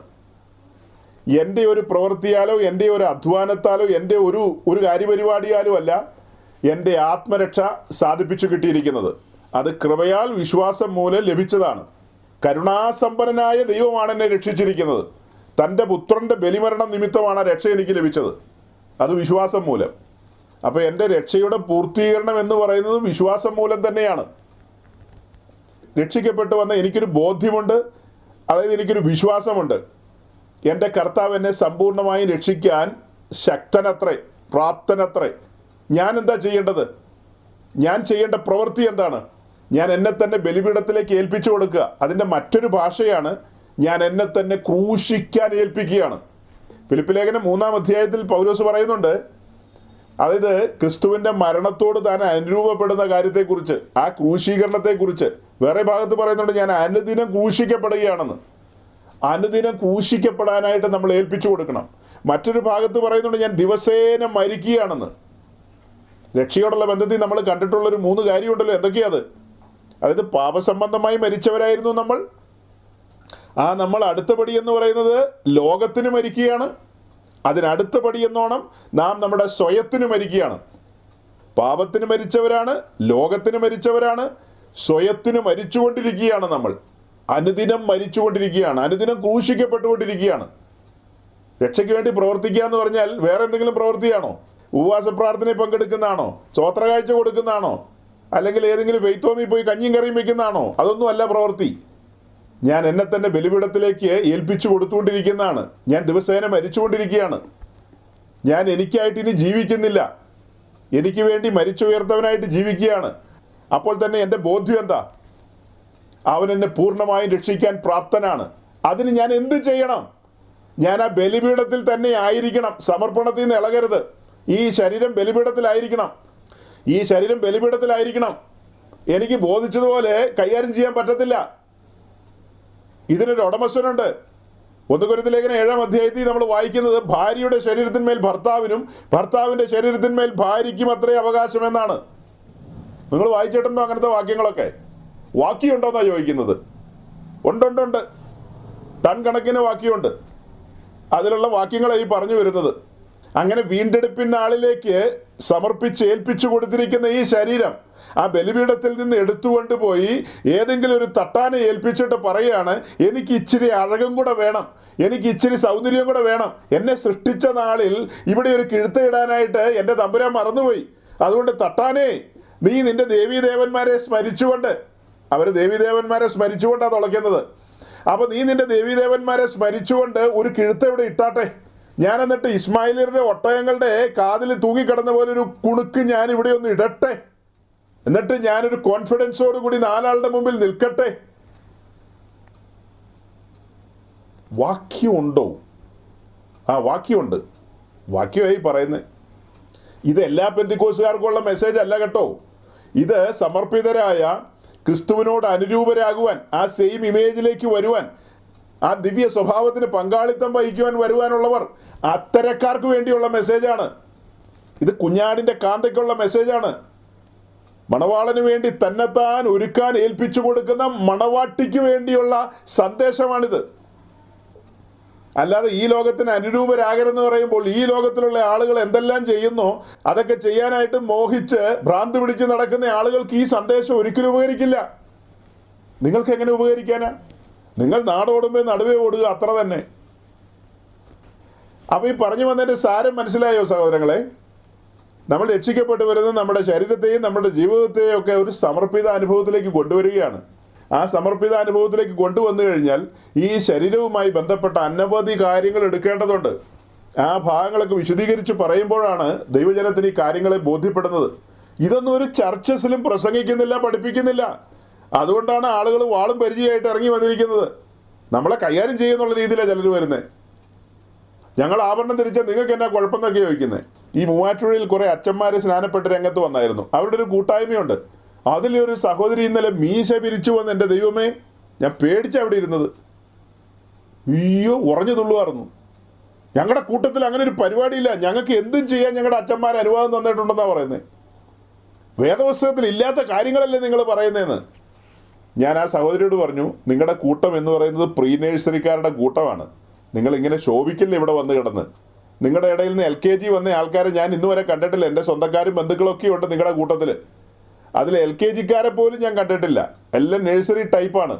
എൻ്റെ ഒരു പ്രവൃത്തിയാലോ എൻ്റെ ഒരു അധ്വാനത്താലോ എൻ്റെ ഒരു കാര്യപരിപാടിയാലോ അല്ല എൻ്റെ ആത്മരക്ഷ സാധിപ്പിച്ചു കിട്ടിയിരിക്കുന്നത്. അത് കൃപയാൽ വിശ്വാസം മൂലം ലഭിച്ചതാണ്. കരുണാസമ്പന്നനായ ദൈവമാണ് എന്നെ രക്ഷിച്ചിരിക്കുന്നത്. തൻ്റെ പുത്രൻ്റെ ബലിമരണം നിമിത്തമാണ് രക്ഷ എനിക്ക് ലഭിച്ചത്. അത് വിശ്വാസം മൂലം. അപ്പോൾ എൻ്റെ രക്ഷയുടെ പൂർത്തീകരണം എന്ന് പറയുന്നത് വിശ്വാസം മൂലം തന്നെയാണ്. രക്ഷിക്കപ്പെട്ടു വന്ന എനിക്കൊരു ബോധ്യമുണ്ട്, അതായത് എനിക്കൊരു വിശ്വാസമുണ്ട്. എൻ്റെ കർത്താവ് എന്നെ സമ്പൂർണ്ണമായും രക്ഷിക്കാൻ ശക്തനത്രേ, പ്രാപ്തനത്രേ. ഞാൻ എന്താ ചെയ്യേണ്ടത്? ഞാൻ ചെയ്യേണ്ട പ്രവൃത്തി എന്താണ്? ഞാൻ എന്നെ തന്നെ ബലിപീഠത്തിലേക്ക് ഏൽപ്പിച്ചു കൊടുക്കുക. അതിൻ്റെ മറ്റൊരു ഭാഷയാണ് ഞാൻ എന്നെ തന്നെ ക്രൂശിക്കാൻ ഏൽപ്പിക്കുകയാണ്. ഫിലിപ്പി ലേഖനം 3-ാം അധ്യായത്തിൽ പൗലോസ് പറയുന്നുണ്ട്, അതായത് ക്രിസ്തുവിൻ്റെ മരണത്തോട് താൻ അനുരൂപപ്പെടുന്ന കാര്യത്തെക്കുറിച്ച്, ആ ക്രൂശീകരണത്തെക്കുറിച്ച്. വേറെ ഭാഗത്ത് പറയുന്നുണ്ട് ഞാൻ അനുദിനം ക്രൂശിക്കപ്പെടുകയാണെന്ന്. അനുദിനം ക്രൂശിക്കപ്പെടാനായിട്ട് നമ്മൾ ഏൽപ്പിച്ചു കൊടുക്കണം. മറ്റൊരു ഭാഗത്ത് പറയുന്നുണ്ട് ഞാൻ ദിവസേന മരിക്കുകയാണെന്ന്. രക്ഷയോടുള്ള ബന്ധത്തിൽ നമ്മൾ കണ്ടിട്ടുള്ളൊരു 3 കാര്യമുണ്ടല്ലോ. എന്തൊക്കെയാത്? അതായത് പാപസംബന്ധമായി മരിച്ചവരായിരുന്നു നമ്മൾ. നമ്മൾ അടുത്ത പടി എന്ന് പറയുന്നത് ലോകത്തിന് മരിക്കുകയാണ്. അതിനടുത്ത പടി എന്നോണം നാം നമ്മുടെ സ്വയത്തിന് മരിക്കുകയാണ്. പാപത്തിന് മരിച്ചവരാണ്, ലോകത്തിന് മരിച്ചവരാണ്, സ്വയത്തിന് മരിച്ചുകൊണ്ടിരിക്കുകയാണ്. നമ്മൾ അനുദിനം മരിച്ചുകൊണ്ടിരിക്കുകയാണ്, അനുദിനം ക്രൂശിക്കപ്പെട്ടുകൊണ്ടിരിക്കുകയാണ്. രക്ഷയ്ക്ക് വേണ്ടി പ്രവർത്തിക്കുക എന്ന് പറഞ്ഞാൽ വേറെ എന്തെങ്കിലും പ്രവൃത്തിയാണോ? ഉപവാസ പ്രാർത്ഥനയിൽ പങ്കെടുക്കുന്നതാണോ? സ്വോത്രകാഴ്ച കൊടുക്കുന്നതാണോ? അല്ലെങ്കിൽ ഏതെങ്കിലും വെയ്ത്തോമി പോയി കഞ്ഞിയും കറിയും വെക്കുന്നതാണോ? അതൊന്നും അല്ല പ്രവൃത്തി. ഞാൻ എന്നെ തന്നെ ബലിപീഠത്തിലേക്ക് ഏൽപ്പിച്ചു കൊടുത്തുകൊണ്ടിരിക്കുന്നതാണ്. ഞാൻ ദിവസേന മരിച്ചുകൊണ്ടിരിക്കുകയാണ്. ഞാൻ എനിക്കായിട്ട് ഇനി ജീവിക്കുന്നില്ല, എനിക്ക് വേണ്ടി മരിച്ചുയർത്തവനായിട്ട് ജീവിക്കുകയാണ്. അപ്പോൾ തന്നെ എൻ്റെ ബോധ്യം എന്താ? അവൻ എന്നെ പൂർണ്ണമായും രക്ഷിക്കാൻ പ്രാപ്തനാണ്. അതിന് ഞാൻ എന്ത് ചെയ്യണം? ഞാൻ ആ ബലിപീഠത്തിൽ തന്നെ ആയിരിക്കണം. സമർപ്പണത്തിൽ നിന്ന് ഇളകരുത്. ഈ ശരീരം ബലിപീഠത്തിലായിരിക്കണം. ഈ ശരീരം ബലിപീഠത്തിലായിരിക്കണം. എനിക്ക് ബോധിച്ചതുപോലെ കൈകാര്യം ചെയ്യാൻ പറ്റത്തില്ല. ഇതിനൊരു ഉടമസ്ഥനുണ്ട്. 1 കൊരിന്ത്യർ ലേഖനം 7-ാം അധ്യായത്തിൽ നമ്മൾ വായിക്കുന്നത് ഭാര്യയുടെ ശരീരത്തിന്മേൽ ഭർത്താവിനും ഭർത്താവിൻ്റെ ശരീരത്തിന്മേൽ ഭാര്യയ്ക്കും അത്രേ അവകാശമെന്നാണ്. നിങ്ങൾ വായിച്ചിട്ടുണ്ടോ അങ്ങനത്തെ വാക്യങ്ങളൊക്കെ? വാക്യമുണ്ടോന്നാണ് ചോദിക്കുന്നത്. ഉണ്ട്. ടൺ കണക്കിന് വാക്യമുണ്ട്. അതിലുള്ള വാക്യങ്ങളെ ഈ പറഞ്ഞു വരുന്നത്. അങ്ങനെ വീണ്ടെടുപ്പിൻ നാളിലേക്ക് ഏൽപ്പിച്ചു കൊടുത്തിരിക്കുന്ന ഈ ശരീരം ആ ബലിപീഠത്തിൽ നിന്ന് എടുത്തുകൊണ്ട് പോയി ഏതെങ്കിലും ഒരു തട്ടാനെ ഏൽപ്പിച്ചിട്ട് പറയുകയാണ്, എനിക്ക് ഇച്ചിരി അഴകും കൂടെ വേണം, എനിക്ക് ഇച്ചിരി സൗന്ദര്യം കൂടെ വേണം. എന്നെ സൃഷ്ടിച്ച നാളിൽ ഇവിടെ ഒരു കിഴുത്തയിടാനായിട്ട് എൻ്റെ തമ്പുരാൻ മറന്നുപോയി. അതുകൊണ്ട് തട്ടാനേ, നീ നിന്റെ ദേവീദേവന്മാരെ സ്മരിച്ചുകൊണ്ട്, അവർ ദേവീദേവന്മാരെ സ്മരിച്ചുകൊണ്ടാണ് തുളയ്ക്കുന്നത്. അപ്പോൾ നീ നിന്റെ ദേവീദേവന്മാരെ സ്മരിച്ചുകൊണ്ട് ഒരു കിഴുത്ത ഇവിടെ ഇട്ടാട്ടെ. ഞാൻ എന്നിട്ട് ഇസ്മായിലിയരുടെ ഒട്ടകങ്ങളുടെ കാതിൽ തൂങ്ങിക്കിടന്ന പോലെ ഒരു കുണുക്ക് ഞാൻ ഇവിടെ ഒന്ന് ഇടട്ടെ. എന്നിട്ട് ഞാനൊരു കോൺഫിഡൻസോട് കൂടി 4 ആളുടെ മുമ്പിൽ നിൽക്കട്ടെ. വാക്യമുണ്ടോ? വാക്യമുണ്ട്. വാക്യമായി പറയുന്നത്. ഇത് എല്ലാ പെന്തിക്കോസുകാർക്കുള്ള മെസ്സേജ് അല്ല കേട്ടോ. ഇത് സമർപ്പിതരായ ക്രിസ്തുവിനോട് അനുരൂപരാകുവാൻ, ആ സെയിം ഇമേജിലേക്ക് വരുവാൻ, ആ ദിവ്യ സ്വഭാവത്തിന് പങ്കാളിത്തം വഹിക്കുവാൻ വരുവാനുള്ളവർ, അത്തരക്കാർക്ക് വേണ്ടിയുള്ള മെസ്സേജാണ്. ഇത് കുഞ്ഞാടിൻ്റെ കാന്തയ്ക്കുള്ള മെസ്സേജാണ്. മണവാളന് വേണ്ടി തന്നെത്താൻ ഒരുക്കാൻ ഏൽപ്പിച്ചു കൊടുക്കുന്ന മണവാട്ടിക്ക് വേണ്ടിയുള്ള സന്ദേശമാണിത്. അല്ലാതെ ഈ ലോകത്തിന് അനുരൂപരാകരെന്ന് പറയുമ്പോൾ ഈ ലോകത്തിലുള്ള ആളുകൾ എന്തെല്ലാം ചെയ്യുന്നോ അതൊക്കെ ചെയ്യാനായിട്ട് മോഹിച്ച് ഭ്രാന്ത് പിടിച്ച് നടക്കുന്ന ആളുകൾക്ക് ഈ സന്ദേശം ഒരിക്കലും ഉപകരിക്കില്ല. നിങ്ങൾക്ക് എങ്ങനെ ഉപകരിക്കാനാ? നിങ്ങൾ നാടോടുമ്പോൾ നടുവേ ഓടുക, അത്ര തന്നെ. അപ്പോൾ ഈ പറഞ്ഞു വന്നതിൻ്റെ സാരം മനസ്സിലായോ സഹോദരങ്ങളെ? നമ്മൾ രക്ഷിക്കപ്പെട്ടു വരുന്നത് നമ്മുടെ ശരീരത്തെയും നമ്മുടെ ജീവിതത്തെയും ഒക്കെ ഒരു സമർപ്പിത അനുഭവത്തിലേക്ക് കൊണ്ടുവരികയാണ്. ആ സമർപ്പിത അനുഭവത്തിലേക്ക് കൊണ്ടുവന്നു കഴിഞ്ഞാൽ ഈ ശരീരവുമായി ബന്ധപ്പെട്ട അനവധി കാര്യങ്ങൾ എടുക്കേണ്ടതുണ്ട്. ആ ഭാഗങ്ങളൊക്കെ വിശദീകരിച്ച് പറയുമ്പോഴാണ് ദൈവജനത്തിന് ഈ കാര്യങ്ങളെ ബോധ്യപ്പെടുന്നത്. ഇതൊന്നും ഒരു ചർച്ചസിലും പ്രസംഗിക്കുന്നില്ല, പഠിപ്പിക്കുന്നില്ല. അതുകൊണ്ടാണ് ആളുകൾ വാളും പരിചയമായിട്ട് ഇറങ്ങി വന്നിരിക്കുന്നത്. നമ്മളെ കൈകാര്യം ചെയ്യുന്നുള്ള രീതിയിലാണ് ചിലർ വരുന്നത്. ഞങ്ങൾ ആഭരണം ധരിച്ചാൽ നിങ്ങൾക്ക് എന്നാ കുഴപ്പമെന്നൊക്കെ ചോദിക്കുന്നത്. ഈ മൂവാറ്റുപുഴയിൽ കുറേ അച്ഛന്മാർ സ്നാനപ്പെട്ട് രംഗത്ത് വന്നായിരുന്നു. അവരുടെ ഒരു കൂട്ടായ്മയുണ്ട്. അതിലൊരു സഹോദരി ഇന്നലെ മീശ പിരിച്ചു വന്ന്, എൻ്റെ ദൈവമേ, ഞാൻ പേടിച്ച അവിടെ ഇരുന്നത്. അയ്യോ, ഉറഞ്ഞു തുള്ളുമായിരുന്നു. ഞങ്ങളുടെ കൂട്ടത്തിൽ അങ്ങനെ ഒരു പരിപാടിയില്ല, ഞങ്ങൾക്ക് എന്തും ചെയ്യാൻ ഞങ്ങളുടെ അച്ഛന്മാർ അനുവാദം തന്നിട്ടുണ്ടെന്നാണ് പറയുന്നത്. വേദപുസ്തകത്തിൽ ഇല്ലാത്ത കാര്യങ്ങളല്ലേ നിങ്ങൾ പറയുന്നതെന്ന്. ഞാൻ ആ സഹോദരിയോട് പറഞ്ഞു, നിങ്ങളുടെ കൂട്ടം എന്ന് പറയുന്നത് പ്രീ നേഴ്സറിക്കാരുടെ കൂട്ടമാണ്. നിങ്ങളിങ്ങനെ ശോഭിക്കില്ല ഇവിടെ വന്ന് കിടന്ന്. നിങ്ങളുടെ ഇടയിൽ നിന്ന് LKG വന്ന ആൾക്കാരെ ഞാൻ ഇന്നുവരെ കണ്ടിട്ടില്ല. എൻ്റെ സ്വന്തക്കാരും ബന്ധുക്കളൊക്കെ ഉണ്ട് നിങ്ങളുടെ കൂട്ടത്തിൽ. അതിൽ LKGക്കാരെ പോലും ഞാൻ കണ്ടിട്ടില്ല. എല്ലാം നഴ്സറി ടൈപ്പാണ്.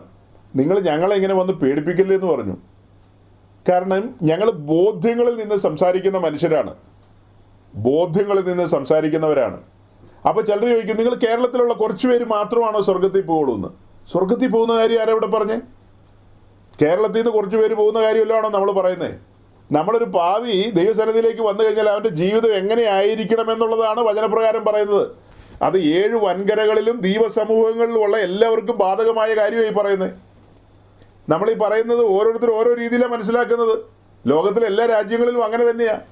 നിങ്ങൾ ഞങ്ങളെ ഇങ്ങനെ വന്ന് പേടിപ്പിക്കില്ലേ എന്ന് പറഞ്ഞു. കാരണം ഞങ്ങൾ ബോധ്യങ്ങളിൽ നിന്ന് സംസാരിക്കുന്ന മനുഷ്യരാണ്, ബോധ്യങ്ങളിൽ നിന്ന് സംസാരിക്കുന്നവരാണ്. അപ്പോൾ ചിലർ ചോദിക്കും, നിങ്ങൾ കേരളത്തിലുള്ള കുറച്ച് പേര് മാത്രമാണോ സ്വർഗത്തിൽ പോകുള്ളൂ എന്ന്. സ്വർഗത്തിൽ പോകുന്ന കാര്യം ആരെവിടെ പറഞ്ഞേ? കേരളത്തിൽ നിന്ന് കുറച്ച് പേര് പോകുന്ന കാര്യമല്ലാണോ നമ്മൾ പറയുന്നത്? നമ്മളൊരു പാവി ദൈവസന്നിധിയിലേക്ക് വന്നു കഴിഞ്ഞാൽ അവൻ്റെ ജീവിതം എങ്ങനെ ആയിരിക്കണം എന്നുള്ളതാണ് വചനപ്രകാരം പറയുന്നത്. അത് 7 വൻകരകളിലും ദ്വീപസമൂഹങ്ങളിലുമുള്ള എല്ലാവർക്കും ബാധകമായ കാര്യമായി പറയുന്നത്. നമ്മളീ പറയുന്നത് ഓരോരുത്തരും ഓരോ രീതിയിലാണ് മനസ്സിലാക്കുന്നത്. ലോകത്തിലെ എല്ലാ രാജ്യങ്ങളിലും അങ്ങനെ തന്നെയാണ്.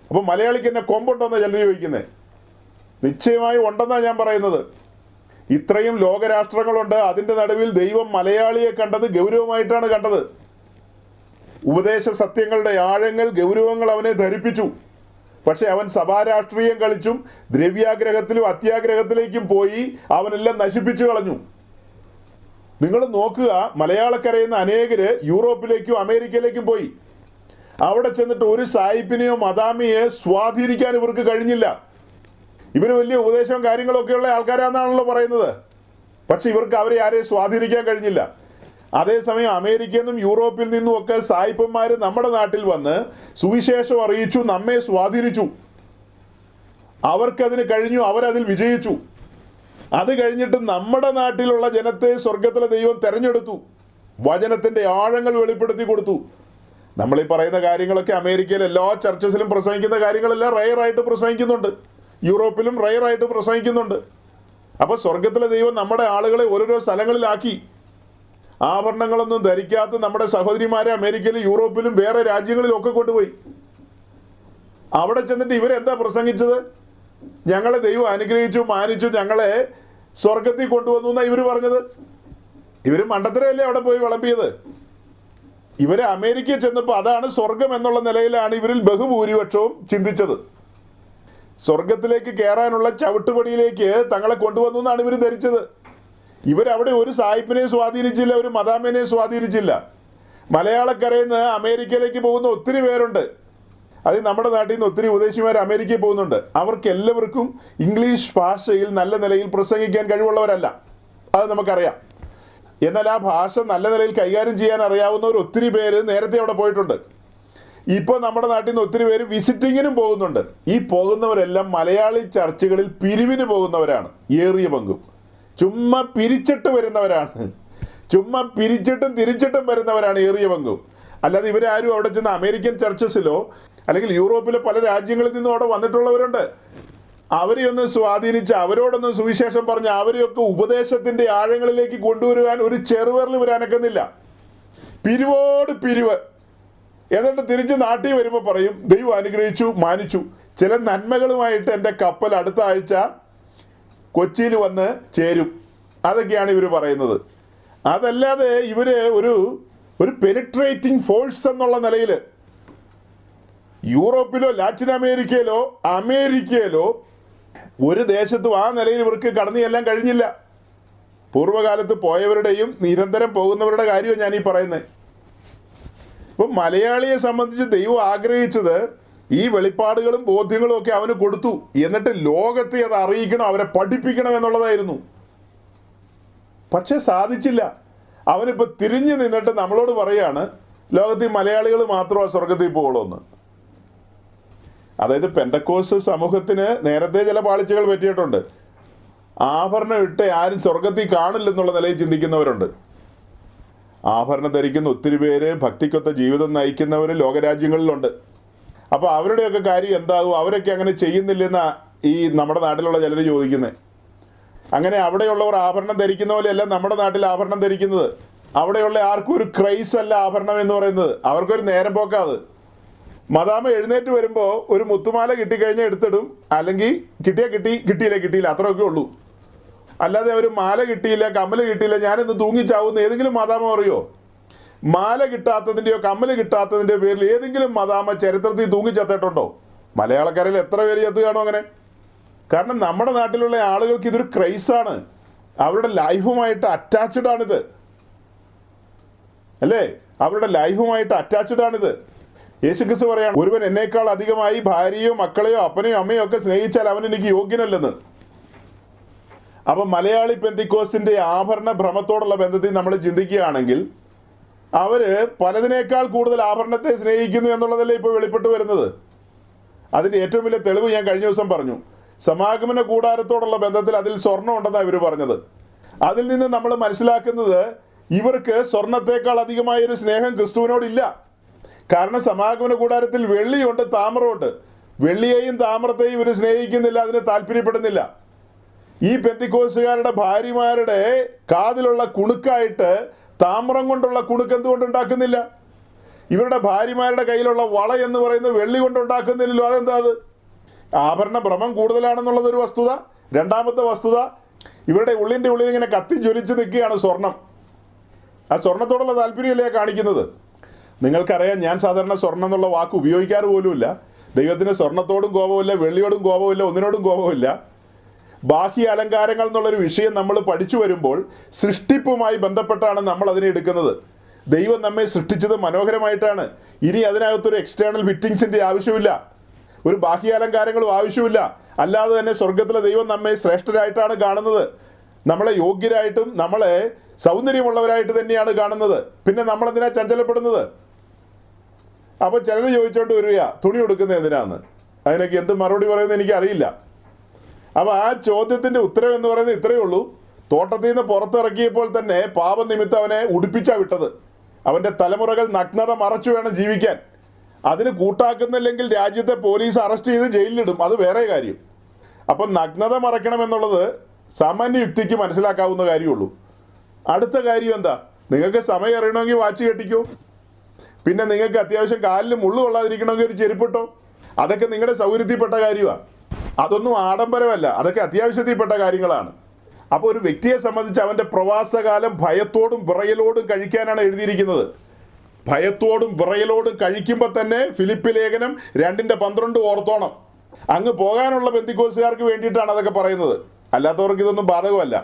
അപ്പം മലയാളിക്ക് എന്നെ കൊമ്പുണ്ടോയെന്ന് ചിലർ ചോദിക്കുന്നത്. നിശ്ചയമായും ഉണ്ടെന്നാണ് ഞാൻ പറയുന്നത്. ഇത്രയും ലോകരാഷ്ട്രങ്ങളുണ്ട്, അതിൻ്റെ നടുവിൽ ദൈവം മലയാളിയെ കണ്ടത് ഗൗരവമായിട്ടാണ് കണ്ടത്. ഉപദേശ സത്യങ്ങളുടെ ആഴങ്ങൾ, ഗൗരവങ്ങൾ അവനെ ധരിപ്പിച്ചു. പക്ഷെ അവൻ സഭാരാഷ്ട്രീയം കളിച്ചും ദ്രവ്യാഗ്രഹത്തിലും അത്യാഗ്രഹത്തിലേക്കും പോയി അവനെല്ലാം നശിപ്പിച്ചു കളഞ്ഞു. നിങ്ങൾ നോക്കുക, മലയാളക്കരയുന്ന അനേകര് യൂറോപ്പിലേക്കും അമേരിക്കയിലേക്കും പോയി. അവിടെ ചെന്നിട്ട് ഒരു സായിപ്പിനെയോ മദാമിയെ സ്വാധീനിക്കാൻ ഇവർക്ക് കഴിഞ്ഞില്ല. ഇവർ വലിയ ഉപദേശവും കാര്യങ്ങളൊക്കെയുള്ള ആൾക്കാരാണെന്നാണല്ലോ പറയുന്നത്. പക്ഷെ ഇവർക്ക് അവരെ ആരെയും സ്വാധീനിക്കാൻ കഴിഞ്ഞില്ല. അതേസമയം അമേരിക്കയിൽ നിന്നും യൂറോപ്പിൽ നിന്നും ഒക്കെ സായിപ്പന്മാർ നമ്മുടെ നാട്ടിൽ വന്ന് സുവിശേഷം അറിയിച്ചു, നമ്മെ സ്വാധീനിച്ചു. അവർക്കതിന് കഴിഞ്ഞു, അവരതിൽ വിജയിച്ചു. അത് കഴിഞ്ഞിട്ട് നമ്മുടെ നാട്ടിലുള്ള ജനത്തെ സ്വർഗത്തിലെ ദൈവം തെരഞ്ഞെടുത്തു, വചനത്തിൻ്റെ ആഴങ്ങൾ വെളിപ്പെടുത്തി കൊടുത്തു. നമ്മളീ പറയുന്ന കാര്യങ്ങളൊക്കെ അമേരിക്കയിൽ എല്ലാ ചർച്ചസിലും പ്രസംഗിക്കുന്ന കാര്യങ്ങളെല്ലാം റയറായിട്ട് പ്രസംഗിക്കുന്നുണ്ട്, യൂറോപ്പിലും റയറായിട്ട് പ്രസംഗിക്കുന്നുണ്ട്. അപ്പോൾ സ്വർഗത്തിലെ ദൈവം നമ്മുടെ ആളുകളെ ഓരോരോ സ്ഥലങ്ങളിലാക്കി. ആഭരണങ്ങളൊന്നും ധരിക്കാത്ത നമ്മുടെ സഹോദരിമാരെ അമേരിക്കയിലും യൂറോപ്പിലും വേറെ രാജ്യങ്ങളിലും ഒക്കെ കൊണ്ടുപോയി. അവിടെ ചെന്നിട്ട് ഇവരെന്താ പ്രസംഗിച്ചത്? ഞങ്ങളെ ദൈവം അനുഗ്രഹിച്ചു, മാനിച്ചു, ഞങ്ങളെ സ്വർഗത്തിൽ കൊണ്ടുവന്നു എന്നാണ് ഇവർ പറഞ്ഞത്. ഇവർ മണ്ടത്തരമല്ലേ അവിടെ പോയി വിളമ്പിയത്? ഇവരെ അമേരിക്കയിൽ ചെന്നപ്പോൾ അതാണ് സ്വർഗം എന്നുള്ള നിലയിലാണ് ഇവരിൽ ബഹുഭൂരിപക്ഷവും ചിന്തിച്ചത്. സ്വർഗത്തിലേക്ക് കയറാനുള്ള ചവിട്ടുപടിയിലേക്ക് തങ്ങളെ കൊണ്ടുവന്നു എന്നാണ് ഇവർ ധരിച്ചത്. ഇവരവിടെ ഒരു സായിപ്പിനെയും സ്വാധീനിച്ചില്ല, ഒരു മദാമിനെയും സ്വാധീനിച്ചില്ല. മലയാളക്കരയിൽ നിന്ന് അമേരിക്കയിലേക്ക് പോകുന്ന ഒത്തിരി പേരുണ്ട്. അത് നമ്മുടെ നാട്ടിൽ നിന്ന് ഒത്തിരി ഉപദേശിമാർ അമേരിക്കയിൽ പോകുന്നുണ്ട്. അവർക്ക് എല്ലാവർക്കും ഇംഗ്ലീഷ് ഭാഷയിൽ നല്ല നിലയിൽ പ്രസംഗിക്കാൻ കഴിവുള്ളവരല്ല, അത് നമുക്കറിയാം. എന്നാൽ ആ ഭാഷ നല്ല നിലയിൽ കൈകാര്യം ചെയ്യാൻ അറിയാവുന്നവർ ഒത്തിരി പേര് നേരത്തെ അവിടെ പോയിട്ടുണ്ട്. ഇപ്പോൾ നമ്മുടെ നാട്ടിൽ നിന്ന് ഒത്തിരി പേര് വിസിറ്റിങ്ങിനും പോകുന്നുണ്ട്. ഈ പോകുന്നവരെല്ലാം മലയാളി ചർച്ചുകളിൽ പിരിവിന് പോകുന്നവരാണ് ഏറിയ പങ്കും. ചുമ്മാ പിരിച്ചിട്ട് വരുന്നവരാണ്, ചുമ്മാ പിരിച്ചിട്ടും തിരിച്ചിട്ടും വരുന്നവരാണ് ഏറിയ പങ്കും. അല്ലാതെ ഇവരാരും അവിടെ ചെന്ന് അമേരിക്കൻ ചർച്ചസിലോ അല്ലെങ്കിൽ യൂറോപ്പിലെ പല രാജ്യങ്ങളിൽ നിന്നും അവിടെ വന്നിട്ടുള്ളവരുണ്ട്. അവരെയൊന്ന് സ്വാധീനിച്ച് അവരോടൊന്ന് സുവിശേഷം പറഞ്ഞ് അവരെയൊക്കെ ഉപദേശത്തിൻ്റെ ആഴങ്ങളിലേക്ക് കൊണ്ടുവരുവാൻ ഒരു ചെറുവിരൽ ഇവർ അനക്കുന്നില്ല. പിരിവോട് പിരിവ്. എന്നിട്ട് തിരിച്ച് നാട്ടിൽ വരുമ്പോൾ പറയും ദൈവം അനുഗ്രഹിച്ചു, മാനിച്ചു. ചില നന്മകളുമായിട്ട് എൻ്റെ കപ്പൽ അടുത്ത ആഴ്ച കൊച്ചിയിൽ വന്ന് ചേരും. അതൊക്കെയാണ് ഇവർ പറയുന്നത്. അതല്ലാതെ ഇവർ ഒരു പെനിട്രേറ്റിംഗ് ഫോഴ്സ് എന്നുള്ള നിലയിൽ യൂറോപ്പിലോ ലാറ്റിൻ അമേരിക്കയിലോ അമേരിക്കയിലോ ഒരു ദേശത്തും ആ നിലയിൽ ഇവർക്ക് കടന്നു ചെല്ലാൻ കഴിഞ്ഞില്ല. പൂർവ്വകാലത്ത് പോയവരുടെയും നിരന്തരം പോകുന്നവരുടെ കാര്യമാണ് ഞാനീ പറയുന്നത്. ഇപ്പം മലയാളിയെ സംബന്ധിച്ച് ദൈവം ആഗ്രഹിച്ചത് ഈ വെളിപ്പാടുകളും ബോധ്യങ്ങളും ഒക്കെ അവന് കൊടുത്തു, എന്നിട്ട് ലോകത്തെ അത് അറിയിക്കണം, അവരെ പഠിപ്പിക്കണം എന്നുള്ളതായിരുന്നു. പക്ഷെ സാധിച്ചില്ല. അവനിപ്പോൾ തിരിഞ്ഞു നിന്നിട്ട് നമ്മളോട് പറയാണ് ലോകത്തിൽ മലയാളികൾ മാത്രമാണ് സ്വർഗത്തിൽ പോകുള്ളൂ എന്ന്. അതായത് പെന്തക്കോസ്ത് സമൂഹത്തിന് നേരത്തെ ചില പാളിച്ചകൾ പറ്റിയിട്ടുണ്ട്. ആഭരണം ഇട്ട് ആരും സ്വർഗത്തിൽ കാണില്ലെന്നുള്ള നിലയിൽ ചിന്തിക്കുന്നവരുണ്ട്. ആഭരണം ധരിക്കുന്ന ഒത്തിരി പേര് ഭക്തിക്കൊത്ത ജീവിതം നയിക്കുന്നവർ ലോകരാജ്യങ്ങളിലുണ്ട്. അപ്പോൾ അവരുടെയൊക്കെ കാര്യം എന്താകും? അവരൊക്കെ അങ്ങനെ ചെയ്യുന്നില്ലെന്നാണ് ഈ നമ്മുടെ നാട്ടിലുള്ള ചിലർ ചോദിക്കുന്നത്. അങ്ങനെ അവിടെയുള്ളവർ ആഭരണം ധരിക്കുന്ന പോലെയല്ല നമ്മുടെ നാട്ടിൽ ആഭരണം ധരിക്കുന്നത്. അവിടെയുള്ള ആർക്കും ഒരു ക്രൈസ് അല്ല ആഭരണം എന്ന് പറയുന്നത്, അവർക്കൊരു നേരം പോക്കാത്. മദാമ എഴുന്നേറ്റ് വരുമ്പോൾ ഒരു മുത്തുമാല കിട്ടിക്കഴിഞ്ഞാൽ എടുത്തിടും, അല്ലെങ്കിൽ കിട്ടിയാൽ കിട്ടി, കിട്ടിയില്ല അത്രയൊക്കെ ഉള്ളൂ. അല്ലാതെ അവർ മാല കിട്ടിയില്ല, കമ്മൽ കിട്ടിയില്ല, ഞാനിന്ന് തൂങ്ങിച്ചാവുന്ന ഏതെങ്കിലും മദാമ അറിയോ? മാല കിട്ടാത്തതിൻ്റെയോ കമ്മൽ കിട്ടാത്തതിൻ്റെയോ പേരിൽ ഏതെങ്കിലും മദാമ ചരിത്രത്തിൽ തൂങ്ങിച്ചത്തിട്ടുണ്ടോ? മലയാളക്കരയിൽ എത്ര പേര് ചത്ത് കാണും അങ്ങനെ? കാരണം നമ്മുടെ നാട്ടിലുള്ള ആളുകൾക്ക് ഇതൊരു ക്രൈസാണ്, അവരുടെ ലൈഫുമായിട്ട് അറ്റാച്ച്ഡ് ആണിത്, അല്ലേ? അവരുടെ ലൈഫുമായിട്ട് അറ്റാച്ച്ഡ് ആണിത്. യേശുക്രിസ്തു പറയാണ്, ഒരുവൻ എന്നേക്കാൾ അധികമായി ഭാര്യയോ മക്കളെയോ അപ്പനെയോ അമ്മയോ ഒക്കെ സ്നേഹിച്ചാൽ അവൻ എനിക്ക് യോഗ്യനല്ലെന്ന്. അപ്പം മലയാളി പെന്തിക്കോസിൻ്റെ ആഭരണ ഭ്രമത്തോടുള്ള ബന്ധത്തിൽ നമ്മൾ ചിന്തിക്കുകയാണെങ്കിൽ അവർ പലതിനേക്കാൾ കൂടുതൽ ആഭരണത്തെ സ്നേഹിക്കുന്നു എന്നുള്ളതല്ലേ ഇപ്പോൾ വെളിപ്പെട്ട് വരുന്നത്. അതിൻ്റെ ഏറ്റവും വലിയ തെളിവ് ഞാൻ കഴിഞ്ഞ ദിവസം പറഞ്ഞു. സമാഗമന കൂടാരത്തോടുള്ള ബന്ധത്തിൽ അതിൽ സ്വർണ്ണം ഉണ്ടെന്നാണ് ഇവർ പറഞ്ഞത്. അതിൽ നിന്ന് നമ്മൾ മനസ്സിലാക്കുന്നത് ഇവർക്ക് സ്വർണത്തേക്കാൾ അധികമായൊരു സ്നേഹം ക്രിസ്തുവിനോടില്ല. കാരണം സമാഗമന കൂടാരത്തിൽ വെള്ളിയുണ്ട്, താമ്രമുണ്ട്. വെള്ളിയെയും താമ്രത്തെയും ഇവർ സ്നേഹിക്കുന്നില്ല, അതിന് താല്പര്യപ്പെടുന്നില്ല. ഈ പെന്തിക്കോസുകാരുടെ ഭാര്യമാരുടെ കാതിലുള്ള കുണുക്കായിട്ട് താമ്രം കൊണ്ടുള്ള കുണുക്ക് എന്തുകൊണ്ട് ഉണ്ടാക്കുന്നില്ല? ഇവരുടെ ഭാര്യമാരുടെ കയ്യിലുള്ള വള എന്ന് പറയുന്നത് വെള്ളി കൊണ്ടുണ്ടാക്കുന്നില്ലല്ലോ. അതെന്താ? അത് ആഭരണ ഭ്രമം കൂടുതലാണെന്നുള്ളതൊരു വസ്തുത. രണ്ടാമത്തെ വസ്തുത, ഇവരുടെ ഉള്ളിൻ്റെ ഉള്ളിൽ ഇങ്ങനെ കത്തി ജ്വലിച്ച് നിൽക്കുകയാണ് സ്വർണം. ആ സ്വർണത്തോടുള്ള താല്പര്യമല്ലേ കാണിക്കുന്നത്? നിങ്ങൾക്കറിയാം, ഞാൻ സാധാരണ സ്വർണ്ണം എന്നുള്ള വാക്ക് ഉപയോഗിക്കാറ് പോലുമില്ല. ദൈവത്തിന് സ്വർണത്തോടും കോപമില്ല, വെള്ളിയോടും കോപമില്ല, ഒന്നിനോടും കോപമില്ല. ബാഹ്യ അലങ്കാരങ്ങൾ എന്നുള്ളൊരു വിഷയം നമ്മൾ പഠിച്ചു വരുമ്പോൾ സൃഷ്ടിപ്പുമായി ബന്ധപ്പെട്ടാണ് നമ്മൾ അതിനെ എടുക്കുന്നത്. ദൈവം നമ്മെ സൃഷ്ടിച്ചത് മനോഹരമായിട്ടാണ്. ഇനി അതിനകത്തൊരു എക്സ്റ്റേണൽ ഫിറ്റിങ്സിൻ്റെ ആവശ്യമില്ല, ഒരു ബാഹ്യാലങ്കാരങ്ങളും ആവശ്യമില്ല. അല്ലാതെ തന്നെ സ്വർഗത്തിലെ ദൈവം നമ്മെ ശ്രേഷ്ഠരായിട്ടാണ് കാണുന്നത്. നമ്മളെ യോഗ്യരായിട്ടും നമ്മളെ സൗന്ദര്യമുള്ളവരായിട്ട് തന്നെയാണ് കാണുന്നത്. പിന്നെ നമ്മളെന്തിനാ ചഞ്ചലപ്പെടുന്നത്? അപ്പോൾ ചിലർ ചോദിച്ചുകൊണ്ട് വരിക, തുണി കൊടുക്കുന്നത് എന്തിനാന്ന്? അതിനൊക്കെ എന്ത് മറുപടി പറയുന്നത് എനിക്കറിയില്ല. അപ്പോൾ ആ ചോദ്യത്തിൻ്റെ ഉത്തരം എന്ന് പറയുന്നത് ഇത്രയേ ഉള്ളൂ. തോട്ടത്തിൽ നിന്ന് പുറത്തിറക്കിയപ്പോൾ തന്നെ പാപം നിമിത്തം അവനെ ഉടുപ്പിച്ചാണ് വിട്ടത്. അവൻ്റെ തലമുറകൾ നഗ്നത മറച്ചു വേണം ജീവിക്കാൻ. അതിന് കൂട്ടാക്കുന്നില്ലെങ്കിൽ രാജ്യത്തെ പോലീസ് അറസ്റ്റ് ചെയ്ത് ജയിലിലിടും. അത് വേറെ കാര്യം. അപ്പം നഗ്നത മറയ്ക്കണമെന്നുള്ളത് സാമാന്യ യുക്തിക്ക് മനസ്സിലാക്കാവുന്ന കാര്യമുള്ളൂ. അടുത്ത കാര്യം എന്താ? നിങ്ങൾക്ക് സമയം അറിയണമെങ്കിൽ വാച്ച് കെട്ടിക്കോ. പിന്നെ നിങ്ങൾക്ക് അത്യാവശ്യം കാലിൽ മുള്ളു കൊള്ളാതിരിക്കണമെങ്കിൽ ഒരു ചെരുപ്പിട്ടോ. അതൊക്കെ നിങ്ങളുടെ സൗകര്യത്തിൽപ്പെട്ട കാര്യമാണ്. അതൊന്നും ആഡംബരമല്ല, അതൊക്കെ അത്യാവശ്യത്തിൽപ്പെട്ട കാര്യങ്ങളാണ്. അപ്പോൾ ഒരു വ്യക്തിയെ സംബന്ധിച്ച് അവൻ്റെ പ്രവാസകാലം ഭയത്തോടും വിറയലോടും കഴിക്കാനാണ് എഴുതിയിരിക്കുന്നത്. ഭയത്തോടും വിറയലോടും കഴിക്കുമ്പോൾ തന്നെ ഫിലിപ്പ് ലേഖനം 2:12 ഓർത്തോണം. അങ്ങ് പോകാനുള്ള പെന്തിക്കോസുകാർക്ക് വേണ്ടിയിട്ടാണ് അതൊക്കെ പറയുന്നത്. അല്ലാത്തവർക്ക് ഇതൊന്നും ബാധകമല്ല.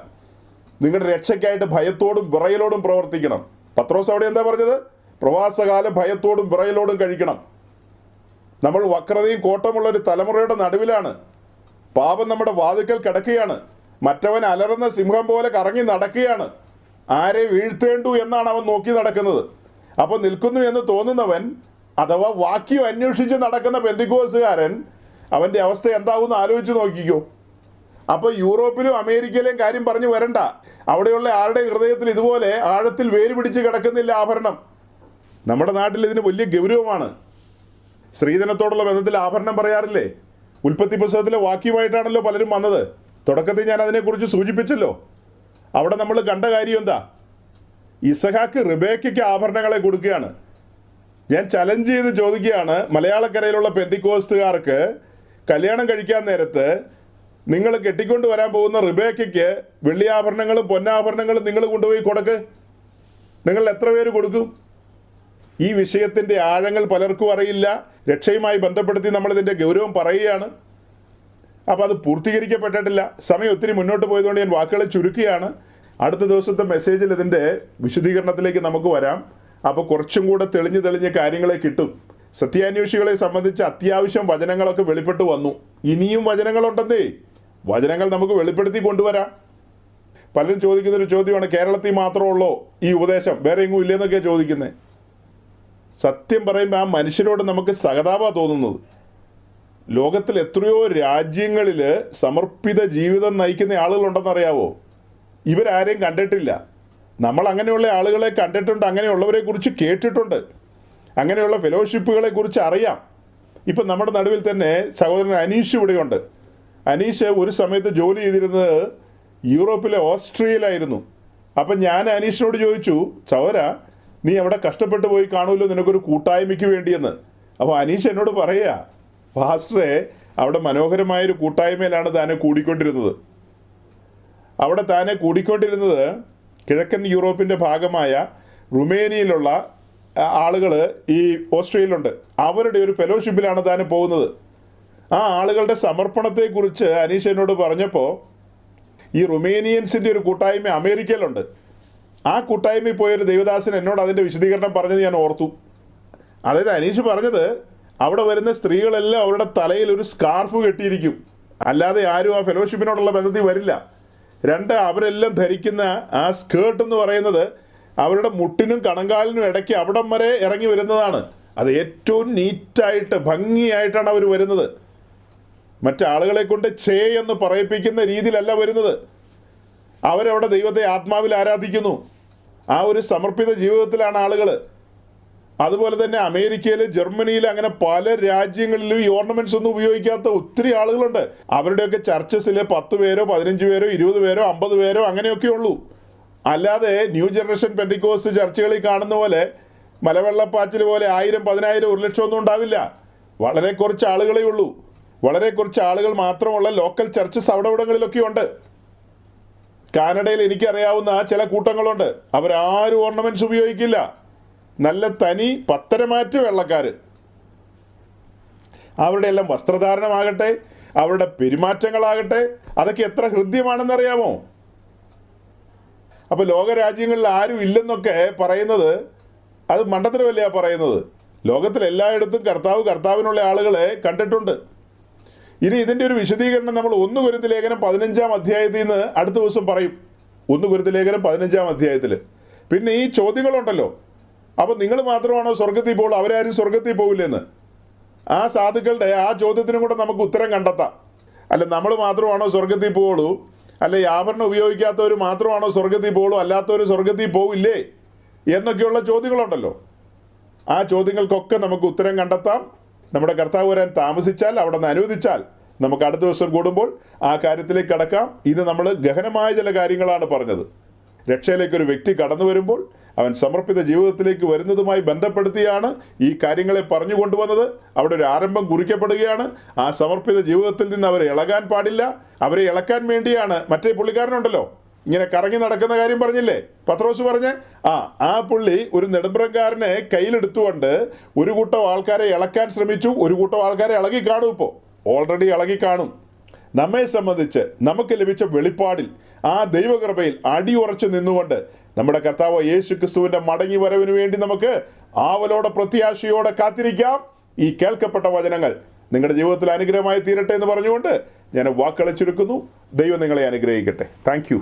നിങ്ങളുടെ രക്ഷയ്ക്കായിട്ട് ഭയത്തോടും വിറയലോടും പ്രവർത്തിക്കണം. പത്രോസ് അവിടെ എന്താ പറഞ്ഞത്? പ്രവാസകാലം ഭയത്തോടും വിറയലോടും കഴിക്കണം. നമ്മൾ വക്രതയും കോട്ടമുള്ളൊരു തലമുറയുടെ നടുവിലാണ്. പാപം നമ്മുടെ വാതിക്കൽ കിടക്കുകയാണ്. മറ്റവൻ അലറുന്ന സിംഹം പോലെ കറങ്ങി നടക്കുകയാണ്. ആരെ വീഴ്ത്തേണ്ടു എന്നാണ് അവൻ നോക്കി നടക്കുന്നത്. അപ്പോൾ നിൽക്കുന്നു എന്ന് തോന്നുന്നവൻ, അഥവാ വാക്യം അന്വേഷിച്ച് നടക്കുന്ന പെന്തിക്കോസുകാരൻ, അവൻ്റെ അവസ്ഥ എന്താവുമെന്ന് ആലോചിച്ച് നോക്കിക്കോ. അപ്പോൾ യൂറോപ്പിലും അമേരിക്കയിലെയും കാര്യം പറഞ്ഞു വരണ്ട. അവിടെയുള്ള ആരുടെ ഹൃദയത്തിൽ ഇതുപോലെ ആഴത്തിൽ വേര് പിടിച്ച് കിടക്കുന്നില്ല ആഭരണം. നമ്മുടെ നാട്ടിൽ ഇതിന് വലിയ ഗൗരവമാണ്. സ്ത്രീധനത്തോടുള്ള ബന്ധത്തിൽ ആഭരണം പറയാറില്ലേ? ഉൽപ്പത്തി പുസ്തകത്തിലെ വാക്യമായിട്ടാണല്ലോ പലരും വന്നത്. തുടക്കത്തിൽ ഞാൻ അതിനെക്കുറിച്ച് സൂചിപ്പിച്ചല്ലോ. അവിടെ നമ്മൾ കണ്ട കാര്യം എന്താ? ഇസഹാക്ക് റിബേക്കയ്ക്ക് ആഭരണങ്ങളെ കൊടുക്കുകയാണ്. ഞാൻ ചലഞ്ച് ചെയ്ത് ചോദിക്കുകയാണ്, മലയാളക്കരയിലുള്ള പെന്തിക്കോസ്തുകാർക്ക് കല്യാണം കഴിക്കാൻ നേരത്ത് നിങ്ങൾ കെട്ടിക്കൊണ്ട് വരാൻ പോകുന്ന റിബേക്കയ്ക്ക് വെള്ളിയാഭരണങ്ങളും പൊന്നാഭരണങ്ങളും നിങ്ങൾ കൊണ്ടുപോയി കൊടുക്ക്. നിങ്ങൾ എത്ര പേര് കൊടുക്കും? ഈ വിഷയത്തിൻ്റെ ആഴങ്ങൾ പലർക്കും അറിയില്ല. രക്ഷയുമായി ബന്ധപ്പെടുത്തി നമ്മളിതിൻ്റെ ഗൗരവം പറയുകയാണ്. അപ്പോൾ അത് പൂർത്തീകരിക്കപ്പെട്ടിട്ടില്ല. സമയം ഒത്തിരി മുന്നോട്ട് പോയതുകൊണ്ട് ഞാൻ വാക്കുകളെ ചുരുക്കുകയാണ്. അടുത്ത ദിവസത്തെ മെസ്സേജിൽ ഇതിൻ്റെ വിശദീകരണത്തിലേക്ക് നമുക്ക് വരാം. അപ്പോൾ കുറച്ചും കൂടെ തെളിഞ്ഞ് കാര്യങ്ങളെ കിട്ടും. സത്യാന്വേഷികളെ സംബന്ധിച്ച് അത്യാവശ്യം വചനങ്ങളൊക്കെ വെളിപ്പെട്ട് വന്നു. ഇനിയും വചനങ്ങളുണ്ടെന്നേ. വചനങ്ങൾ നമുക്ക് വെളിപ്പെടുത്തി കൊണ്ടുവരാം. പലരും ചോദിക്കുന്നൊരു ചോദ്യമാണ്, കേരളത്തിൽ മാത്രമേ ഉള്ളോ ഈ ഉപദേശം, വേറെ എങ്ങും ഇല്ലെന്നൊക്കെയാണ് ചോദിക്കുന്നത്. സത്യം പറയുമ്പോൾ ആ മനുഷ്യരോട് നമുക്ക് സഹതാപമാണ് തോന്നുന്നത്. ലോകത്തിൽ എത്രയോ രാജ്യങ്ങളിൽ സമർപ്പിത ജീവിതം നയിക്കുന്ന ആളുകളുണ്ടെന്നറിയാവോ? ഇവരാരെയും കണ്ടിട്ടില്ല. നമ്മൾ അങ്ങനെയുള്ള ആളുകളെ കണ്ടിട്ടുണ്ട്, അങ്ങനെയുള്ളവരെ കുറിച്ച് കേട്ടിട്ടുണ്ട്, അങ്ങനെയുള്ള ഫെലോഷിപ്പുകളെ കുറിച്ച് അറിയാം. ഇപ്പം നമ്മുടെ നടുവിൽ തന്നെ സഹോദരൻ അനീഷ് ഇവിടെയുണ്ട്. അനീഷ് ഒരു സമയത്ത് ജോലി ചെയ്തിരുന്നത് യൂറോപ്പിലെ ഓസ്ട്രിയയിലായിരുന്നു. അപ്പം ഞാൻ അനീഷിനോട് ചോദിച്ചു, സഹോദര നീ അവിടെ കഷ്ടപ്പെട്ട് പോയി കാണുമല്ലോ നിനക്കൊരു കൂട്ടായ്മയ്ക്ക് വേണ്ടിയെന്ന്. അപ്പോൾ അനീഷ് എന്നോട് പറയുക, ഫാസ്റ്ററെ അവിടെ മനോഹരമായൊരു കൂട്ടായ്മയിലാണ് താനെ കൂടിക്കൊണ്ടിരുന്നത്. അവിടെ താനെ കൂടിക്കൊണ്ടിരുന്നത് കിഴക്കൻ യൂറോപ്പിൻ്റെ ഭാഗമായ റുമേനിയയിലുള്ള ആളുകൾ ഈ ഓസ്ട്രേലിയയിലുണ്ട്. അവരുടെ ഒരു ഫെലോഷിപ്പിലാണ് താനെ പോകുന്നത്. ആ ആളുകളുടെ സമർപ്പണത്തെക്കുറിച്ച് അനീഷ് എന്നോട് പറഞ്ഞപ്പോൾ, ഈ റുമേനിയൻസിൻ്റെ ഒരു കൂട്ടായ്മ അമേരിക്കയിലുണ്ട്. ആ കൂട്ടായ്മയിൽ പോയൊരു ദേവദാസൻ എന്നോട് അതിൻ്റെ വിശദീകരണം പറഞ്ഞത് ഞാൻ ഓർത്തു. അതായത് അനീഷ് പറഞ്ഞത്, അവിടെ വരുന്ന സ്ത്രീകളെല്ലാം അവരുടെ തലയിൽ ഒരു സ്കാർഫ് കെട്ടിയിരിക്കും, അല്ലാതെ ആരും ആ ഫെലോഷിപ്പിനോടുള്ള ബന്ധത്തിൽ വരില്ല. രണ്ട്, അവരെല്ലാം ധരിക്കുന്ന ആ സ്കേർട്ട് എന്ന് പറയുന്നത് അവരുടെ മുട്ടിനും കണങ്കാലിനും ഇടയ്ക്ക് അവിടം വരെ ഇറങ്ങി വരുന്നതാണ്. അത് ഏറ്റവും നീറ്റായിട്ട് ഭംഗിയായിട്ടാണ് അവർ വരുന്നത്. മറ്റാളുകളെ കൊണ്ട് ഛേ എന്ന് പറയിപ്പിക്കുന്ന രീതിയിലല്ല വരുന്നത്. അവരവിടെ ദൈവത്തെ ആത്മാവിൽ ആരാധിക്കുന്നു. ആ ഒരു സമർപ്പിത ജീവിതത്തിലാണ് ആളുകൾ. അതുപോലെ തന്നെ അമേരിക്കയിൽ, ജർമ്മനിയിൽ, അങ്ങനെ പല രാജ്യങ്ങളിലും ഈ ഓർണമെന്റ്സ് ഒന്നും ഉപയോഗിക്കാത്ത ഒത്തിരി ആളുകളുണ്ട്. അവരുടെയൊക്കെ ചർച്ചസിൽ 10 പേരോ 15 പേരോ 20 പേരോ 50 പേരോ അങ്ങനെയൊക്കെ ഉള്ളൂ. അല്ലാതെ ന്യൂ ജനറേഷൻ പെന്തിക്കോസ്റ്റ് ചർച്ചുകളിൽ കാണുന്ന പോലെ മലവെള്ളപ്പാച്ചിൽ പോലെ 1000, 10,000, 1,00,000 ഒന്നും ഉണ്ടാവില്ല. വളരെ കുറച്ച് ആളുകളേ ഉള്ളൂ. വളരെ കുറച്ച് ആളുകൾ മാത്രമുള്ള ലോക്കൽ ചർച്ചസ് അവിടെവിടങ്ങളിലൊക്കെ ഉണ്ട്. കാനഡയിൽ എനിക്കറിയാവുന്ന ചില കൂട്ടങ്ങളുണ്ട്. അവരാരും ഓർണമെന്റ്സ് ഉപയോഗിക്കില്ല. നല്ല തനി പത്തരമാറ്റ് വെള്ളക്കാർ. അവരുടെ എല്ലാം വസ്ത്രധാരണമാകട്ടെ, അവരുടെ പെരുമാറ്റങ്ങളാകട്ടെ, അതൊക്കെ എത്ര ഹൃദ്യമാണെന്നറിയാമോ? അപ്പോൾ ലോകരാജ്യങ്ങളിൽ ആരും ഇല്ലെന്നൊക്കെ പറയുന്നത് അത് മണ്ടത്തരമല്ല പറയുന്നത്. ലോകത്തിൽ എല്ലായിടത്തും കർത്താവിനുള്ള ആളുകളെ കണ്ടിട്ടുണ്ട്. ഇനി ഇതിൻ്റെ ഒരു വിശദീകരണം നമ്മൾ 1 കൊരിന്ത്യർ ലേഖനം 15-ാം അധ്യായത്തിൽ നിന്ന് അടുത്ത ദിവസം പറയും. 1 കൊരിന്ത്യർ ലേഖനം 15-ാം അധ്യായത്തിൽ. പിന്നെ ഈ ചോദ്യങ്ങളുണ്ടല്ലോ, അപ്പോൾ നിങ്ങൾ മാത്രമാണോ സ്വർഗത്തിൽ പോകുള്ളൂ, അവരാരും സ്വർഗത്തിൽ പോകില്ലെന്ന്? ആ സാധുക്കളുടെ ആ ചോദ്യത്തിനും കൂടെ നമുക്ക് ഉത്തരം കണ്ടെത്താം. അല്ല, നമ്മൾ മാത്രമാണോ സ്വർഗത്തിൽ പോകുള്ളൂ, അല്ല ഈ ആഭരണം ഉപയോഗിക്കാത്തവർ മാത്രമാണോ സ്വർഗത്തിൽ പോകുള്ളൂ, അല്ലാത്തവർ സ്വർഗത്തിൽ പോവില്ലേ എന്നൊക്കെയുള്ള ചോദ്യങ്ങളുണ്ടല്ലോ. ആ ചോദ്യങ്ങൾക്കൊക്കെ നമുക്ക് ഉത്തരം കണ്ടെത്താം. നമ്മുടെ കർത്താവ് വരാൻ താമസിച്ചാൽ, അവിടെ നിന്ന് അനുവദിച്ചാൽ, നമുക്ക് അടുത്ത ദിവസം കൂടുമ്പോൾ ആ കാര്യത്തിലേക്ക് കടക്കാം. ഇത് നമ്മൾ ഗഹനമായ ചില കാര്യങ്ങളാണ് പറഞ്ഞത്. രക്ഷയിലേക്ക് ഒരു വ്യക്തി കടന്നു വരുമ്പോൾ അവൻ സമർപ്പിത ജീവിതത്തിലേക്ക് വരുന്നതുമായി ബന്ധപ്പെടുത്തിയാണ് ഈ കാര്യങ്ങളെ പറഞ്ഞു കൊണ്ടുവന്നത്. അവിടെ ഒരു ആരംഭം കുറിക്കപ്പെടുകയാണ്. ആ സമർപ്പിത ജീവിതത്തിൽ നിന്ന് അവരെ ഇളകാൻ പാടില്ല. അവരെ ഇളക്കാൻ വേണ്ടിയാണ് മറ്റേ പുള്ളിക്കാരനുണ്ടല്ലോ, ഇങ്ങനെ കറങ്ങി നടക്കുന്ന കാര്യം പറഞ്ഞില്ലേ പത്രോസ് പറഞ്ഞ്, ആ പുള്ളി ഒരു നെടുമ്പ്രംകാരനെ കയ്യിലെടുത്തുകൊണ്ട് ഒരു കൂട്ടം ആൾക്കാരെ ഇളക്കാൻ ശ്രമിച്ചു. ഒരു കൂട്ടം ആൾക്കാരെ ഇളകി കാണും. ഇപ്പോൾ ഓൾറെഡി ഇളകി കാണും. നമ്മെ സംബന്ധിച്ച് നമുക്ക് ലഭിച്ച വെളിപ്പാടിൽ, ആ ദൈവകൃപയിൽ അടിയുറച്ചു നിന്നുകൊണ്ട് നമ്മുടെ കർത്താവ് യേശു ക്രിസ്തുവിൻ്റെ മടങ്ങി വരവിന് വേണ്ടി നമുക്ക് ആവലോടെ പ്രത്യാശയോടെ കാത്തിരിക്കാം. ഈ കേൾക്കപ്പെട്ട വചനങ്ങൾ നിങ്ങളുടെ ജീവിതത്തിൽ അനുഗ്രഹമായി തീരട്ടെ എന്ന് പറഞ്ഞുകൊണ്ട് ഞാൻ വാക്കുകളെ ചുരുക്കുന്നു. ദൈവം നിങ്ങളെ അനുഗ്രഹിക്കട്ടെ. Thank you.